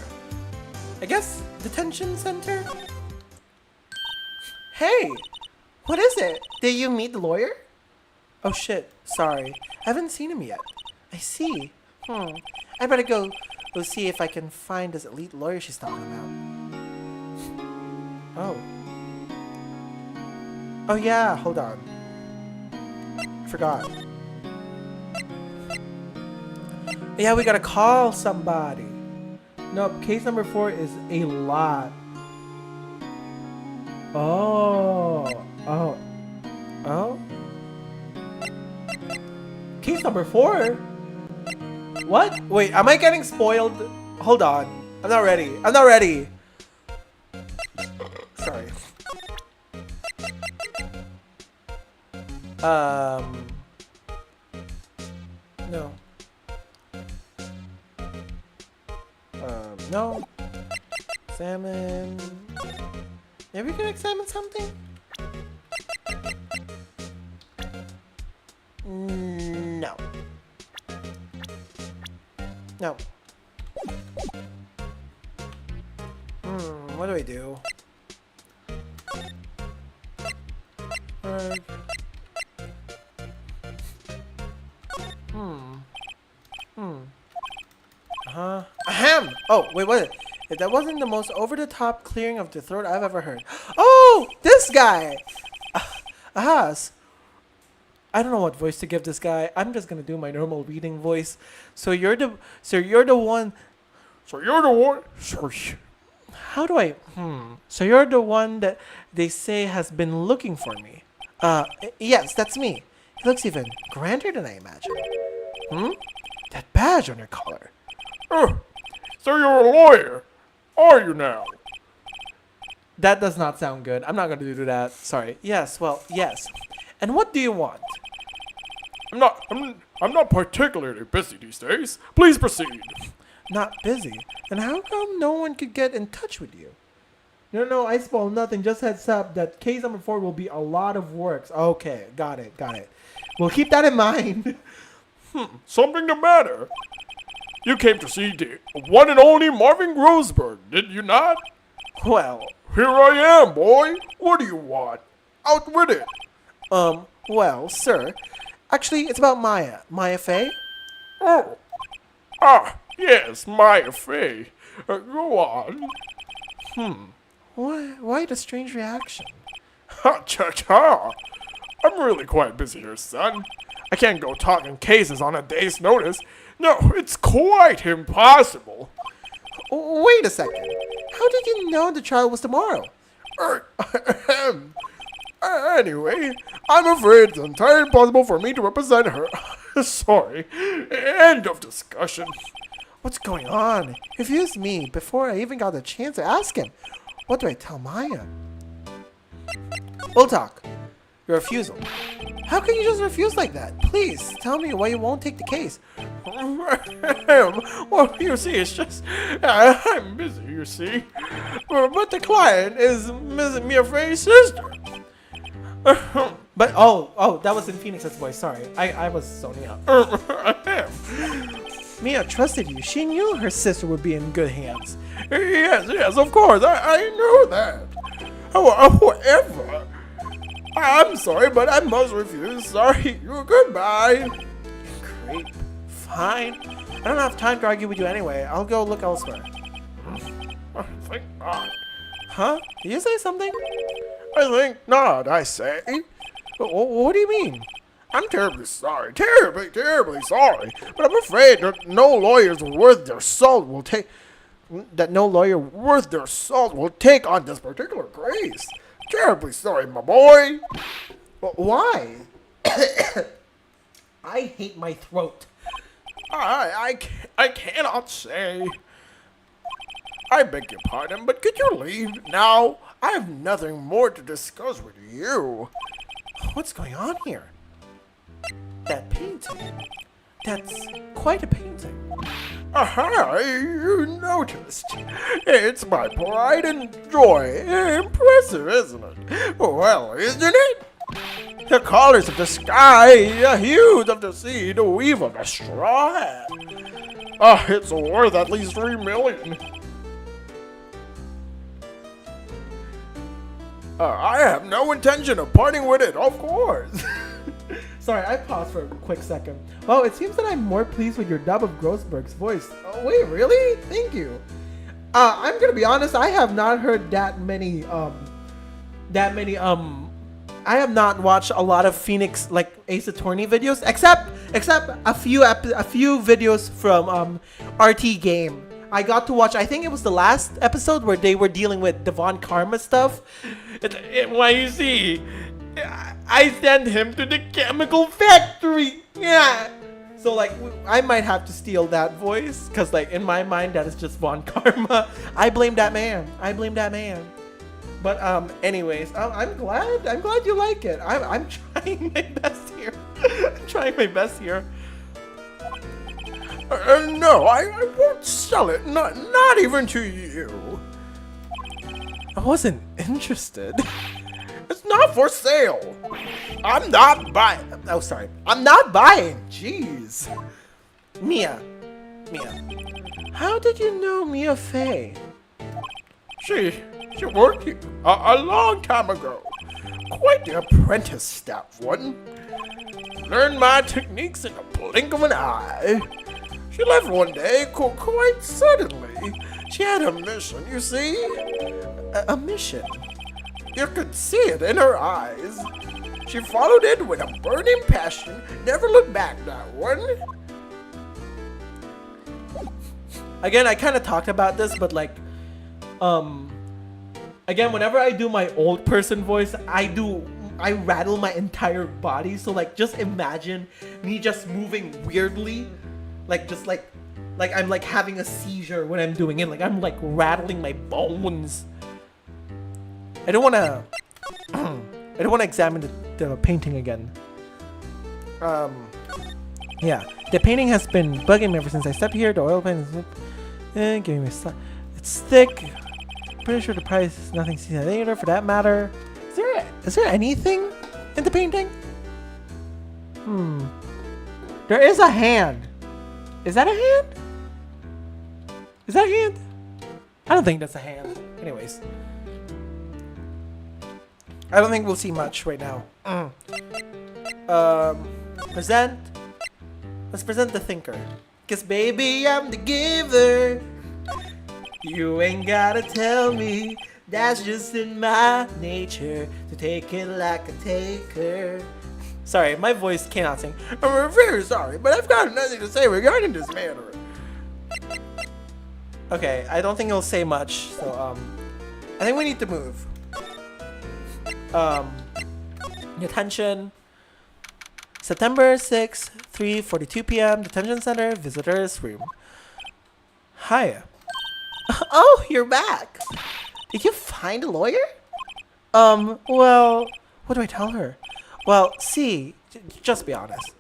I guess detention center? Hey! What is it? Did you meet the lawyer? Oh shit, sorry. I haven't seen him yet. I see. I better go see if I can find this elite lawyer she's talking about. Oh. Oh yeah, hold on. Forgot. Yeah, we gotta call somebody. Nope, case number 4 is a lot. Oh. Case number 4? What? Wait, am I getting spoiled? Hold on. I'm not ready. Sorry. No. No. Examine. Maybe we can examine something? No. No. What do we do? Ahem! Oh, wait, what? If that wasn't the most over-the-top clearing of the throat I've ever heard. Oh! This guy! Ahas! I don't know what voice to give this guy. I'm just gonna do my normal reading voice. So you're the one. how do I? So you're the one that they say has been looking for me. Yes, that's me. He looks even grander than I imagined. That badge on your collar. Oh, so you're a lawyer, are you now? That does not sound good. I'm not gonna do that. Sorry. Yes. Well, yes. And what do you want? I'm not particularly busy these days. Please proceed. Not busy. And how come no one could get in touch with you? No, I spoil nothing. Just heads up that case number 4 will be a lot of works. Okay, got it. We'll keep that in mind. Something the matter? You came to see the one and only Marvin Grossberg, did you not? Well, Here I am, boy. What do you want? Out with it. well, sir. Actually, it's about Maya. Maya Fey? Oh. Yes, Maya Fey. Go on. Why the strange reaction? Ha cha cha. I'm really quite busy here, son. I can't go talking cases on a day's notice. No, it's quite impossible. Wait a second. How did you know the trial was tomorrow? Anyway, I'm afraid it's entirely impossible for me to represent her. Sorry. End of discussion. What's going on? Refused me before I even got a chance to ask him. What do I tell Maya? We'll talk. Your refusal. How can you just refuse like that? Please, tell me why you won't take the case. Well, you see, it's just I'm busy, you see. But the client is Miss Mia Frey's sister. But, oh, that was in Phoenix's voice. Sorry. I was zoning out. Mia trusted you. She knew her sister would be in good hands. Yes, of course. I know that. However, I'm sorry, but I must refuse. Sorry. Goodbye. Great. Fine. I don't have time to argue with you anyway. I'll go look elsewhere. Thank God. Huh? Did you say something? I think not, I say. What do you mean? I'm terribly sorry. Terribly sorry. But I'm afraid that no lawyers worth their salt will take... That no lawyer... worth their salt will take on this particular case. Terribly sorry, my boy. Why? I hate my throat. I cannot say. I beg your pardon, but could you leave now? I have nothing more to discuss with you. What's going on here? That painting. That's quite a painting. Aha, you noticed. It's my pride and joy. Impressive, isn't it? Well, isn't it? The colors of the sky, the hues of the sea, the weave of the straw hat. It's worth at least 3 million. I have no intention of parting with it, of course. Sorry, I paused for a quick second. Well, it seems that I'm more pleased with your dub of Grossberg's voice. Oh, wait, really? Thank you. I'm gonna be honest, I have not heard that many, I have not watched a lot of Phoenix, like, Ace Attorney videos, except a few videos from, RT Game. I got to watch, I think it was the last episode where they were dealing with Devon Karma stuff. Why, you see, I sent him to the chemical factory. Yeah. So, like, I might have to steal that voice, because, like, in my mind, that is just Von Karma. I blame that man. But, anyways, I'm glad you like it. I'm trying my best here. No, I won't sell it. Not even to you. I wasn't interested. It's not for sale. I'm not buying. Oh, sorry. I'm not buying. Jeez. Mia. How did you know Mia Fey? She worked here a long time ago. Quite the apprentice staff one. Learned my techniques in the blink of an eye. She left one day quite suddenly. She had a mission, you see? A mission? You could see it in her eyes. She followed it with a burning passion, never looked back, that one. Again, I kind of talked about this, but like, Again, whenever I do my old person voice, I rattle my entire body. So like, just imagine me just moving weirdly, like I'm like having a seizure when I'm doing it. Like I'm like rattling my bones. I don't wanna examine the painting again. Yeah, the painting has been bugging me ever since I stepped here. The oil paint is giving me it's thick. Pretty sure the price is nothing seen later for that matter. Is there anything in the painting? There is a hand. Is that a hand? Is that a hand? I don't think that's a hand. Anyways. I don't think we'll see much right now. Let's present the thinker. Cause baby, I'm the giver. You ain't gotta tell me. That's just in my nature to take it like a taker. Sorry, my voice cannot sing. I'm very sorry, but I've got nothing to say regarding this matter. Okay, I don't think it'll say much, so I think we need to move. Detention. September 6th, 3:42 p.m. Detention Center, visitors room. Hi. Oh, you're back. Did you find a lawyer? Well, what do I tell her? Well, see, just be honest.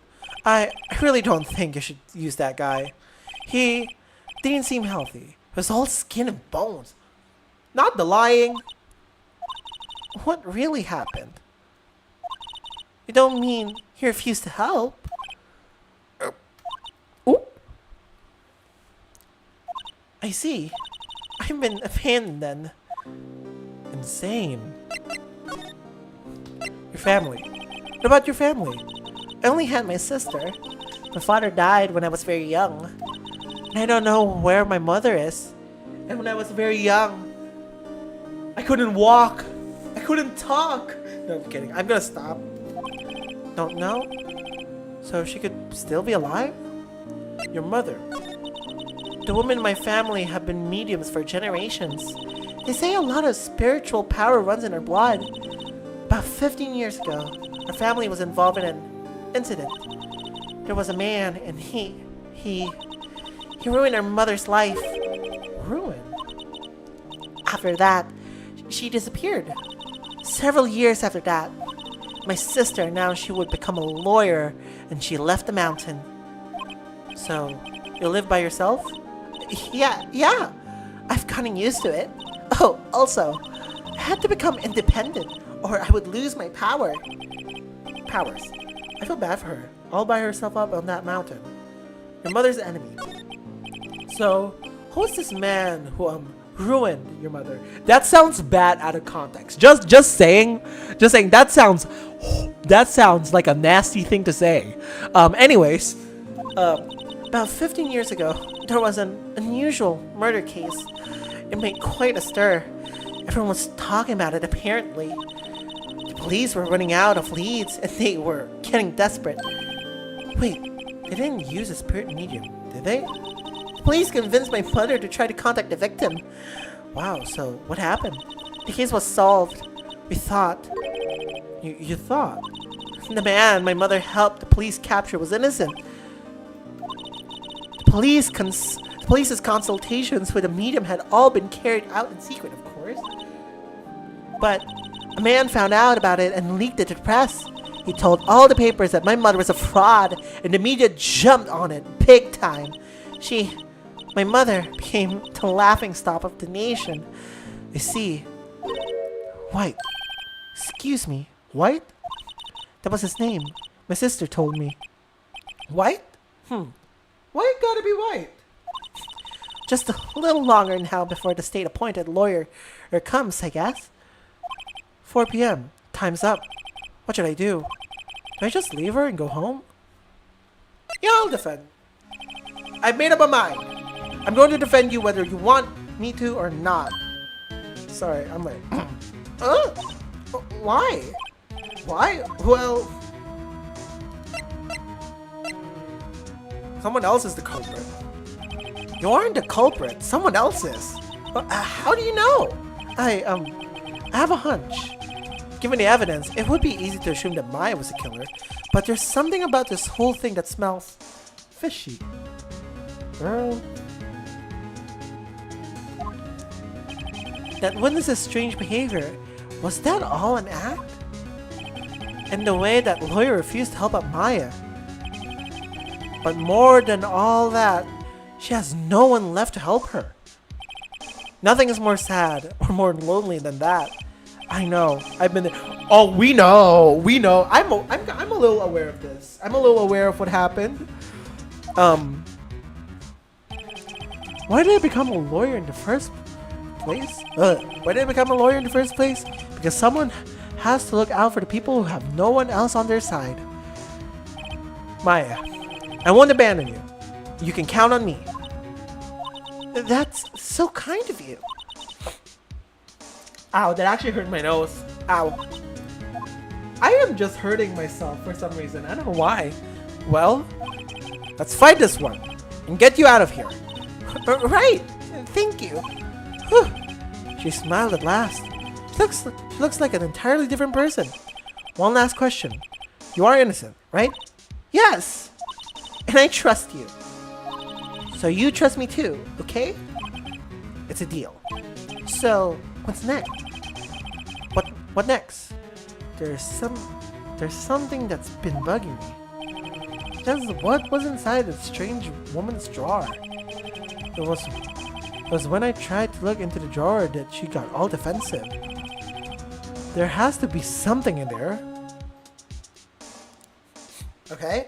I really don't think you should use that guy. He didn't seem healthy. He was all skin and bones. Not the lying. What really happened? You don't mean he refused to help? Oop. I see. I've been abandoned then. Insane. Your family. What about your family? I only had my sister. My father died when I was very young. And I don't know where my mother is. And when I was very young, I couldn't walk. I couldn't talk. No, I'm kidding. I'm gonna stop. Don't know? So she could still be alive? Your mother. The women in my family have been mediums for generations. They say a lot of spiritual power runs in her blood. About 15 years ago, our family was involved in an incident. There was a man and he ruined our mother's life. Ruined? After that, she disappeared. Several years after that, my sister announced she would become a lawyer and she left the mountain. So, you live by yourself? Yeah. I've gotten used to it. Oh, also, I had to become independent or I would lose my powers. I feel bad for her, all by herself up on that mountain. Your mother's enemy. So, who is this man who ruined your mother? That sounds bad out of context. Just saying that sounds like a nasty thing to say. Anyways, about 15 years ago, there was an unusual murder case. It made quite a stir. Everyone was talking about it, apparently. The police were running out of leads, and they were getting desperate. Wait, they didn't use a spirit medium, did they? The police convinced my mother to try to contact the victim. Wow, so what happened? The case was solved. We thought... You thought? The man my mother helped the police capture was innocent. The police's consultations with the medium had all been carried out in secret, of course. But a man found out about it and leaked it to the press. He told all the papers that my mother was a fraud, and the media jumped on it big time. My mother, became the laughingstock of the nation. You see, White. Excuse me, White? That was his name. My sister told me. White? Why it gotta be White? Just a little longer now before the state-appointed lawyer comes, I guess. 4 p.m. Time's up. What should I do? Do I just leave her and go home? Yeah, I'll defend. I've made up my mind. I'm going to defend you whether you want me to or not. Sorry, I'm like... Why? Why? Well... Someone else is the culprit. You aren't the culprit. Someone else is. How do you know? I have a hunch. Given the evidence, it would be easy to assume that Maya was the killer, but there's something about this whole thing that smells fishy. Girl. That witness's strange behavior, was that all an act? And the way that lawyer refused to help out Maya. But more than all that, she has no one left to help her. Nothing is more sad or more lonely than that. I know. I've been there. Oh, we know. We know. I'm a little aware of this. I'm a little aware of what happened. Why did I become a lawyer in the first place? Why did I become a lawyer in the first place? Because someone has to look out for the people who have no one else on their side. Maya, I won't abandon you. You can count on me. That's so kind of you. Ow, that actually hurt my nose. Ow. I am just hurting myself for some reason. I don't know why. Well, let's fight this one and get you out of here. Right. Thank you. Whew. She smiled at last. She looks like an entirely different person. One last question. You are innocent, right? Yes. And I trust you. So you trust me too, okay? It's a deal. So, what's next? What next? There's something that's been bugging me. Just what was inside that strange woman's drawer? It was when I tried to look into the drawer that she got all defensive. There has to be something in there. Okay.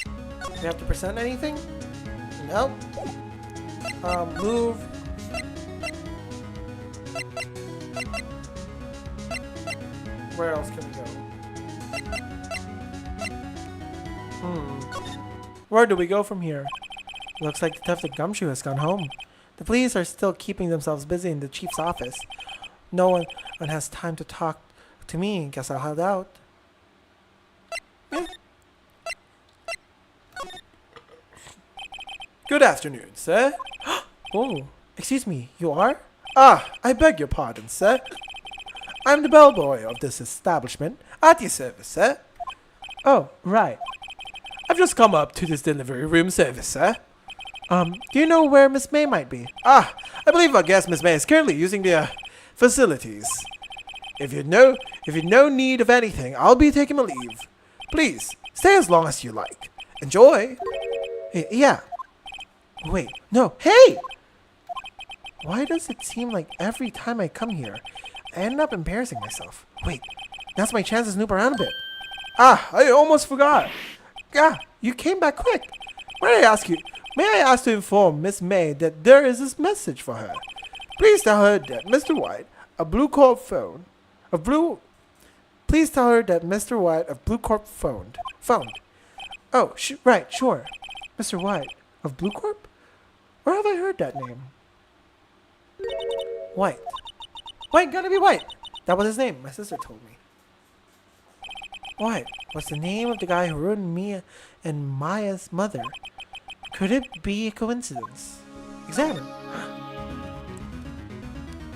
Do you have to present anything? Nope. Move. Where else can we go? Where do we go from here? Looks like Detective Gumshoe has gone home. The police are still keeping themselves busy in the chief's office. No one has time to talk to me. Guess I'll head out. Good afternoon, sir. Oh, excuse me, you are? Ah, I beg your pardon, sir. I'm the bellboy of this establishment. At your service, sir. Oh, right. I've just come up to this delivery room service, sir. Do you know where Miss May might be? Ah, I believe our guest Miss May is currently using the facilities. If you no need of anything, I'll be taking my leave. Please, stay as long as you like. Enjoy. Yeah. Wait, no, hey! Why does it seem like every time I come here, I end up embarrassing myself? Wait, that's my chance to snoop around a bit. Ah, I almost forgot. Yeah, you came back quick. May I ask to inform Miss May that there is this message for her? Please tell her that Mr. White of Blue Corp phoned. Please tell her that Mr. White of Blue Corp phoned. Oh, right, sure. Mr. White of Blue Corp? Where have I heard that name? White. White, gotta be White. That was his name. My sister told me. White was the name of the guy who ruined me and Maya's mother. Could it be a coincidence? Examine.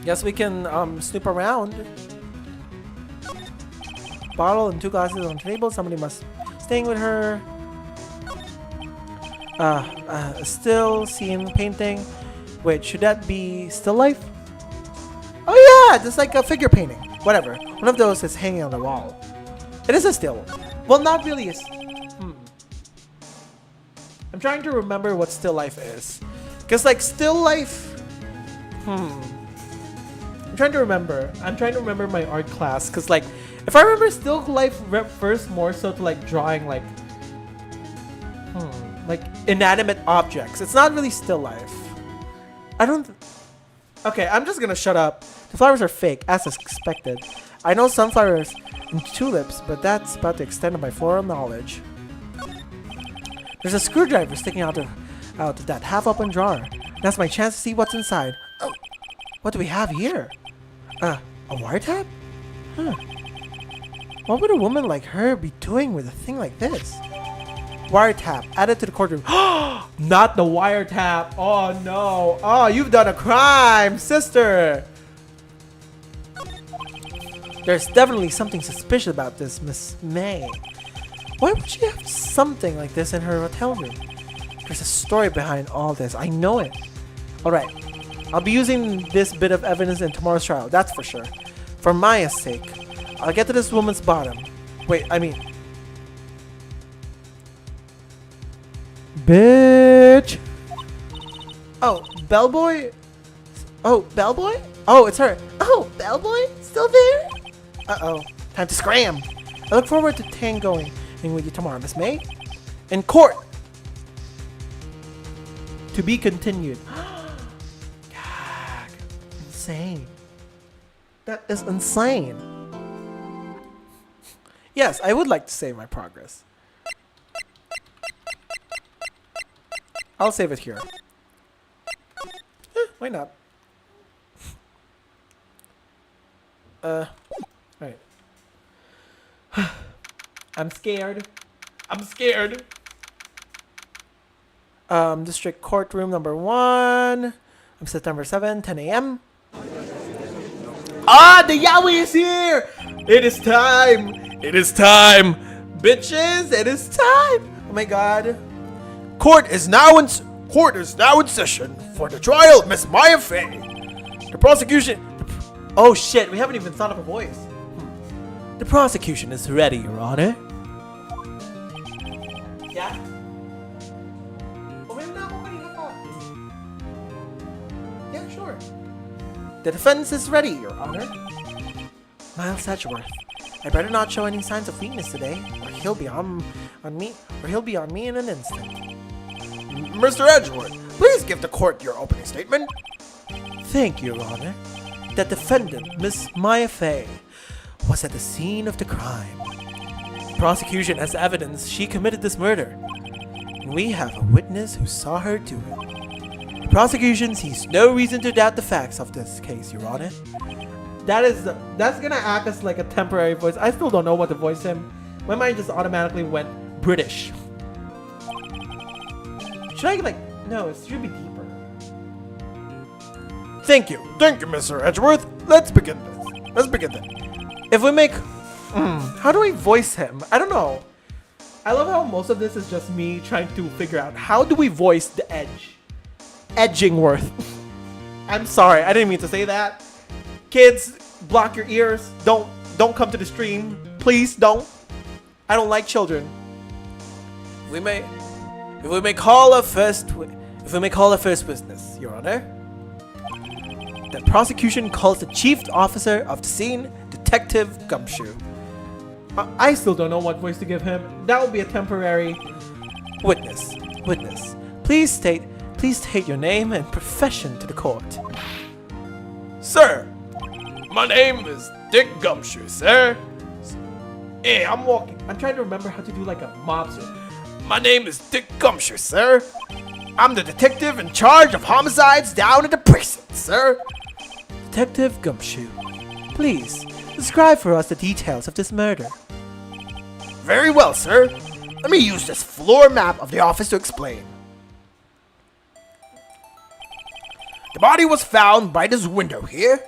Guess we can snoop around. Bottle and 2 glasses on the table. Somebody must staying with her. Still scene painting. Wait, should that be still life? Oh yeah, just like a figure painting. Whatever. One of those is hanging on the wall. It is a still. Well, not really. I'm trying to remember what still life is. Because like still life. I'm trying to remember. I'm trying to remember my art class. Because like, if I remember still life refers more so to like drawing like inanimate objects. It's not really still life. I don't. Okay, I'm just gonna shut up. The flowers are fake, as expected. I know sunflowers and tulips, but that's about the extent of my floral knowledge. There's a screwdriver sticking out of that half-open drawer. That's my chance to see what's inside. Oh, what do we have here? A wiretap? Huh. What would a woman like her be doing with a thing like this? Wiretap added to the courtroom. Not the wiretap. Oh no. Oh, you've done a crime, sister. There's definitely something suspicious about this, Miss May. Why would she have something like this in her hotel room? There's a story behind all this. I know it. Alright. I'll be using this bit of evidence in tomorrow's trial, that's for sure. For Maya's sake, I'll get to this woman's bottom. Wait, I mean... Bitch! Oh, Bellboy? Oh, Bellboy? Oh, it's her. Oh, Bellboy? Still there? Uh-oh. Time to scram. I look forward to tangoing with you tomorrow, Miss May. In court! To be continued. Gag. Insane. That is insane. Yes, I would like to save my progress. I'll save it here. Why not? Right. I'm scared. I'm scared. District Courtroom number 1. September 7, 10 a.m. Ah, the YAOI is here! It is time! It is time! Bitches, it is time! Oh my god. Court is now in session for the trial of Miss Maya Fey. The prosecution... Oh shit, we haven't even thought of a voice. The prosecution is ready, Your Honor. Yeah? Yeah, sure. The defense is ready, Your Honor. Miles Edgeworth, I better not show any signs of weakness today, or he'll be on me in an instant. Mr. Edgeworth, please give the court your opening statement. Thank you, Your Honor. The defendant, Miss Maya Fey, was at the scene of the crime. The prosecution has evidence she committed this murder, and we have a witness who saw her do it. The prosecution sees no reason to doubt the facts of this case, Your Honor. That's gonna act as like a temporary voice. I still don't know what to voice him. My mind just automatically went British. Should I no, it should be deeper. Thank you, Mr. Edgeworth. Let's begin then. If we make, how do I voice him? I don't know. I love how most of this is just me trying to figure out how do we voice the Edge, Edgingworth. I'm sorry, I didn't mean to say that. Kids, block your ears. Don't come to the stream, please don't. I don't like children. If we may call a first witness, Your Honor. The prosecution calls the chief officer of the scene, Detective Gumshoe. I still don't know what voice to give him. That will be a temporary witness. Please state your name and profession to the court. Sir, my name is Dick Gumshoe, sir. Hey, I'm trying to remember how to do like a mobster. My name is Dick Gumshoe, sir. I'm the detective in charge of homicides down at the precinct, sir. Detective Gumshoe, please describe for us the details of this murder. Very well, sir. Let me use this floor map of the office to explain. The body was found by this window here.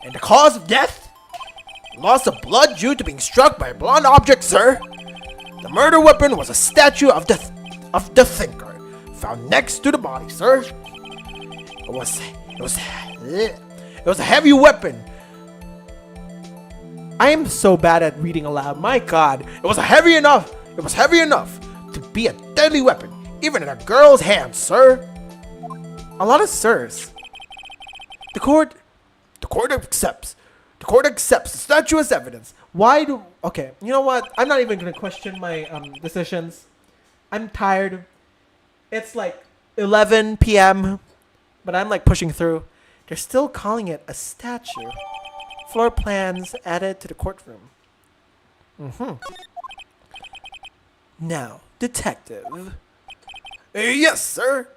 And the cause of death? Loss of blood due to being struck by a blunt object, sir. The murder weapon was a statue of the thinker, found next to the body, sir. It was a heavy weapon. I am so bad at reading aloud. My God, It was heavy enough to be a deadly weapon, even in a girl's hands, sir. a lot of sirs. The court accepts the statue as evidence. Okay, you know what? I'm not even gonna question my decisions. I'm tired. It's like 11 p.m., but I'm like pushing through. They're still calling it a statue. Floor plans added to the courtroom. Now, detective. Yes, sir.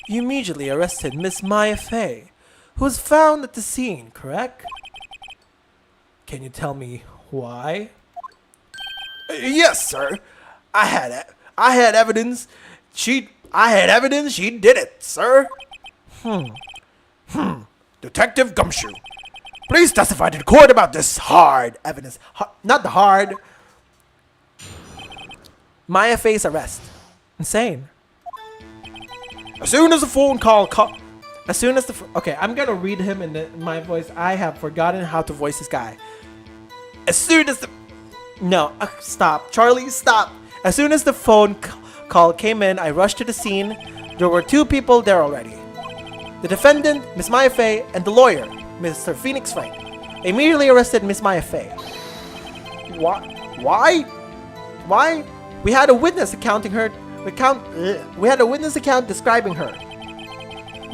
You immediately arrested Miss Maya Fey, who was found at the scene, correct? Can you tell me why? Yes, sir. I had evidence. I had evidence she did it, sir. Detective Gumshoe, please testify to the court about this hard evidence. Not the hard. Maya Faye's arrest. Insane. As soon as the phone call As soon as okay, I'm gonna read him in my voice. I have forgotten how to voice this guy. As soon as the no, stop, Charlie, stop. As soon as the phone call came in, I rushed to the scene. There were 2 people there already: the defendant, Miss Maya Faye, and the lawyer, Mr. Phoenix Wright. I immediately arrested Miss Maya Faye. Why? Why? We had a witness accounting her. We had a witness account describing her.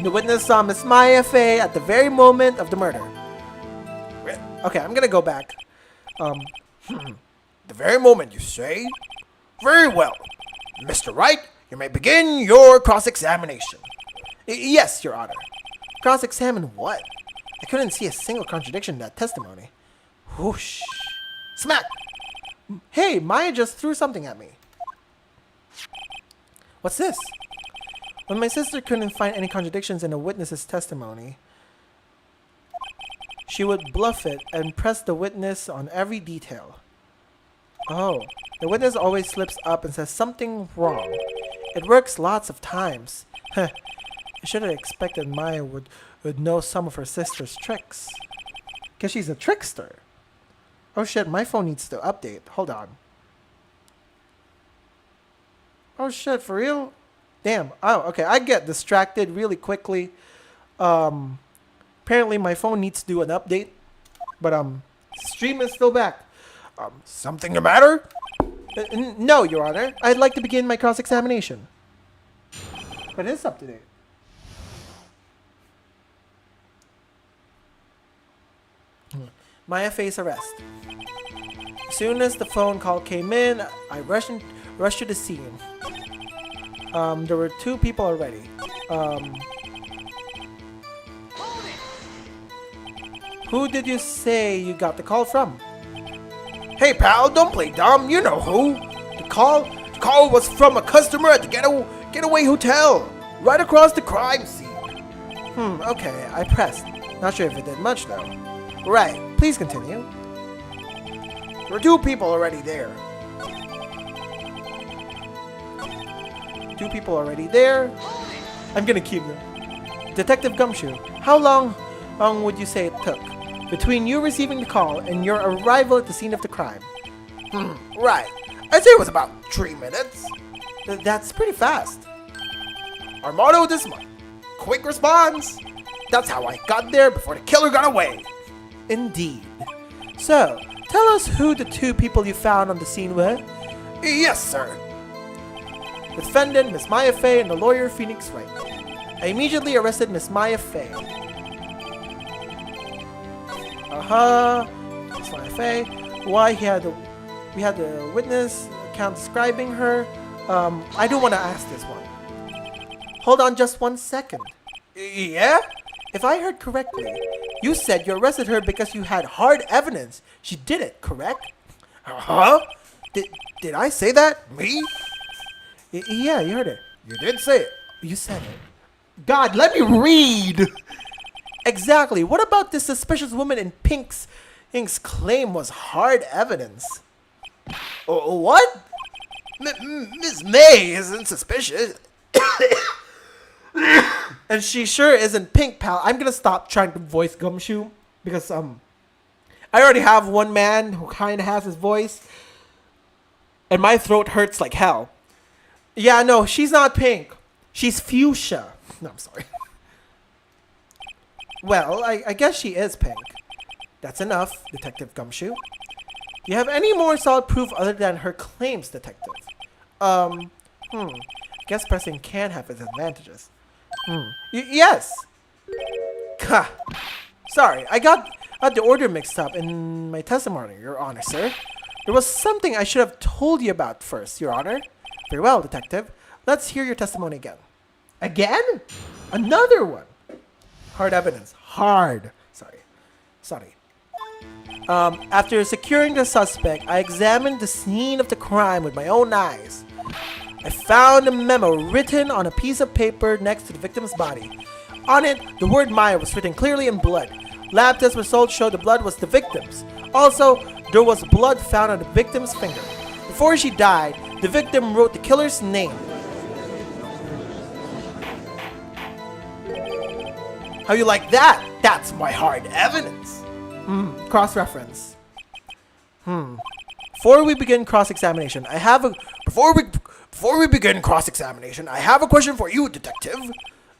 The witness saw Miss Maya Faye at the very moment of the murder. Okay, I'm gonna go back. The very moment, you say? Very well. Mr. Wright, you may begin your cross-examination. Yes, Your Honor. Cross-examine what? I couldn't see a single contradiction in that testimony. Whoosh. Smack! Hey, Maya just threw something at me. What's this? When my sister couldn't find any contradictions in a witness's testimony, she would bluff it and press the witness on every detail. Oh, the witness always slips up and says something wrong. It works lots of times. I should have expected Maya would know some of her sister's tricks. Because she's a trickster. Oh shit, my phone needs to update. Hold on. Oh shit, for real? Damn. Oh, okay. I get distracted really quickly. Apparently my phone needs to do an update. But stream is still back. Something the matter? No, Your Honor. I'd like to begin my cross-examination. But it's up to date. Maya Faye's arrest. As soon as the phone call came in, I rushed to the scene. There were 2 people already. Who did you say you got the call from? Hey pal, don't play dumb. You know who. The call was from a customer at the Getaway Hotel, right across the crime scene. Okay, I pressed. Not sure if it did much though. Right, please continue. There were 2 people already there. 2 people already there. I'm gonna keep them. Detective Gumshoe, how long would you say it took between you receiving the call and your arrival at the scene of the crime? Right. I'd say it was about 3 minutes. That's pretty fast. Our motto this month: quick response. That's how I got there before the killer got away. Indeed. So, tell us who the 2 people you found on the scene were. Yes, sir. The defendant, Miss Maya Faye, and the lawyer, Phoenix Wright. I immediately arrested Miss Maya Faye. Miss Maya Faye. Why we had the witness account describing her. I do want to ask this one. Hold on just 1 second. Yeah? If I heard correctly, you said you arrested her because you had hard evidence she did it, correct? Huh? Did I say that? Me? Yeah, you heard it. You did say it. You said it. God, let me read! Exactly. What about this suspicious woman in Pink's claim was hard evidence? What? Miss May isn't suspicious. And she sure isn't Pink, pal. I'm gonna stop trying to voice Gumshoe because I already have one man who kind of has his voice, and my throat hurts like hell. Yeah, no, she's not Pink. She's Fuchsia. No, I'm sorry. Well, I guess she is Pink. That's enough, Detective Gumshoe. Do you have any more solid proof other than her claims, Detective? Guess pressing can have its advantages. Yes! Gah. Sorry, I got the order mixed up in my testimony, Your Honor, sir. There was something I should have told you about first, Your Honor. Very well, Detective. Let's hear your testimony again. Again? Another one. Hard evidence. Hard. Sorry. After securing the suspect, I examined the scene of the crime with my own eyes. I found a memo written on a piece of paper next to the victim's body. On it, the word Maya was written clearly in blood. Lab test results showed the blood was the victim's. Also, there was blood found on the victim's finger. Before she died, the victim wrote the killer's name. How you like that? That's my hard evidence. Cross-reference. Before we begin cross-examination, I have a question for you, detective.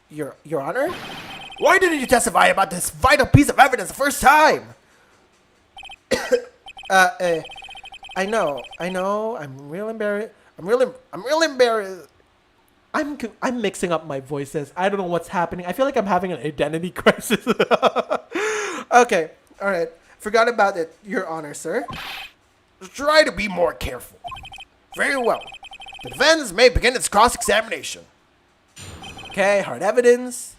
Your Honor? Why didn't you testify about this vital piece of evidence the first time? I know. I'm real embarrassed. I'm real embarrassed. I'm mixing up my voices. I don't know what's happening. I feel like I'm having an identity crisis. Okay, all right. Forgot about it, Your Honor, sir. Try to be more careful. Very well. The defense may begin its cross-examination. Okay, hard evidence.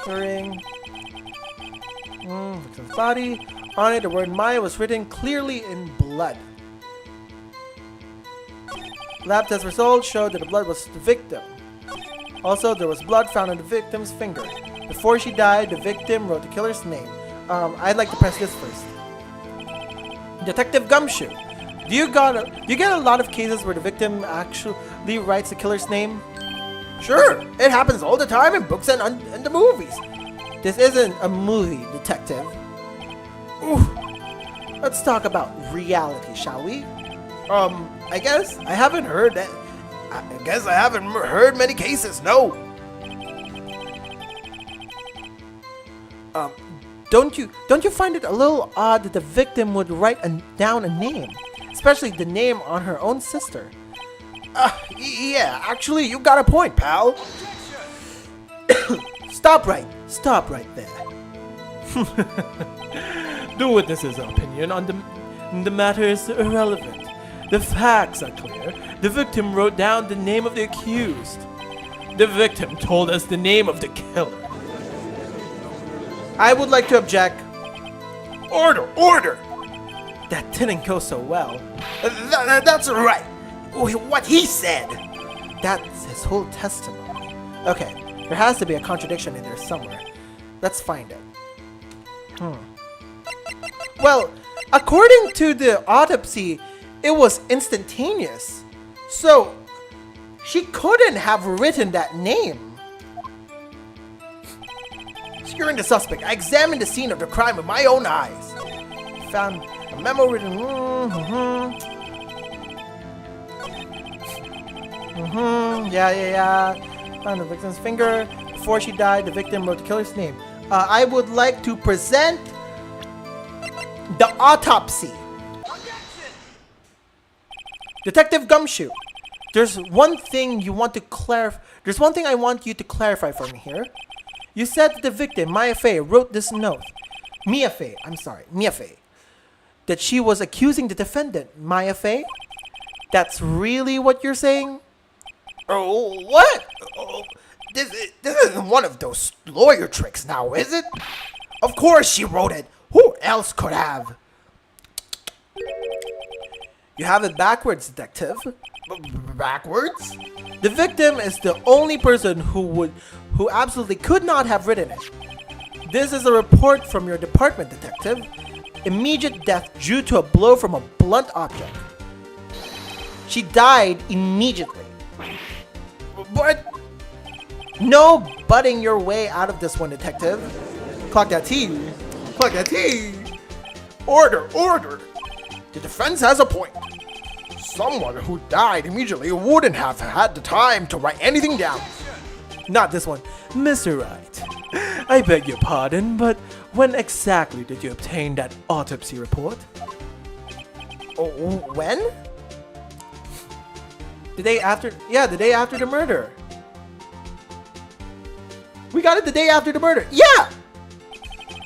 Clearing. Victim's body. On it, the word Maya was written clearly in blood. Lab test results showed that the blood was the victim. Also, there was blood found on the victim's finger. Before she died, the victim wrote the killer's name. I'd like to press this first. Detective Gumshoe, do you get a lot of cases where the victim actually writes the killer's name? Sure, it happens all the time in books and in the movies. This isn't a movie, detective. Ooh. Let's talk about reality, shall we? I guess I haven't heard that. I guess I haven't heard many cases. No. Don't you find it a little odd that the victim would write down a name, especially the name on her own sister? Yeah, actually, you got a point, pal. Stop right there. The witness's opinion on the matter is irrelevant. The facts are clear. The victim wrote down the name of the accused. The victim told us the name of the killer. I would like to object. Order! That didn't go so well. That's right. What he said. That's his whole testimony. Okay, there has to be a contradiction in there somewhere. Let's find it. Well, according to the autopsy, it was instantaneous. So, she couldn't have written that name. Securing the suspect, I examined the scene of the crime with my own eyes. Found a memo written. Yeah. Found the victim's finger. Before she died, the victim wrote the killer's name. I would like to present the autopsy. Detective Gumshoe, there's one thing I want you to clarify for me here. You said that the victim, Mia Fey, wrote this note. Mia Fey, that she was accusing the defendant, Mia Fey? That's really what you're saying? Oh, what? Oh, this isn't one of those lawyer tricks now, is it? Of course she wrote it. Who else could have? You have it backwards, detective. Backwards? The victim is the only person who absolutely could not have written it. This is a report from your department, detective. Immediate death due to a blow from a blunt object. She died immediately. But No butting your way out of this one, detective. Clock that T. Order! The defense has a point. Someone who died immediately wouldn't have had the time to write anything down. Not this one. Mr. Wright, I beg your pardon, but when exactly did you obtain that autopsy report? Oh, when? The day after the murder. We got it the day after the murder. Yeah!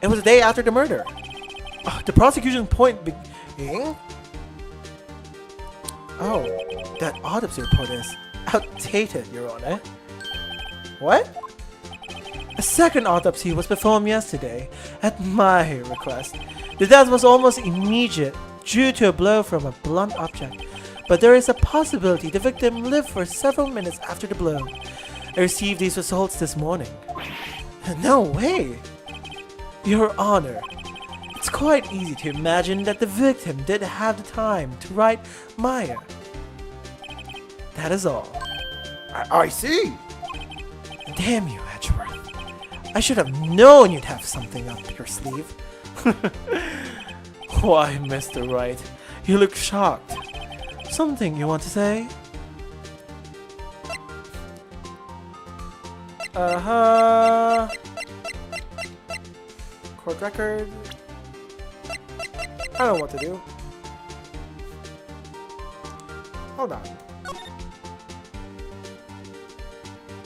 It was the day after the murder. The prosecution point being... Oh, that autopsy report is outdated, Your Honor. What? A second autopsy was performed yesterday, at my request. The death was almost immediate due to a blow from a blunt object, but there is a possibility the victim lived for several minutes after the blow. I received these results this morning. No way! Your Honor, it's quite easy to imagine that the victim did have the time to write Maya. That is all. I see. Damn you, Edgeworth. I should have known you'd have something up your sleeve. Why, Mr. Wright, you look shocked. Something you want to say? Uh-huh. Court record. I don't know what to do. Hold on.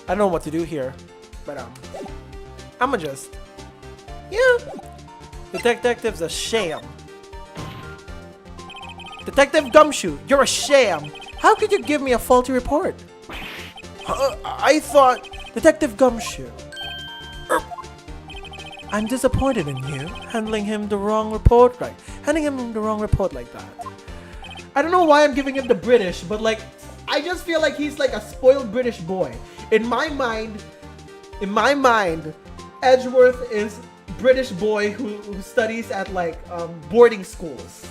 I don't know what to do here, but I'ma just, yeah. The detective's a sham. Detective Gumshoe, you're a sham. How could you give me a faulty report? I thought Detective Gumshoe. I'm disappointed in you handing him the wrong report like that. I don't know why I'm giving him the British, but like, I just feel like he's like a spoiled British boy. In my mind, Edgeworth is British boy who studies at like boarding schools.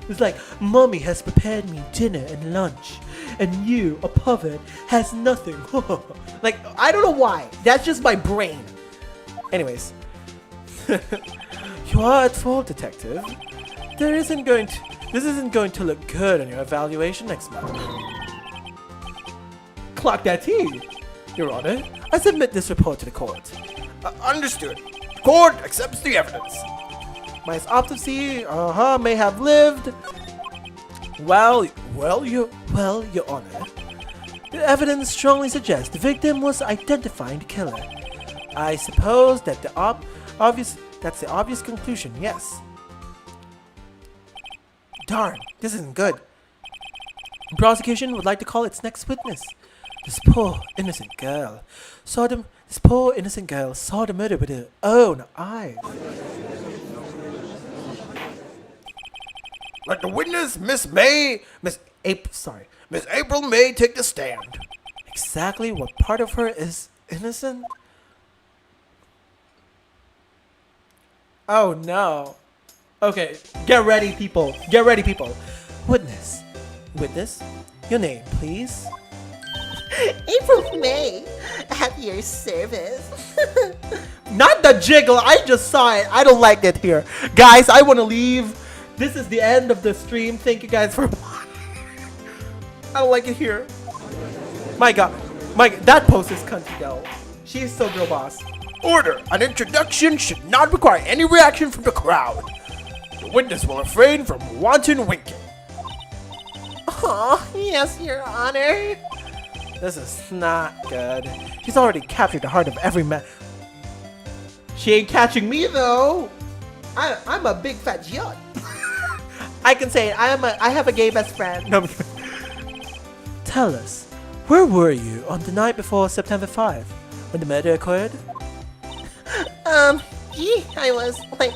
It's like, Mommy has prepared me dinner and lunch, and you, a pervert, has nothing. Like, I don't know why. That's just my brain. Anyways. You are at fault, detective. This isn't going to look good on your evaluation next month. Clock that T. Your Honor, I submit this report to the court. Understood. The court accepts the evidence. My autopsy, may have lived. Well, Your Honor. The evidence strongly suggests the victim was identifying the killer. I suppose that that's the obvious conclusion, yes. Darn, this isn't good. The prosecution would like to call its next witness. This poor innocent girl saw the murder with her own eyes. Let the witness, Miss April May, take the stand. Exactly what part of her is innocent? Oh no. Okay, get ready, people. Get ready, people. Witness, your name, please. April May, at your service. Not the jiggle. I just saw it. I don't like it here. Guys, I want to leave. This is the end of the stream. Thank you guys for watching. I don't like it here. My god. That post is cunty though. She's so girl boss. Order. An introduction should not require any reaction from the crowd. The witness will refrain from wanton winking. Oh, yes, Your Honor. This is not good. She's already captured the heart of every man. She ain't catching me though. I'm a big fat yacht. I can say it. I have a gay best friend. No. Tell us, where were you on the night before September 5, when the murder occurred? I was like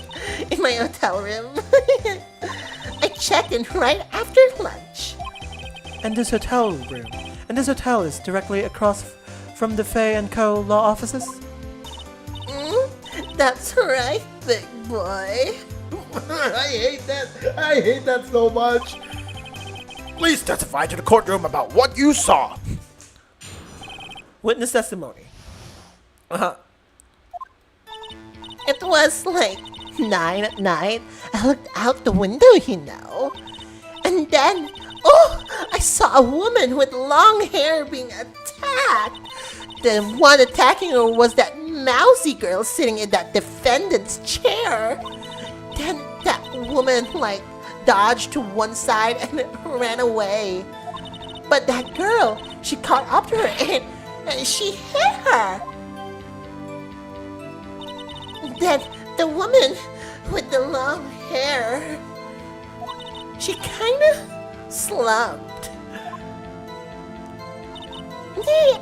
in my hotel room. I checked in right after lunch. And this hotel is directly across from the Fay & Co. law offices? That's right, big boy. I hate that so much. Please testify to the courtroom about what you saw. Witness testimony. It was like 9 at night. I looked out the window, and then, I saw a woman with long hair being attacked. The one attacking her was that mousy girl sitting in that defendant's chair. Then that woman, dodged to one side and ran away. But that girl, she caught up to her and she hit her. Then the woman with the long hair, she kinda slumped.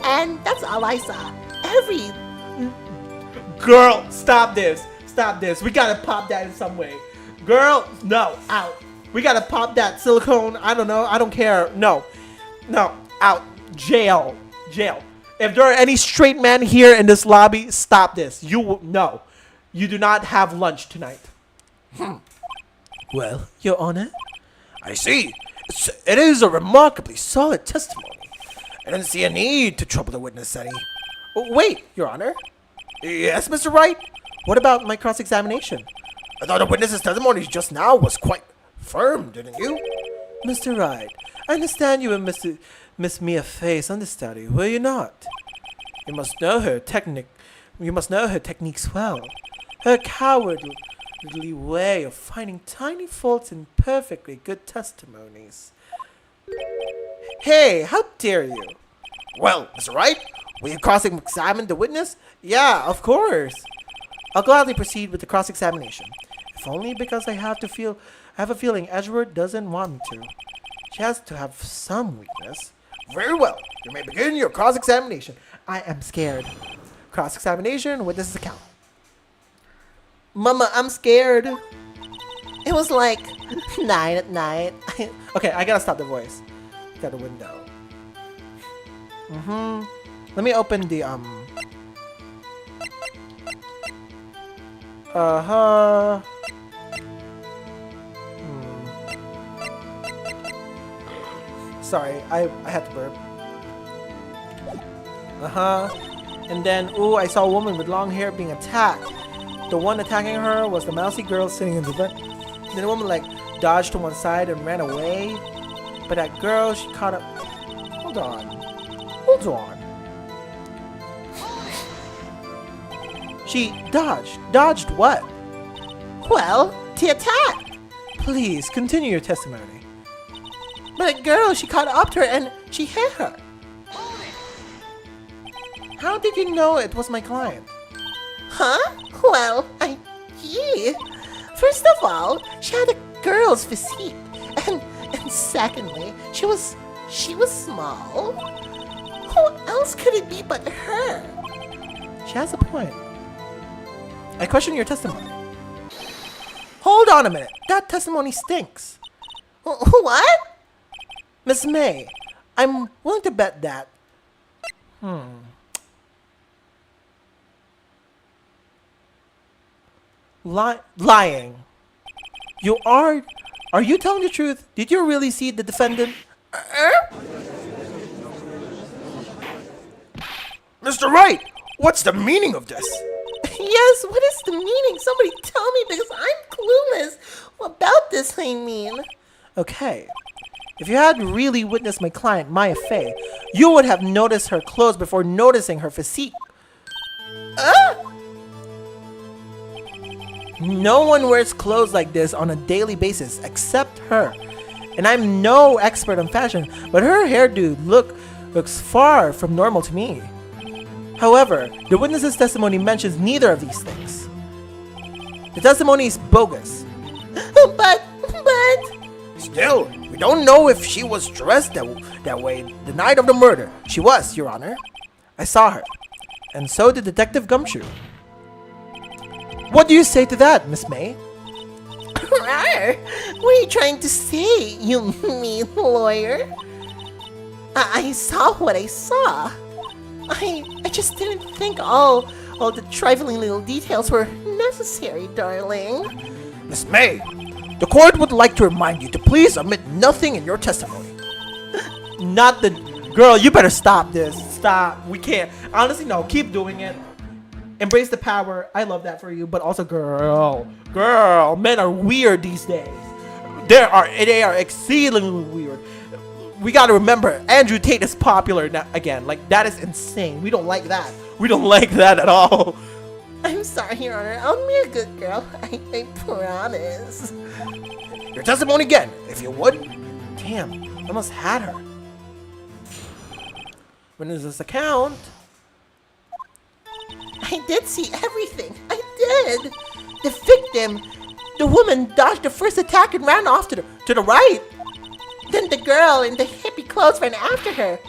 And that's all I saw. Girl, stop this. Stop this. We gotta pop that in some way. Girl, no, out. We gotta pop that silicone. I don't know. I don't care. No. No, out. Jail. Jail. If there are any straight men here in this lobby, stop this. No. You do not have lunch tonight. Well, Your Honor, I see. It is a remarkably solid testimony. I don't see a need to trouble the witness any. wait, Your Honor. Yes, Mr. Wright? What about my cross-examination? I thought the witness's testimony just now was quite firm, didn't you? Mr. Wright, I understand you and Miss Mia face understudy, will you not? You must know her techniques well. Her cowardly way of finding tiny faults in perfectly good testimonies. Hey, how dare you? Well, Mr. Wright, will you cross-examine the witness? Yeah, of course. I'll gladly proceed with the cross-examination. If only because I have a feeling Edgeworth doesn't want me to. She has to have some weakness. Very well. You may begin your cross-examination. I am scared. Cross-examination, witness's account. Mama, I'm scared. It was like 9 at night. Okay, I gotta stop the voice. Got the window. Let me open the Sorry, I had to burp. And then, ooh, I saw a woman with long hair being attacked. The one attacking her was the mousy girl sitting in the front. Then the woman like dodged to one side and ran away. But that girl, she caught up. Hold on. Hold on. She dodged. Dodged what? Well, the attack. Please, continue your testimony. But a girl, she caught up to her and she hit her. How did you know it was my client? Huh? Well, gee. First of all, she had a girl's physique. And secondly, she was small. Who else could it be but her? She has a point. I question your testimony. Hold on a minute. That testimony stinks. What? Miss May, I'm willing to bet that. Lying. You are you telling the truth? Did you really see the defendant? Mr. Wright, what's the meaning of this? Yes, what is the meaning? Somebody tell me because I'm clueless about this, I mean. Okay. If you had really witnessed my client, Maya Fey, you would have noticed her clothes before noticing her physique. No one wears clothes like this on a daily basis except her. And I'm no expert on fashion, but her hairdo looks far from normal to me. However, the witness's testimony mentions neither of these things. The testimony is bogus. But... Still, we don't know if she was dressed that way the night of the murder. She was, Your Honor. I saw her. And so did Detective Gumshoe. What do you say to that, Miss May? What are you trying to say, you mean lawyer? I saw what I saw. I just didn't think all the trifling little details were necessary, darling. Miss May, the court would like to remind you to please omit nothing in your testimony. Not the... Girl, you better stop this. Stop. We can't. Honestly, no. Keep doing it. Embrace the power. I love that for you. But also, girl, men are weird these days. They are exceedingly weird. We gotta remember, Andrew Tate is popular now again. Like, that is insane. We don't like that. We don't like that at all. I'm sorry, Your Honor. I'll be a good girl. I promise. Your testimony again, if you would. Damn, I almost had her. When is this account? I did see everything. I did. The victim, the woman, dodged the first attack and ran off to the right. Then the girl in the hippie clothes ran after her,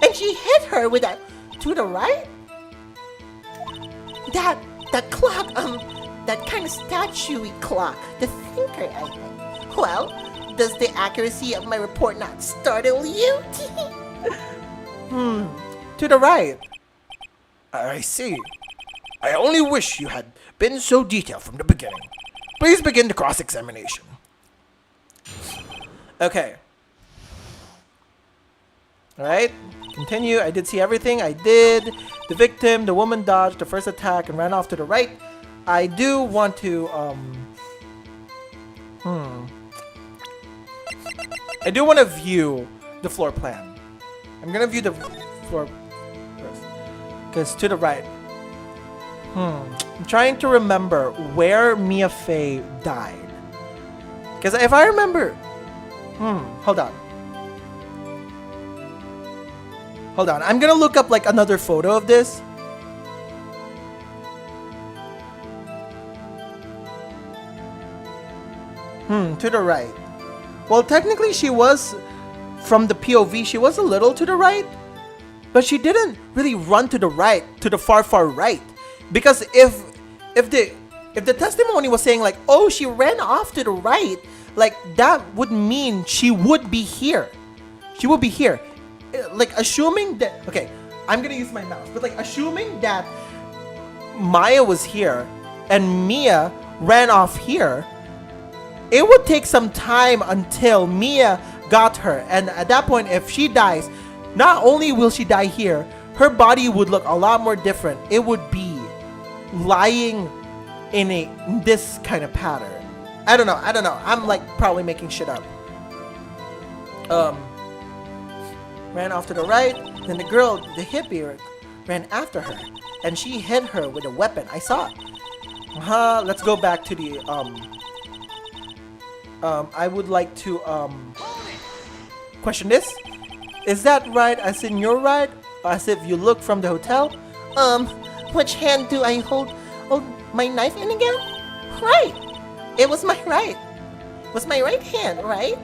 and she hit her with that to the right. That That clock, that kind of statue-y clock. The thinker, I think. Well, does the accuracy of my report not startle you? To the right. I see. I only wish you had been so detailed from the beginning. Please begin the cross-examination. Okay. Alright, continue. I did see everything. I did. The victim, the woman dodged the first attack and ran off to the right. I do want to, I do want to view the floor plan. I'm gonna view the floor first. Because to the right. I'm trying to remember where Mia Fey died. Because if I remember... hold on. Hold on. I'm gonna look up like another photo of this. To the right. Well, technically she was, from the POV, she was a little to the right. But she didn't really run to the right, to the far, far right. Because if the testimony was saying like, oh, she ran off to the right, like that would mean she would be here. She would be here. Like assuming that, okay, I'm gonna use my mouse, but like assuming that Maya was here and Mia ran off here, it would take some time until Mia got her. And at that point, if she dies, not only will she die here, her body would look a lot more different. It would be lying in this kind of pattern. I don't know. I'm like probably making shit up. Ran off to the right, then the girl, the hippie, ran after her, and she hit her with a weapon. I saw it. Let's go back to the I would like to question this. Is that right as in your right? As if you look from the hotel? Which hand do I hold my knife in again? Right. It was my right. It was my right hand, right?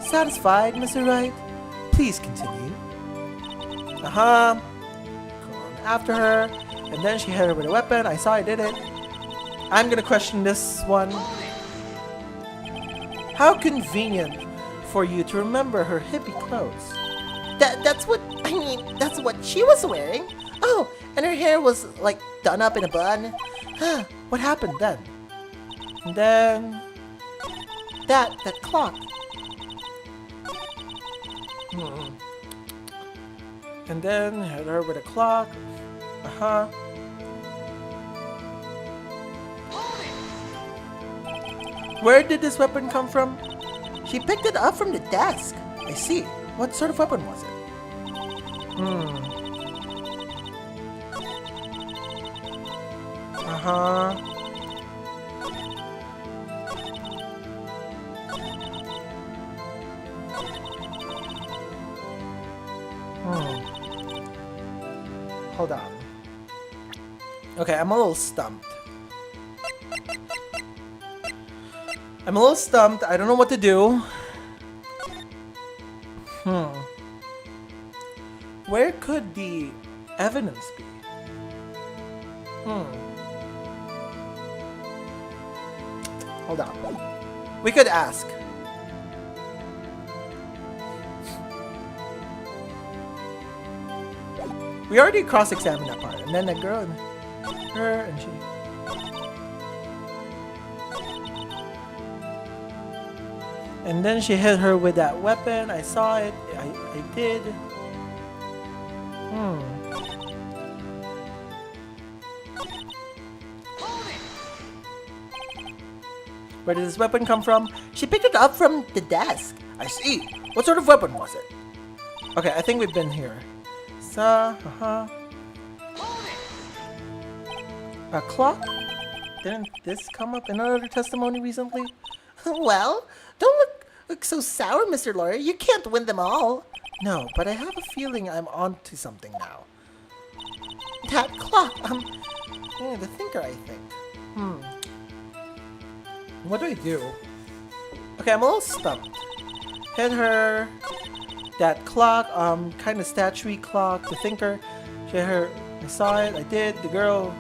Satisfied, Mr. Wright? Please continue. Go on after her, and then she hit her with a weapon. I saw I did it. I'm gonna question this one. How convenient for you to remember her hippie clothes. That's what she was wearing. Oh, and her hair was like done up in a bun. What happened then? And then That clock. And then hit her with a clock. Where did this weapon come from? She picked it up from the desk. I see. What sort of weapon was it? Hold on. Okay, I'm a little stumped. I don't know what to do. Where could the evidence be? Hold on. We could ask. We already cross-examined that part. And then the girl and her and she. And then she hit her with that weapon. I saw it. I did. Where did this weapon come from? She picked it up from the desk. I see. What sort of weapon was it? Okay, I think we've been here. A clock? Didn't this come up in another testimony recently? Well, don't look so sour, Mr. Lawyer. You can't win them all. No, but I have a feeling I'm onto something now. That clock, Yeah, the thinker, I think. What do I do? Okay, I'm a little stumped. Hit her. That clock, kind of statue clock, the thinker. She hit her. I saw it. I did. The girl.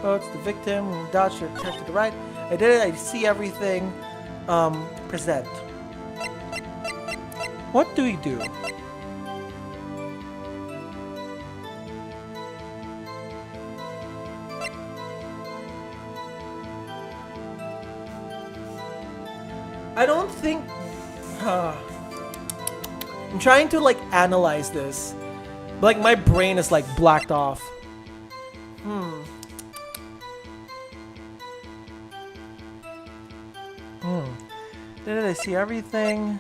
Oh, it's the victim. Dodge your turn to the right. I did it. I see everything. Present. What do we do? I don't think... I'm trying to like analyze this. But, like my brain is like blacked off. Did I see everything?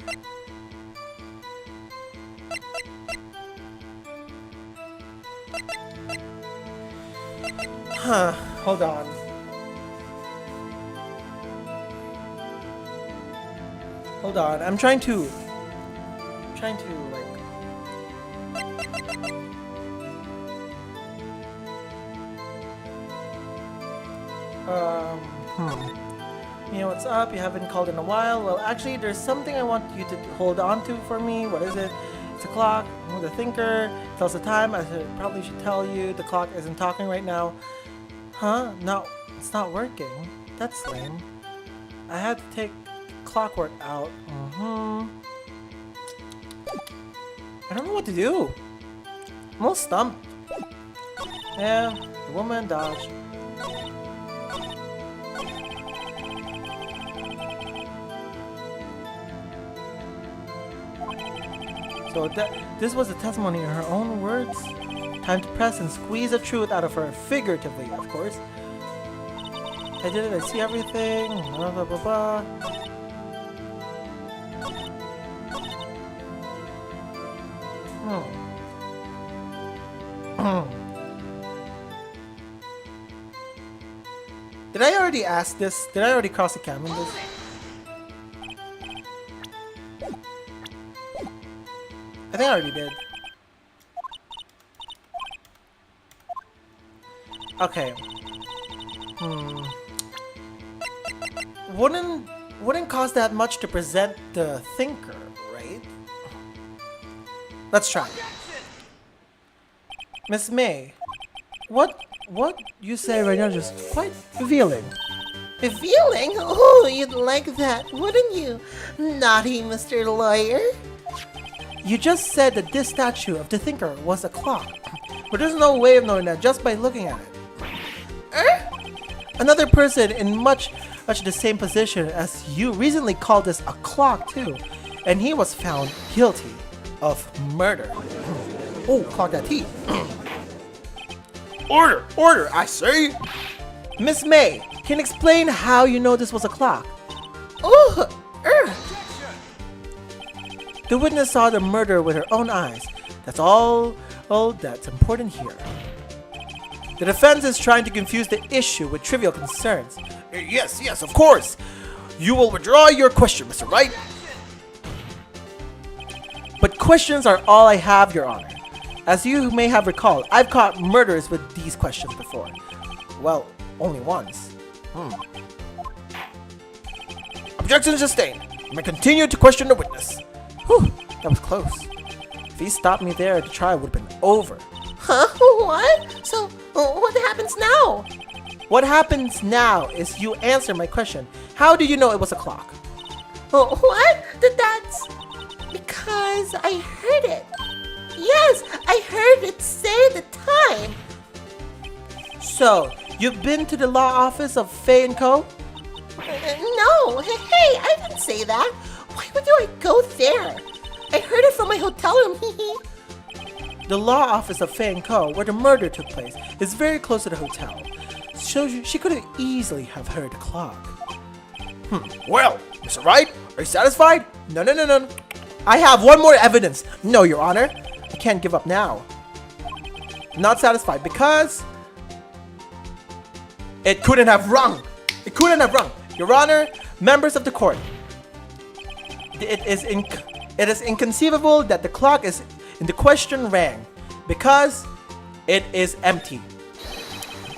Hold on. Hold on. I'm trying to like You know what's up? You haven't called in a while. Well, actually, there's something I want you to hold on to for me. What is it? It's a clock. Oh, the thinker tells the time. I probably should tell you. The clock isn't talking right now. Huh? No, it's not working. That's lame. I had to take clockwork out. I don't know what to do. I'm all stumped. Yeah, the woman dodged. So this was a testimony in her own words. Time to press and squeeze the truth out of her, figuratively, of course. I did it, I see everything, blah blah blah blah. Did I already ask this? Did I already cross the cam in this? I think I already did. Okay. Wouldn't cost that much to present the thinker, right? Let's try. Miss May, what you say right now is just quite revealing. Revealing? Oh, you'd like that, wouldn't you? Naughty Mr. Lawyer. You just said that this statue of the thinker was a clock, but there's no way of knowing that just by looking at it. Another person in much the same position as you recently called this a clock too, and he was found guilty of murder. Oh, clock that T. Order, I say! Miss May, can you explain how you know this was a clock? Oh, The witness saw the murder with her own eyes. That's all that's important here. The defense is trying to confuse the issue with trivial concerns. Yes, of course. You will withdraw your question, Mr. Wright. But questions are all I have, Your Honor. As you may have recalled, I've caught murderers with these questions before. Well, only once. Objection sustained. You may continue to question the witness. Whew, that was close. If he stopped me there, the trial would have been over. huh? What? So, what happens now? What happens now is you answer my question. How do you know it was a clock? What? That's because I heard it. Yes, I heard it say the time. So, you've been to the law office of Fay & Co.? No, hey, I didn't say that. Why would I go there? I heard it from my hotel room. The law office of Fay & Co., where the murder took place, is very close to the hotel. So she could have easily have heard the clock. Well, Mr. Wright, are you satisfied? No. I have one more evidence. No, Your Honor. I can't give up now. I'm not satisfied because it couldn't have rung. It couldn't have rung. Your Honor, members of the court, it is inconceivable that the clock is in the question rang because it is empty.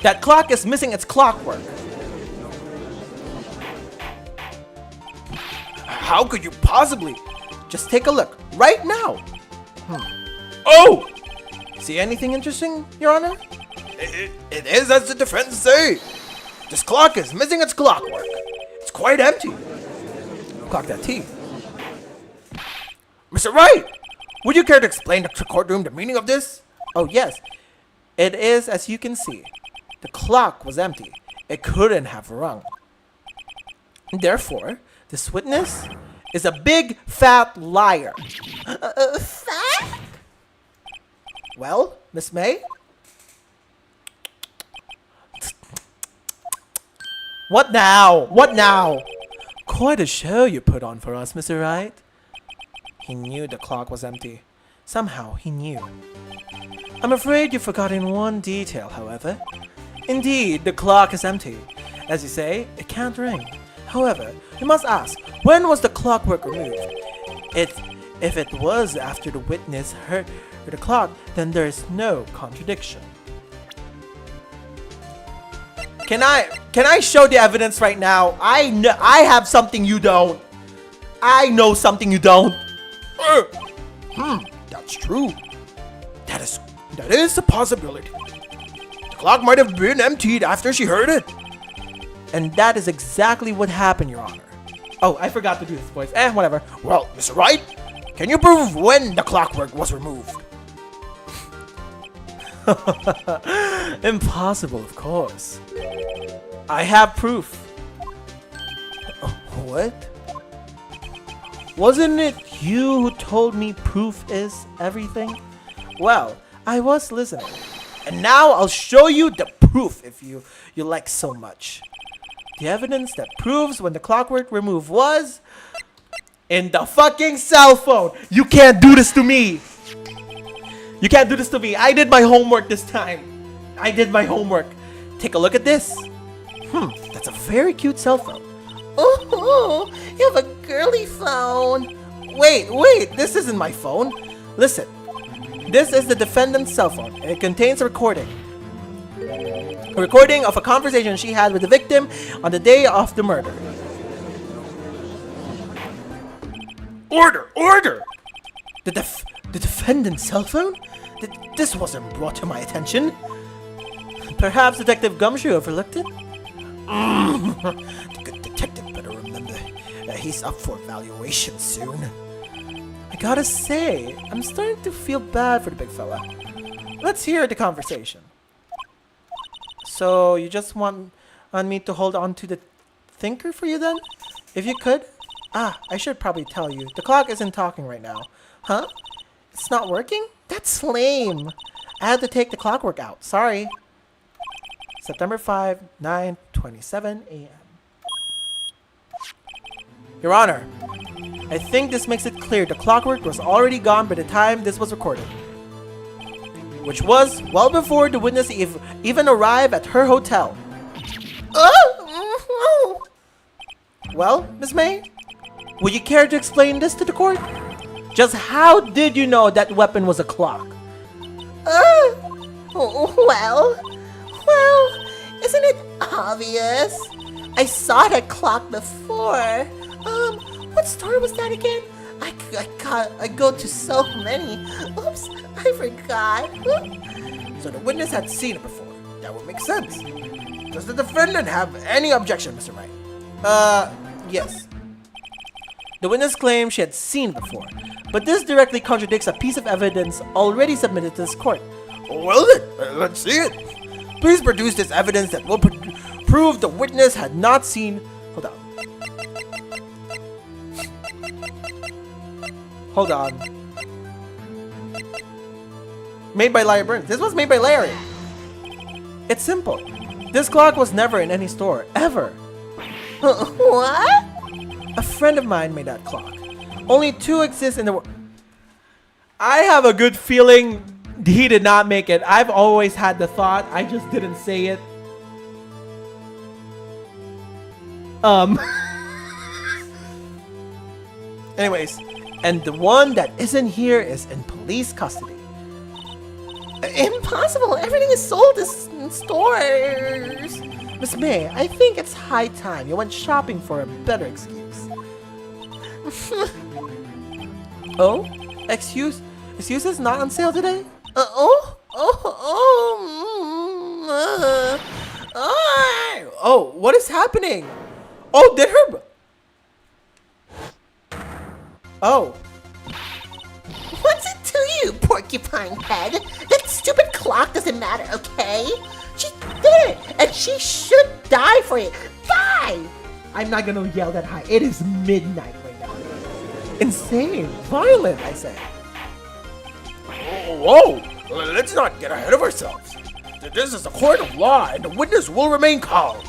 That clock is missing its clockwork. How could you possibly? Just take a look right now. Oh! See anything interesting, Your Honor? It is as the defense say. This clock is missing its clockwork. It's quite empty. Clock that T. Mr. Wright, would you care to explain to the courtroom the meaning of this? Oh, yes. It is as you can see. The clock was empty. It couldn't have rung. Therefore, this witness is a big fat liar. Fat? Well, Miss May? What now? What now? Quite a show you put on for us, Mr. Wright. He knew the clock was empty. Somehow he knew. I'm afraid you've forgotten one detail, however. Indeed, the clock is empty. As you say, it can't ring. However, you must ask, when was the clockwork removed? If it was after the witness heard the clock, then there is no contradiction. Can I show the evidence right now? I have something you don't. I know something you don't. That's true. That is a possibility. The clock might have been emptied after she heard it. And that is exactly what happened, Your Honor. Oh, I forgot to do this voice. Whatever. Well, Mr. Wright, can you prove when the clockwork was removed? Impossible, of course. I have proof. What? Wasn't it you who told me proof is everything? Well, I was listening. And now I'll show you the proof if you like so much. The evidence that proves when the clockwork removed was in the fucking cell phone. You can't do this to me. You can't do this to me. I did my homework this time. I did my homework. Take a look at this. That's a very cute cell phone. Oh, you have a girly phone. Wait, this isn't my phone. Listen, this is the defendant's cell phone, and it contains a recording. A recording of a conversation she had with the victim on the day of the murder. Order! The defendant's cell phone? This wasn't brought to my attention. Perhaps Detective Gumshoe overlooked it? The good detective better remember that he's up for evaluation soon. I gotta say, I'm starting to feel bad for the big fella. Let's hear the conversation. So, you just want me to hold on to the thinker for you then? If you could? I should probably tell you. The clock isn't talking right now. Huh? It's not working? That's lame. I had to take the clockwork out. Sorry. September 5, 9:27 a.m. Your Honor, I think this makes it clear the clockwork was already gone by the time this was recorded. Which was well before the witness even arrived at her hotel. Well, Miss May, would you care to explain this to the court? Just how did you know that weapon was a clock? Well, isn't it obvious? I saw that clock before. What store was that again? I go to so many. Oops, I forgot. So the witness had seen it before. That would make sense. Does the defendant have any objection, Mr. Wright? Yes. The witness claimed she had seen it before, but this directly contradicts a piece of evidence already submitted to this court. Well then, let's see it. Please produce this evidence that will prove the witness had not seen... Hold on. Made by Larry Burns. This was made by Larry. It's simple. This clock was never in any store, ever. What? A friend of mine made that clock. Only two exist in the world. I have a good feeling he did not make it. I've always had the thought. I just didn't say it. Anyways, and the one that isn't here is in police custody. Impossible. Everything is sold in stores. Miss May, I think it's high time you went shopping for a better excuse. Oh? Excuses not on sale today? Oh, what is happening? Oh, did her... Oh. What's it to you, porcupine head? That stupid clock doesn't matter, okay? She did it, and she should die for it. Die! I'm not gonna yell that high. It is midnight right now. Insane. Violent, I say. Whoa! Let's not get ahead of ourselves. This is a court of law, and the witness will remain calm.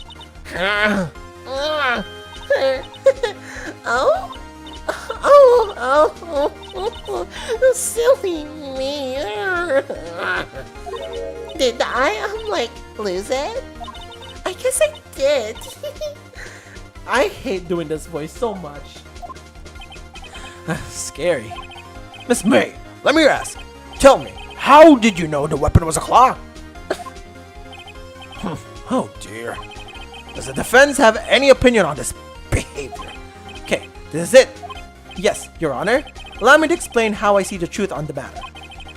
Silly me. Did I, lose it? I guess I did. I hate doing this voice so much. Scary. Miss May, let me ask. Tell me, how did you know the weapon was a clock? Oh dear. Does the defense have any opinion on this behavior? Okay, this is it. Yes, Your Honor. Allow me to explain how I see the truth on the matter.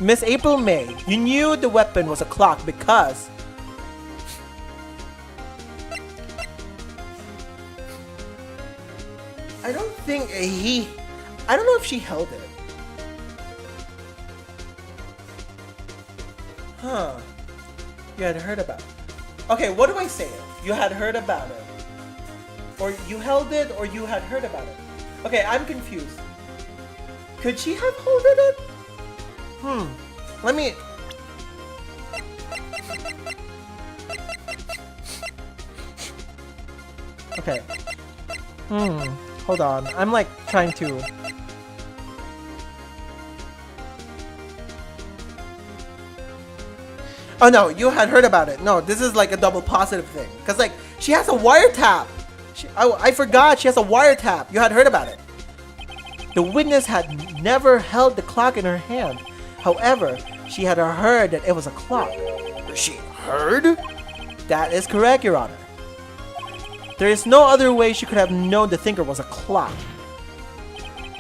Miss April May, you knew the weapon was a clock because... I don't think I don't know if she held it. Huh. You had heard about it. Okay, what do I say? You had heard about it. Or you held it, or you had heard about it. Okay, I'm confused. Could she have holded it? Let me... Okay. Hold on. I'm like trying to... Oh no, you had heard about it. No, this is like a double positive thing. Cause like, she has a wiretap. I forgot she has a wiretap. You had heard about it. The witness had never held the clock in her hand. However, she had heard that it was a clock. She heard? That is correct, Your Honor. There is no other way she could have known the thinker was a clock.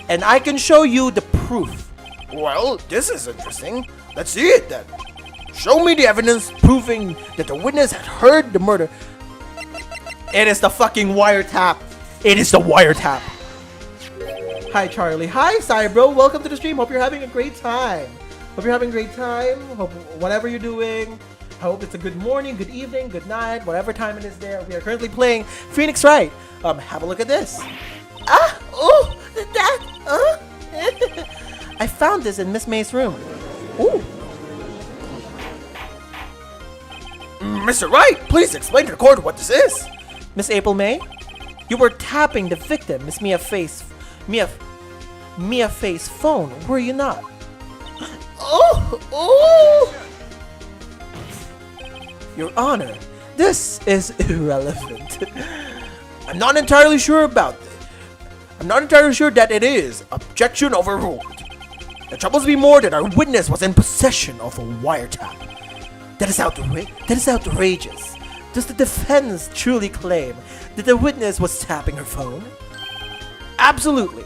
And I can show you the proof. Well, this is interesting. Let's see it then. Show me the evidence proving that the witness had heard the murder. It is the fucking wiretap. It is the wiretap. Hi, Charlie. Hi, Cybro. Welcome to the stream. Hope you're having a great time. Hope you're having a great time. Hope whatever you're doing. I hope it's a good morning, good evening, good night, whatever time it is there. We are currently playing Phoenix Wright. Have a look at this. I found this in Miss May's room. Ooh. Mr. Wright, please explain to the court what this is. Miss April May, you were tapping the victim, Miss Mia Faye's phone, were you not? Your Honor, this is irrelevant. I'm not entirely sure about this. I'm not entirely sure that it is. Objection overruled. It troubles me more that our witness was in possession of a wiretap. That is outrageous. Does the defense truly claim that the witness was tapping her phone? Absolutely.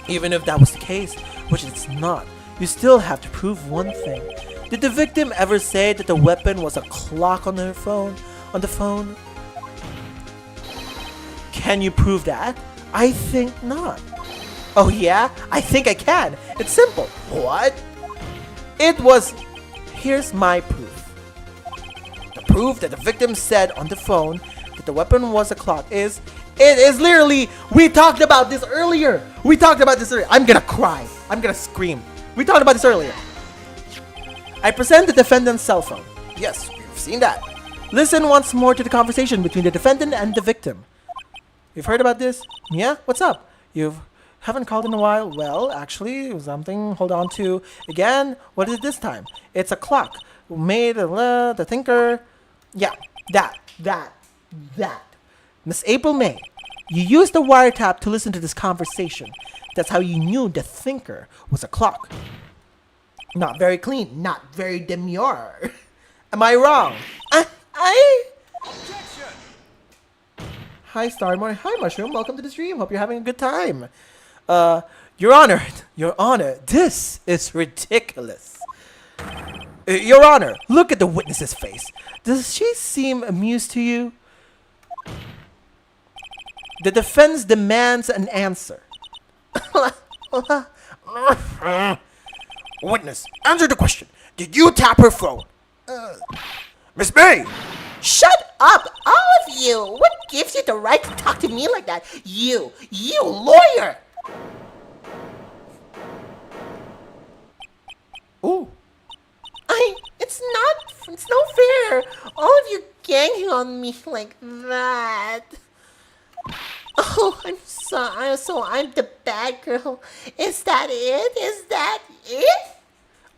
Even if that was the case, which it's not, you still have to prove one thing. Did the victim ever say that the weapon was a clock on her phone? On the phone? Can you prove that? I think not. Oh yeah? I think I can. It's simple. What? It was... Here's my proof. The proof that the victim said on the phone that the weapon was a clock is... It is literally... We talked about this earlier. I'm gonna cry. I'm gonna scream. We talked about this earlier. I present the defendant's cell phone. Yes, we've seen that. Listen once more to the conversation between the defendant and the victim. You've heard about this? Yeah? What's up? You haven't called in a while? Well, actually, something. Hold on to. Again, what is it this time? It's a clock. Made the thinker. Yeah, that. Miss April May, you used the wiretap to listen to this conversation. That's how you knew the thinker was a clock. Not very clean. Not very demure. Am I wrong? Objection! Hi, Starmore. Hi, Mushroom. Welcome to the stream. Hope you're having a good time. Your Honor, this is ridiculous. Your Honor, look at the witness's face. Does she seem amused to you? The defense demands an answer. Witness, answer the question. Did you tap her phone? Miss May! Shut up, all of you! What gives you the right to talk to me like that? You lawyer! Ooh. It's no fair. All of you ganging on me like that. Oh, I'm the bad girl. Is that it? Is that it?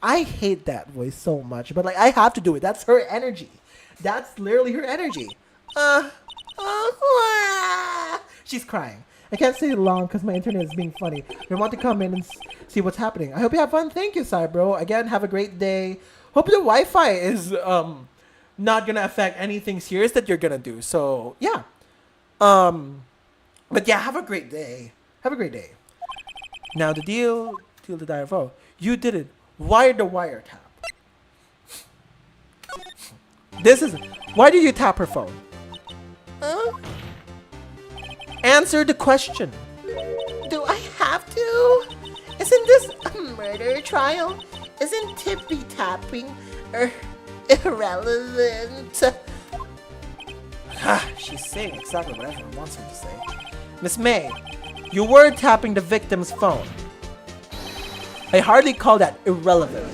I hate that voice so much, but like I have to do it. That's her energy. That's literally her energy. She's crying. I can't stay long because my internet is being funny. I want to come in and see what's happening. I hope you have fun. Thank you, Cybro. Again, have a great day. Hope the Wi-Fi is not gonna affect anything serious that you're gonna do. So yeah. But yeah, have a great day. Have a great day. Now the deal the dial. You did it. Why the wiretap? Why did you tap her phone? Answer the question. Do I have to? Isn't this a murder trial? Isn't tippy tapping irrelevant? She's saying exactly what everyone wants her to say. Miss May, you were tapping the victim's phone. I hardly call that irrelevant.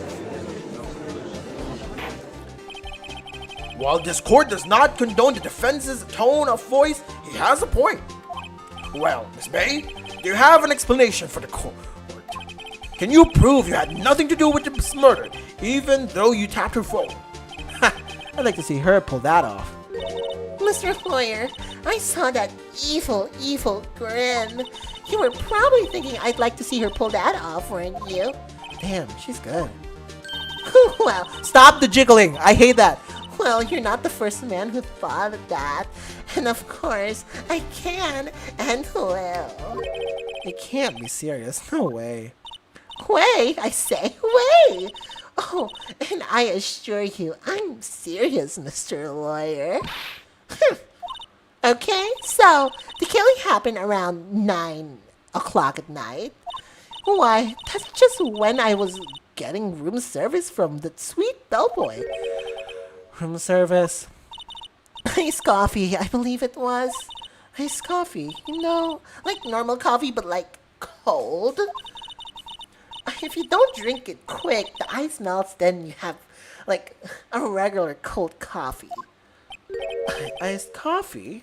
While this court does not condone the defense's tone of voice, he has a point. Well, Miss May, do you have an explanation for the court? Can you prove you had nothing to do with this murder, even though you tapped her phone? I'd like to see her pull that off. Mr. Lawyer, I saw that evil grin. You were probably thinking I'd like to see her pull that off, weren't you? Damn, she's good. Well, Stop the jiggling. I hate that. well, you're not the first man who thought of that. And of course, I can and will. It can't be serious. No way. Way, I say, way! Oh, and I assure you, I'm serious, Mr. Lawyer. Okay, so the killing happened around 9 o'clock at night. Why, that's just when I was getting room service from the sweet bellboy. Room service. Iced coffee, I believe it was. Iced coffee, you know, like normal coffee, but like cold. If you don't drink it quick, the ice melts, then you have like a regular cold coffee. Iced coffee?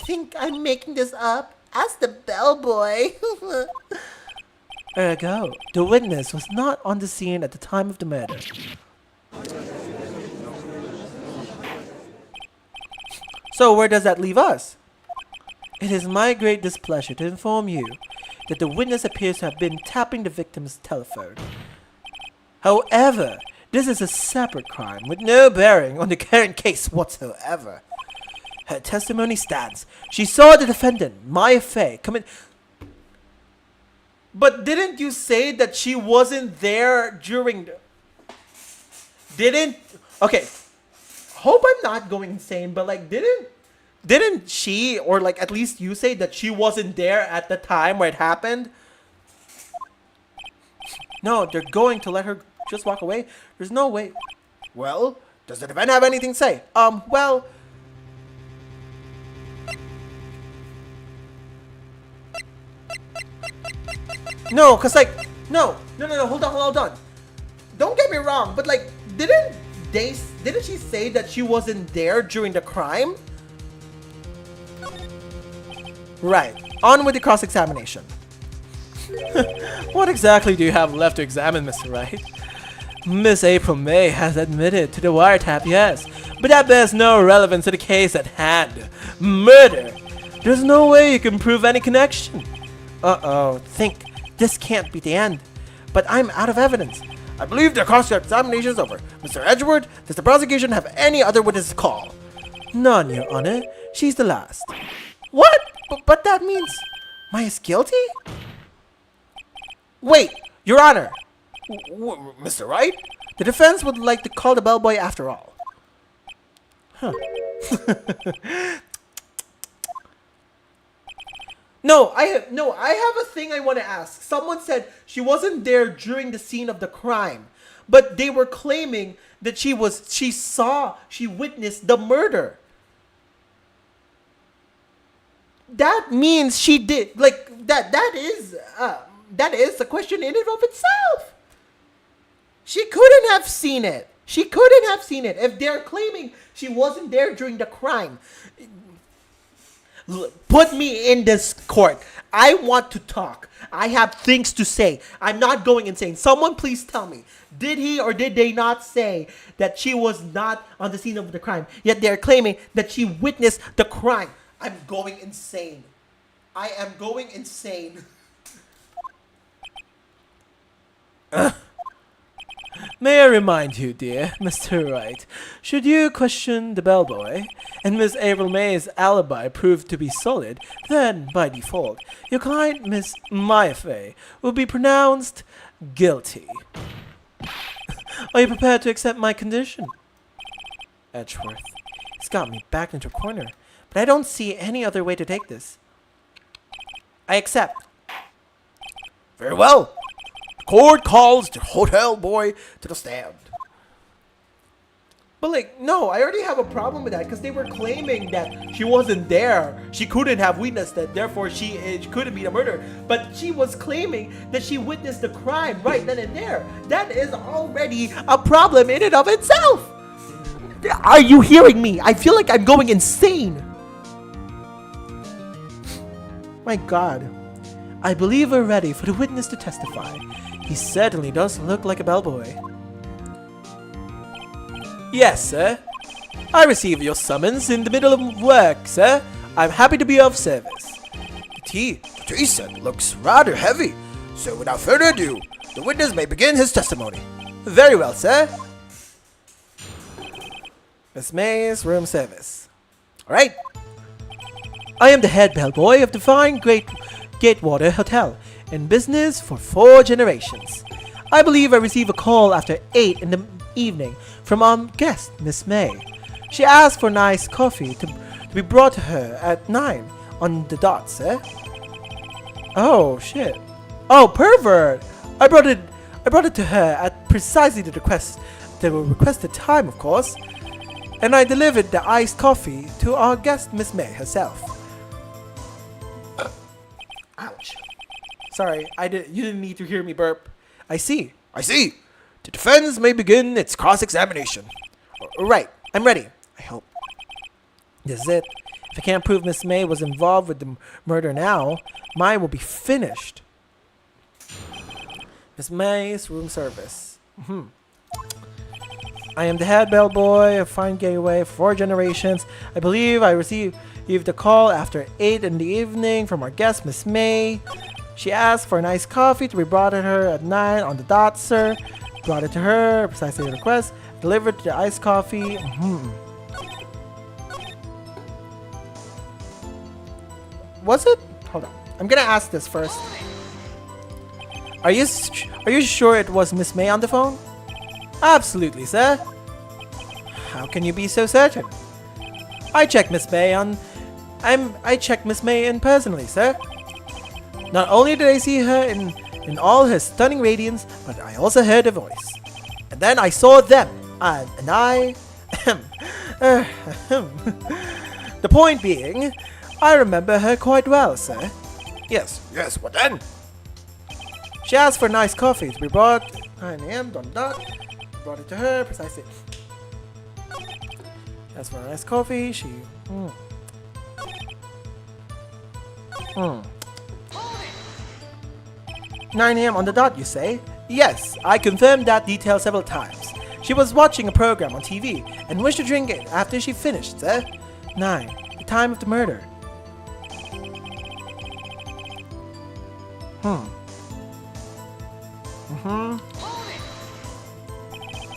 Think I'm making this up? Ask the bellboy. Ergo, the witness was not on the scene at the time of the murder. So where does that leave us? It is my great displeasure to inform you that the witness appears to have been tapping the victim's telephone. However, this is a separate crime with no bearing on the current case whatsoever. Her testimony stands. She saw the defendant, Maya Fey, commit... But didn't you say that she wasn't there during the... Okay. Hope I'm not going insane, but like, didn't she, or like at least you say that she wasn't there at the time where it happened? No, they're going to let her just walk away. There's no way. Well, does the defendant have anything to say? Well... No, cause like, no, hold on. Don't get me wrong, but like, didn't she say that she wasn't there during the crime? Right, on with the cross-examination. What exactly do you have left to examine, Mr. Wright? Miss April May has admitted to the wiretap, yes, but that bears no relevance to the case at hand. Murder! There's no way you can prove any connection. Uh-oh, think. This can't be the end. But I'm out of evidence. I believe the cross-examination is over. Mr. Edgeworth, does the prosecution have any other witnesses to call? None, Your Honor. She's the last. What? But that means Maya's guilty? Wait, Your Honor. Mr. Wright? The defense would like to call the bellboy after all. Huh. No, I have a thing I want to ask. Someone said she wasn't there during the scene of the crime, but they were claiming that she witnessed the murder. That means she did, like, that is a question in and of itself. She couldn't have seen it. If they're claiming she wasn't there during the crime. Put me in this court. I want to talk. I have things to say. I'm not going insane. Someone please tell me. Did he or did they not say that she was not on the scene of the crime, yet they're claiming that she witnessed the crime? I'm going insane. I am going insane. May I remind you, dear Mr. Wright, should you question the bellboy and Miss April May's alibi proved to be solid, then, by default, your client, Miss Maya Fey, will be pronounced guilty. Are you prepared to accept my condition? Edgeworth, it's got me backed into a corner, but I don't see any other way to take this. I accept. Very well. Court calls the hotel boy to the stand. But like, no, I already have a problem with that because they were claiming that she wasn't there. She couldn't have witnessed it, therefore she couldn't be the murderer. But she was claiming that she witnessed the crime right then and there. That is already a problem in and of itself. Are you hearing me? I feel like I'm going insane. My God. I believe we're ready for the witness to testify. He certainly does look like a bellboy. Yes, sir. I received your summons in the middle of work, sir. I'm happy to be of service. The tea set looks rather heavy, so without further ado, the witness may begin his testimony. Very well, sir. Miss May's room service. All right. I am the head bellboy of the fine Gatewater Hotel, in business for 4 generations. I believe I received a call after 8 in the evening from our guest, Miss May. She asked for nice coffee to be brought to her at 9 on the dot, sir. Oh, shit. Oh, pervert! I brought it to her at precisely the requested time, of course. And I delivered the iced coffee to our guest, Miss May herself. Ouch. Sorry, you didn't need to hear me burp. I see. The defense may begin its cross-examination. Right, I'm ready. I hope. This is it. If I can't prove Miss May was involved with the murder now, mine will be finished. Miss May's room service. I am the head bellboy of Fine Gateway for 4 generations. I believe I received the call after 8 in the evening from our guest, Miss May. She asked for a nice coffee to be brought to her at 9 on the dot, sir. Brought it to her, precisely the request. Delivered the iced coffee. Was it? Hold on. I'm gonna ask this first. Are you sure it was Miss May on the phone? Absolutely, sir. How can you be so certain? I checked Miss May in personally, sir. Not only did I see her in all her stunning radiance, but I also heard her voice. And then I saw them, and I... The point being, I remember her quite well, sir. Yes, what then? She asked for nice coffee to be brought 9 a.m. on the dot. Brought it to her, precisely. Asked for a nice coffee, she... 9 a.m. on the dot, you say? Yes, I confirmed that detail several times. She was watching a program on TV and wished to drink it after she finished, sir. 9, the time of the murder.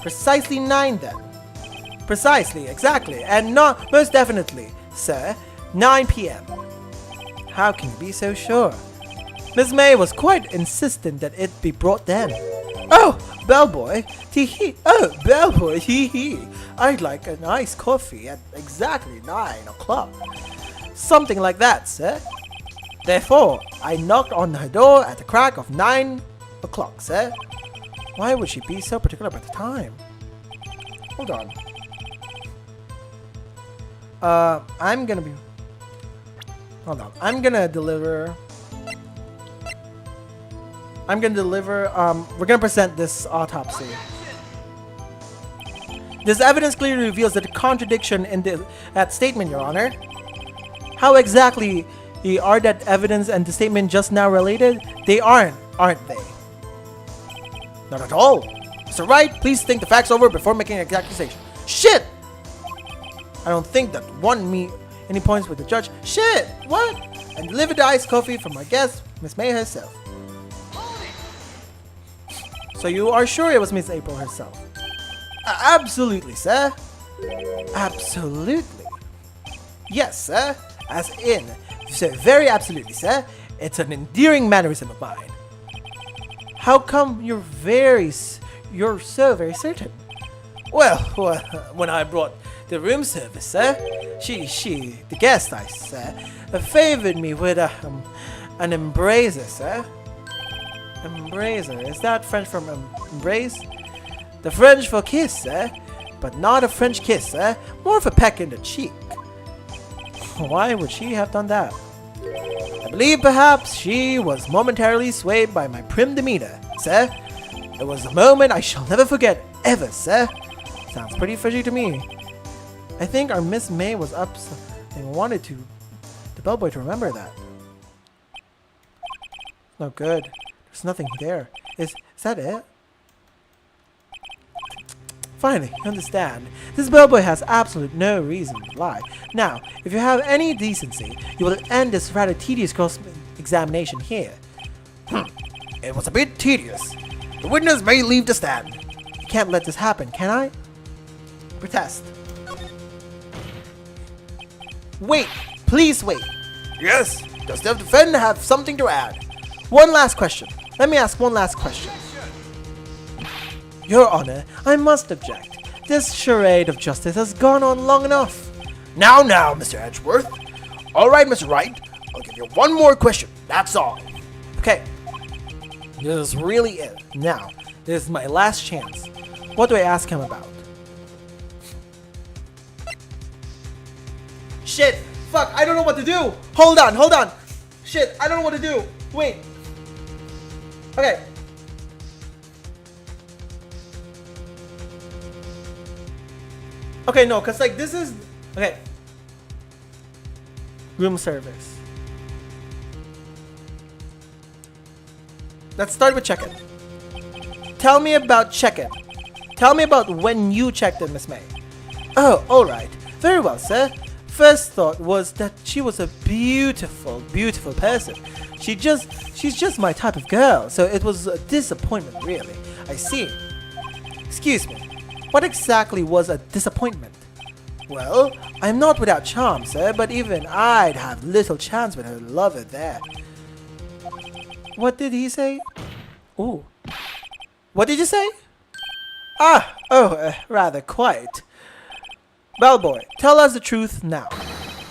Precisely 9 then. Precisely, exactly, and not most definitely, sir. 9 p.m. How can you be so sure? Miss May was quite insistent that it be brought then. Oh, bellboy, tee hee. Oh, bellboy, hee hee. I'd like a nice coffee at exactly 9 o'clock. Something like that, sir. Therefore, I knocked on her door at the crack of 9 o'clock, sir. Why would she be so particular about the time? Hold on. I'm gonna be... Hold on. I'm gonna deliver... we're gonna present this autopsy. This evidence clearly reveals that the contradiction in that statement, Your Honor. How exactly are that evidence and the statement just now related? They aren't they? Not at all. Mr. Wright, please think the facts over before making an accusation. Shit! I don't think that won me any points with the judge. Shit! What? And delivered the iced coffee from my guest, Miss May herself. So you are sure it was Miss April herself? Absolutely, sir. Absolutely. Yes, sir. As in, so very absolutely, sir. It's an endearing mannerism of mine. How come you're so very certain? Well, when I brought the room service, sir, the guest, favored me with an embracer, sir. Embracer, is that French from embrace? The French for kiss, sir, but not a French kiss, sir. More of a peck in the cheek. Why would she have done that? I believe perhaps she was momentarily swayed by my prim demeanor, sir. It was a moment I shall never forget, ever, sir. Sounds pretty fishy to me. I think our Miss May was up and wanted the bellboy to remember that. No good. There's nothing there. Is that it? Finally, you understand. This bellboy has absolute no reason to lie. Now, if you have any decency, you will end this rather tedious cross-examination here. It was a bit tedious. The witness may leave the stand. You can't let this happen, can I? Protest. Wait! Please wait! Yes! Does the defendant have something to add? One last question. Let me ask one last question. Your Honor, I must object. This charade of justice has gone on long enough. Now, Mr. Edgeworth. All right, Mr. Wright. I'll give you one more question. That's all. Okay. This is really it. Now, this is my last chance. What do I ask him about? Shit! Fuck! I don't know what to do! Hold on! Shit! I don't know what to do! Wait! Okay. Okay, no, cause like this is... Okay. Room service. Let's start with check-in. Tell me about check-in. Tell me about when you checked in, Miss May. Oh, alright. Very well, sir. First thought was that she was a beautiful, beautiful person. She's just my type of girl, so it was a disappointment, really. I see. Excuse me. What exactly was a disappointment? Well, I'm not without charm, sir, but even I'd have little chance with her lover there. What did he say? Ooh. What did you say? Rather quiet. Bellboy, tell us the truth now.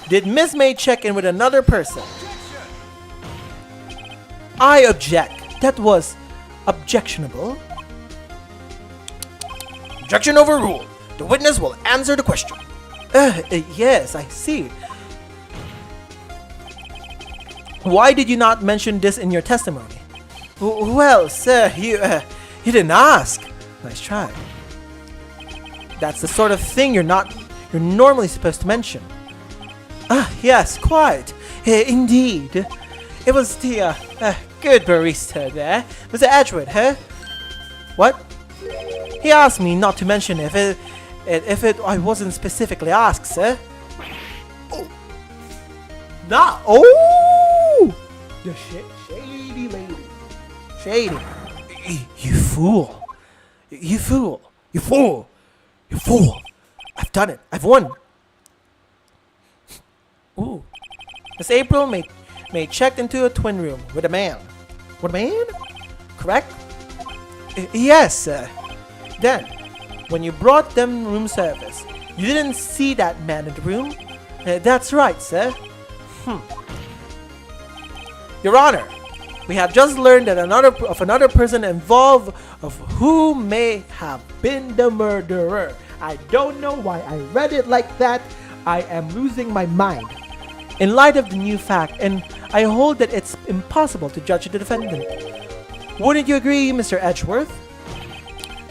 Did Miss May check in with another person? I object. That was objectionable. Objection overruled. The witness will answer the question. Yes, I see. Why did you not mention this in your testimony? Well, sir, you didn't ask. Nice try. That's the sort of thing you're normally supposed to mention. Yes, quite. Indeed. It was the good barista there, Mr. Edgeworth, huh? What? He asked me not to mention if I wasn't specifically asked, sir. Oh. Nah. Oh! The shady lady. Shady. You fool. You fool. You fool. You fool. I've done it. I've won. Ooh. Miss April may checked into a twin room with a man. With a man? Correct? Yes, sir. Then, when you brought them room service, you didn't see that man in the room? That's right, sir. Your Honor, we have just learned that another person involved of who may have been the murderer. I don't know why I read it like that. I am losing my mind. In light of the new fact, and I hold that it's impossible to judge the defendant. Wouldn't you agree, Mr. Edgeworth?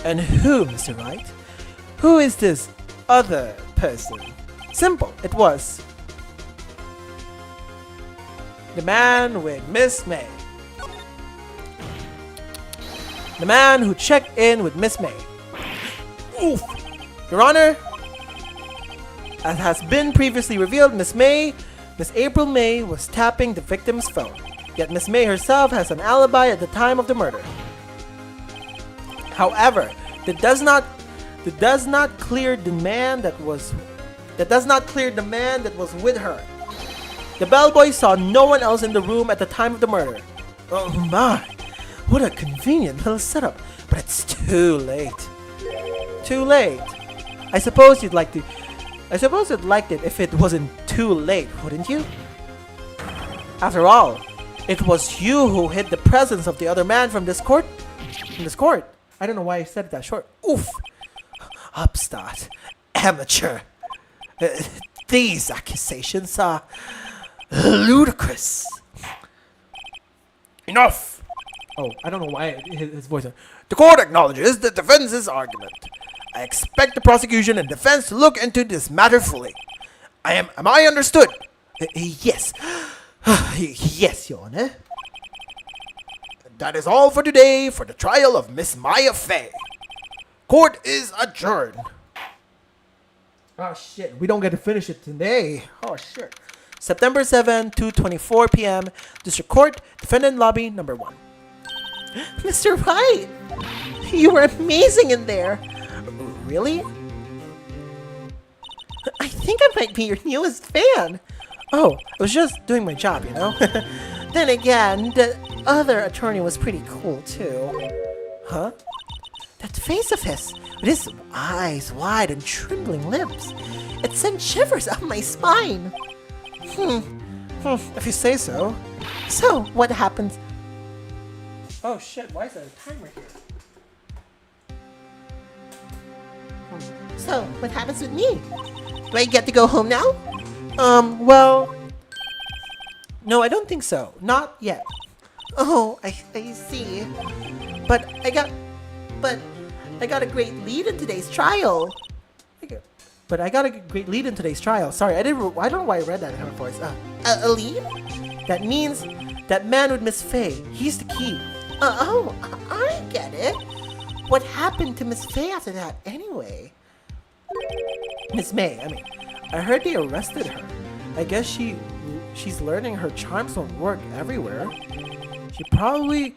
And who, Mr. Wright? Who is this other person? Simple, it was the man with Miss May. The man who checked in with Miss May. Oof! Your Honor, as has been previously revealed, Miss April May was tapping the victim's phone. Yet Miss May herself has an alibi at the time of the murder. However, that does not clear the man that was with her. The bellboy saw no one else in the room at the time of the murder. Oh my, what a convenient little setup, but it's too late. Too late. I suppose you'd like it if it wasn't too late, wouldn't you? After all, it was you who hid the presence of the other man from this court. I don't know why I said it that short. Oof. Upstart. Amateur. These accusations are ludicrous. Enough! Oh, I don't know why his voice. The court acknowledges the defense's argument. I expect the prosecution and defense to look into this matter fully. Am I understood? Yes. Yes, Your Honor. That is all for today for the trial of Miss Maya Fey. Court is adjourned. Oh shit, we don't get to finish it today. Oh shit. September 7, 2:24 p.m. District Court, Defendant Lobby Number 1. Mr. Wright, you were amazing in there. Really? I think I might be your newest fan. Oh, I was just doing my job, you know? Then again, the other attorney was pretty cool too. Huh? That face of his, with his eyes wide and trembling lips, it sent shivers up my spine. If you say so. So, what happens? Oh shit, why is there a timer here? So, what happens with me? Do I get to go home now? Well... No, I don't think so. Not yet. Oh, I see. But I got a great lead in today's trial. But I got a great lead in today's trial. Sorry, I don't know why I read that in her voice. A lead? That means that man with Miss Fey, he's the key. Oh, I get it. What happened to Miss Fey after that anyway? Miss May, I heard they arrested her. I guess she's learning her charms don't work everywhere. She's probably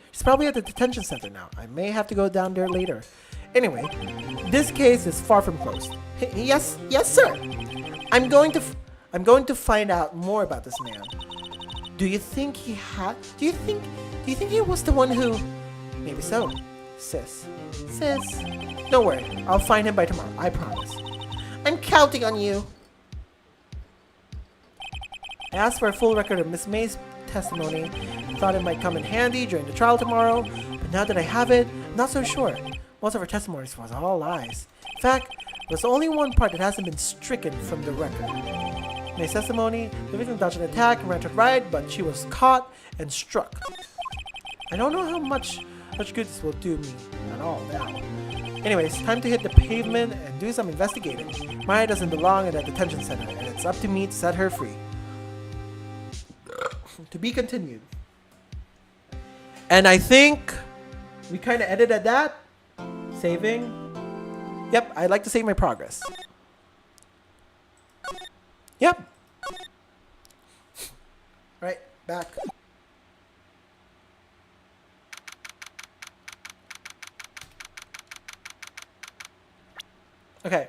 at the detention center now. I may have to go down there later. Anyway, this case is far from closed. Yes, sir. I'm going to find out more about this man. Do you think he was the one who? Maybe so. Sis. Don't worry. I'll find him by tomorrow. I promise. I'm counting on you. I asked for a full record of Miss May's testimony. Thought it might come in handy during the trial tomorrow, but now that I have it, I'm not so sure. Most of her testimonies was all lies. In fact, there's only one part that hasn't been stricken from the record. May's testimony, the victim dodged an attack and ran to the right, but she was caught and struck. I don't know how much good this will do me at all now. Anyways, time to hit the pavement and do some investigating. Maya doesn't belong in that detention center, and it's up to me to set her free. To be continued. And I think we kind of edited that. Saving. Yep, I'd like to save my progress. Yep. Right, back. Okay.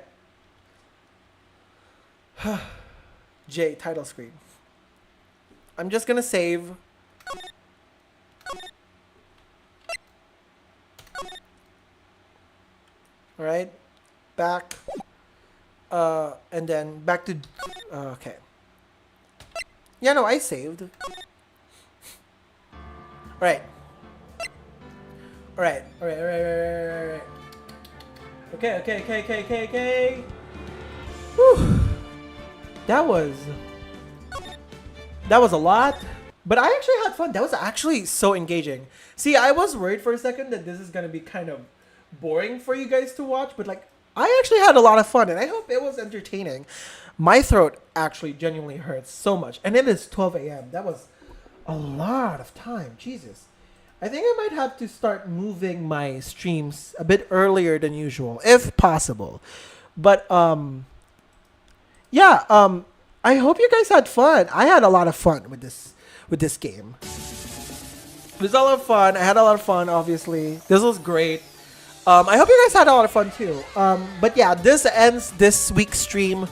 J, title screen. I'm just gonna save. All right, back, and then back to, okay. Yeah, no, I saved. Alright. Alright. Okay. Whew. That was a lot, but I actually had fun. That was actually so engaging. See, I was worried for a second that this is gonna be kind of boring for you guys to watch, but like, I actually had a lot of fun, and I hope it was entertaining. My throat actually genuinely hurts so much, and it is 12 a.m. That was a lot of time. Jesus. I think I might have to start moving my streams a bit earlier than usual, if possible. But, yeah, I hope you guys had fun. I had a lot of fun with this game. It was a lot of fun. I had a lot of fun, obviously. This was great. I hope you guys had a lot of fun too. But yeah, this ends this week's stream.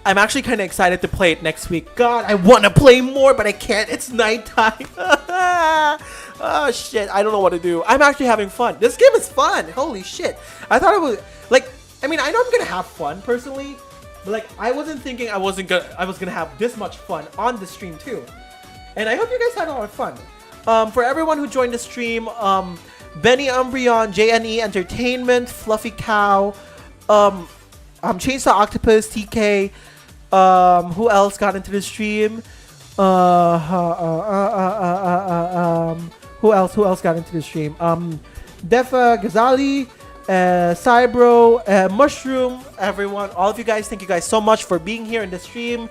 I'm actually kind of excited to play it next week. God, I want to play more, but I can't. It's nighttime. Oh, shit. I don't know what to do. I'm actually having fun. This game is fun. Holy shit. I thought it was, like, I mean, I know I'm going to have fun personally, but, like, I wasn't thinking I was going to have this much fun on the stream, too. And I hope you guys had a lot of fun. For everyone who joined the stream, Benny Umbreon, JNE Entertainment, Fluffy Cow, Chainsaw Octopus, TK, who else got into the stream? Who else got into the stream? Defa, Ghazali, Cybro, Mushroom, everyone, all of you guys, thank you guys so much for being here in the stream.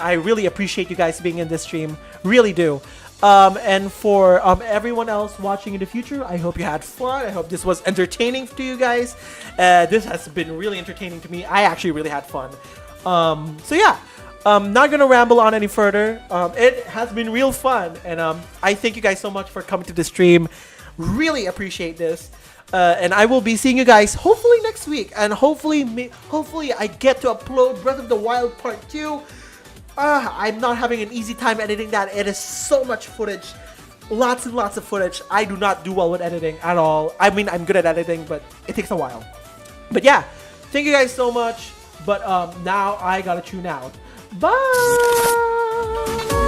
I really appreciate you guys being in this stream, really do. And for everyone else watching in the future, I hope you had fun. I hope this was entertaining to you guys. This has been really entertaining to me. I actually really had fun. So yeah, not gonna ramble on any further. It has been real fun, and I thank you guys so much for coming to the stream. Really appreciate this. And I will be seeing you guys hopefully next week, and hopefully I get to upload Breath of the Wild Part 2. I'm not having an easy time editing that. It is so much footage, lots and lots of footage. I do not do well with editing at all. I mean, I'm good at editing, but it takes a while. But yeah, thank you guys so much. But now I gotta tune out. Bye.